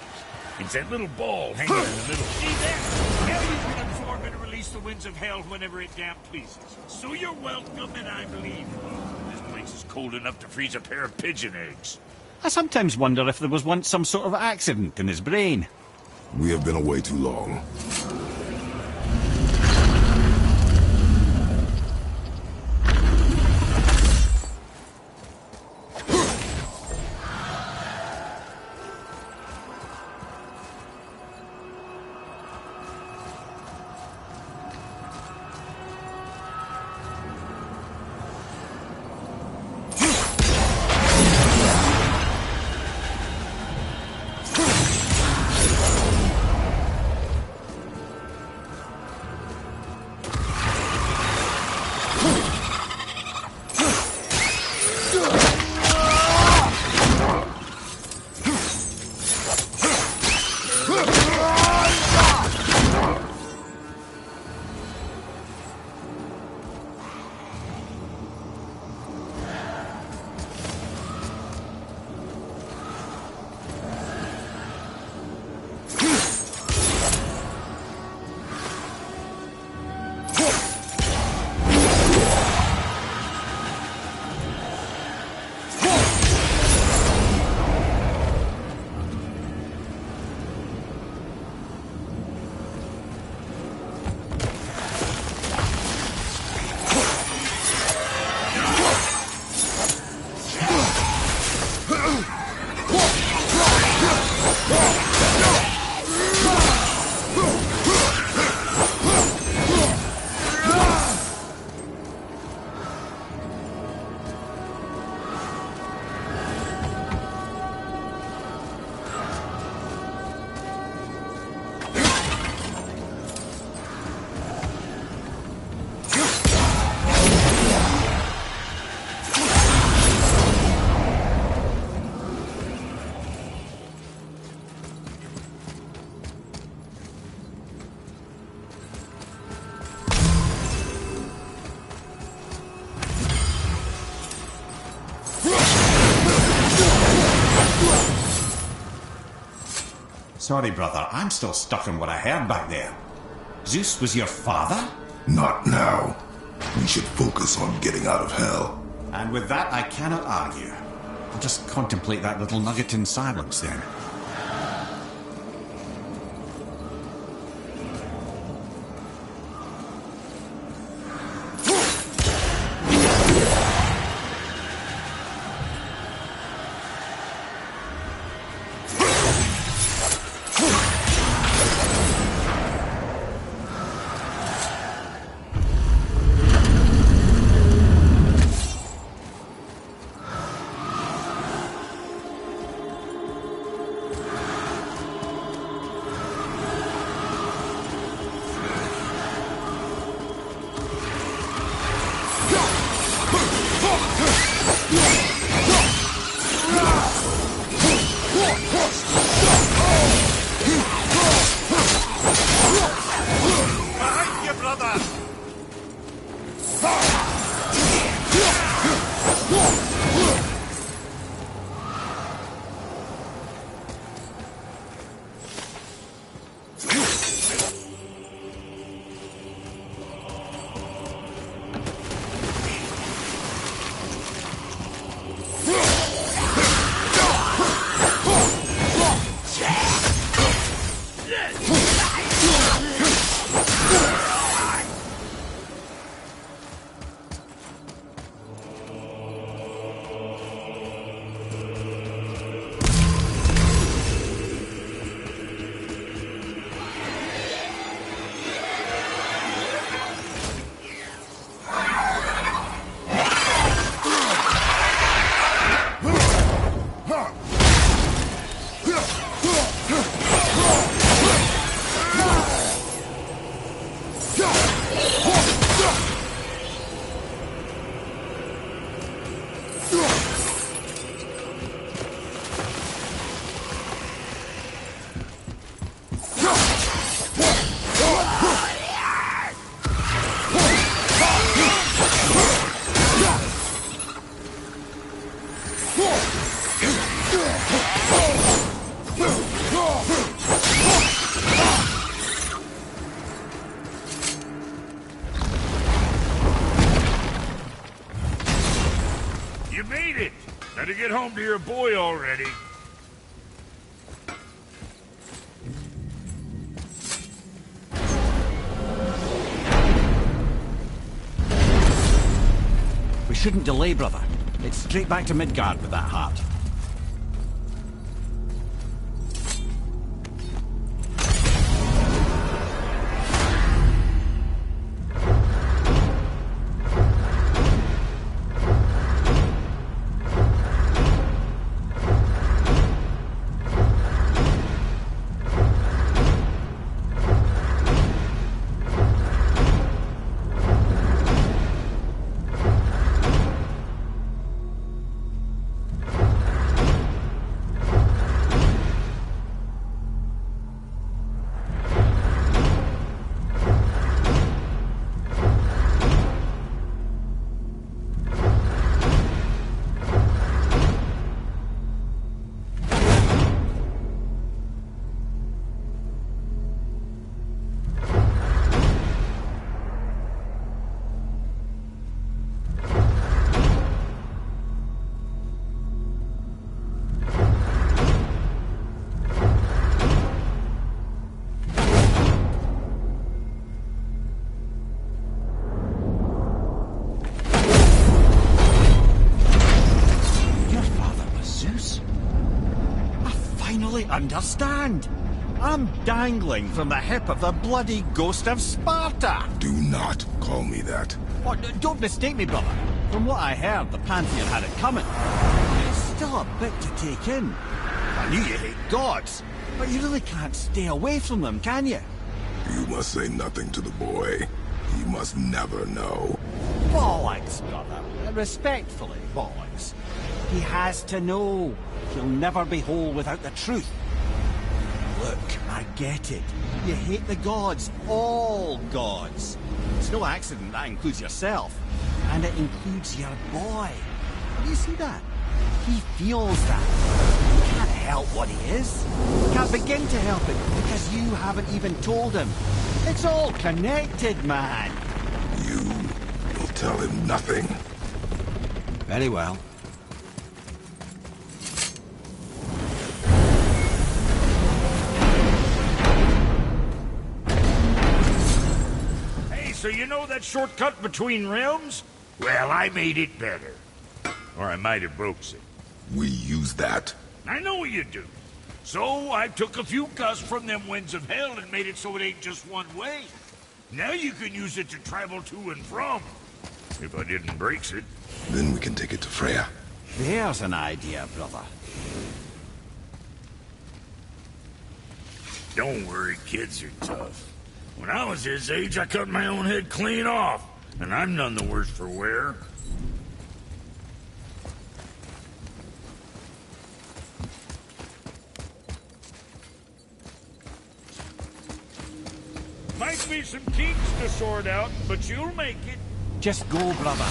It's that little ball hanging in the middle. See there? Now you can absorb and release the winds of hell whenever it damn pleases. So you're welcome, and I believe you. This place is cold enough to freeze a pair of pigeon eggs. I sometimes wonder if there was once some sort of accident in his brain. We have been away too long. Sorry, brother. I'm still stuck on what I heard back there. Zeus was your father? Not now. We should focus on getting out of hell. And with that, I cannot argue. I'll just contemplate that little nugget in silence then. You made it! Better get home to your boy already. We shouldn't delay, brother. It's straight back to Midgard with that heart. Understand? I'm dangling from the hip of the bloody ghost of Sparta! Do not call me that. Oh, don't mistake me, brother. From what I heard, the Pantheon had it coming. It's still a bit to take in. I knew you hate gods, but you really can't stay away from them, can you? You must say nothing to the boy. He must never know. Bollocks, brother. Respectfully, bollocks. He has to know. He'll never be whole without the truth. Look, I get it. You hate the gods. All gods. It's no accident that includes yourself. And it includes your boy. You see that? He feels that. He can't help what he is. Can't begin to help it because you haven't even told him. It's all connected, man. You will tell him nothing. Very well. Hey, so you know that shortcut between realms? Well, I made it better. Or I might have broke it. We use that. I know you do. So I took a few gusts from them winds of hell and made it so it ain't just one way. Now you can use it to travel to and from. If I didn't break it. Then we can take it to Freya. There's an idea, brother. Don't worry, kids are tough. When I was his age, I cut my own head clean off. And I'm none the worse for wear. Might be some kinks to sort out, but you'll make it. Just go, brother.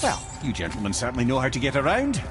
Well, you gentlemen certainly know how to get around.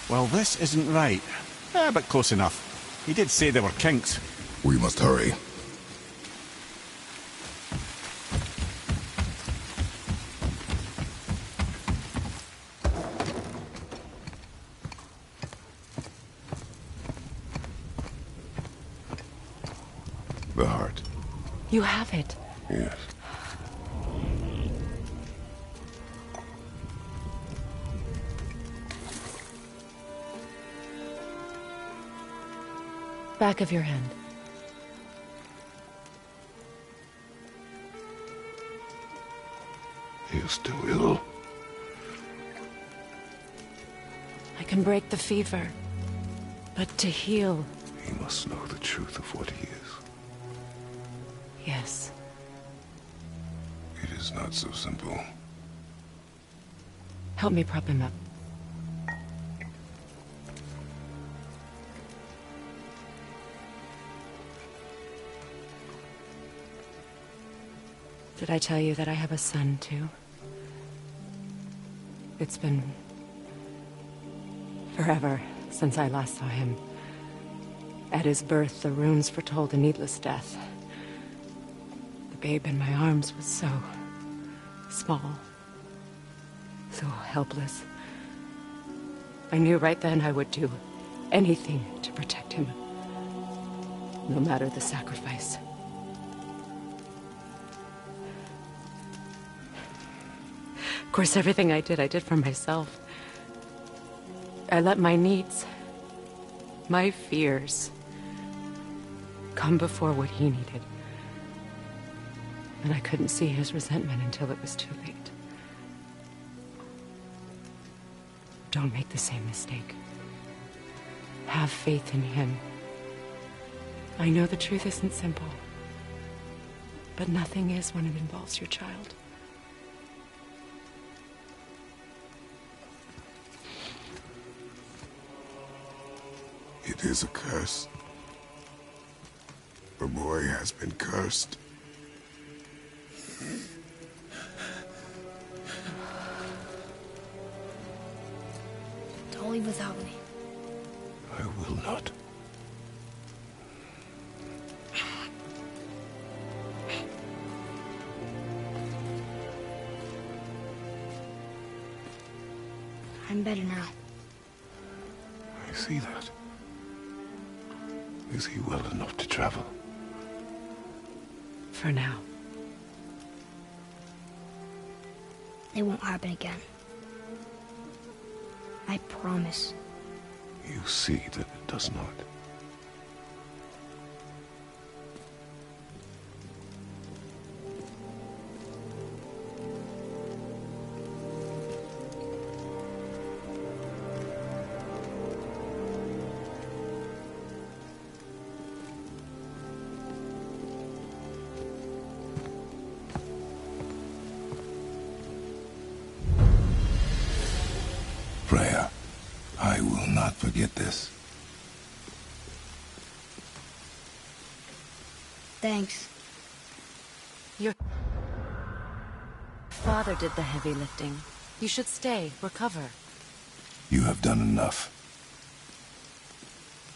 Well, this isn't right. But close enough. He did say there were kinks. We must hurry. The heart. You have it. Yes. Back of your hand. He is still ill. I can break the fever, but to heal... He must know the truth of what he is. Yes. It is not so simple. Help me prop him up. Did I tell you that I have a son, too? It's been... forever since I last saw him. At his birth, the runes foretold a needless death. The babe in my arms was so... small. So helpless. I knew right then I would do anything to protect him. No matter the sacrifice. Of course, everything I did for myself. I let my needs, my fears, come before what he needed. And I couldn't see his resentment until it was too late. Don't make the same mistake. Have faith in him. I know the truth isn't simple, but nothing is when it involves your child. It is a curse. The boy has been cursed. Don't leave without me. I will not. I'm better now. I see that. Is he well enough to travel? For now. It won't happen again. I promise. You see that it does not. Freya, I will not forget this. Thanks. Your father did the heavy lifting. You should stay, recover. You have done enough.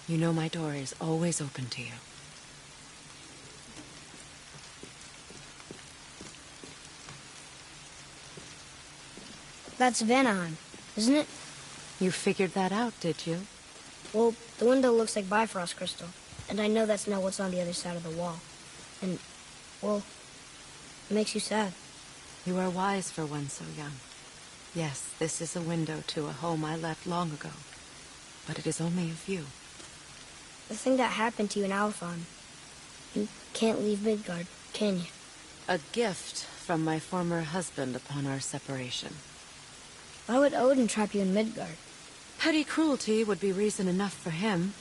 You know my door is always open to you. That's Vanaheim, isn't it? You figured that out, did you? Well, the window looks like Bifrost crystal, and I know that's not what's on the other side of the wall. And, well, it makes you sad. You are wise for one so young. Yes, this is a window to a home I left long ago, but it is only a view. The thing that happened to you in Alfheim, you can't leave Midgard, can you? A gift from my former husband upon our separation. Why would Odin trap you in Midgard? Petty cruelty would be reason enough for him.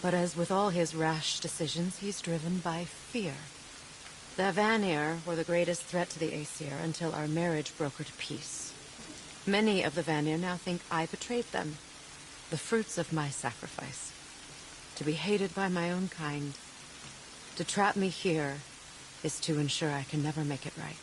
But as with all his rash decisions, he's driven by fear. The Vanir were the greatest threat to the Aesir until our marriage brokered peace. Many of the Vanir now think I betrayed them. The fruits of my sacrifice. To be hated by my own kind. To trap me here is to ensure I can never make it right.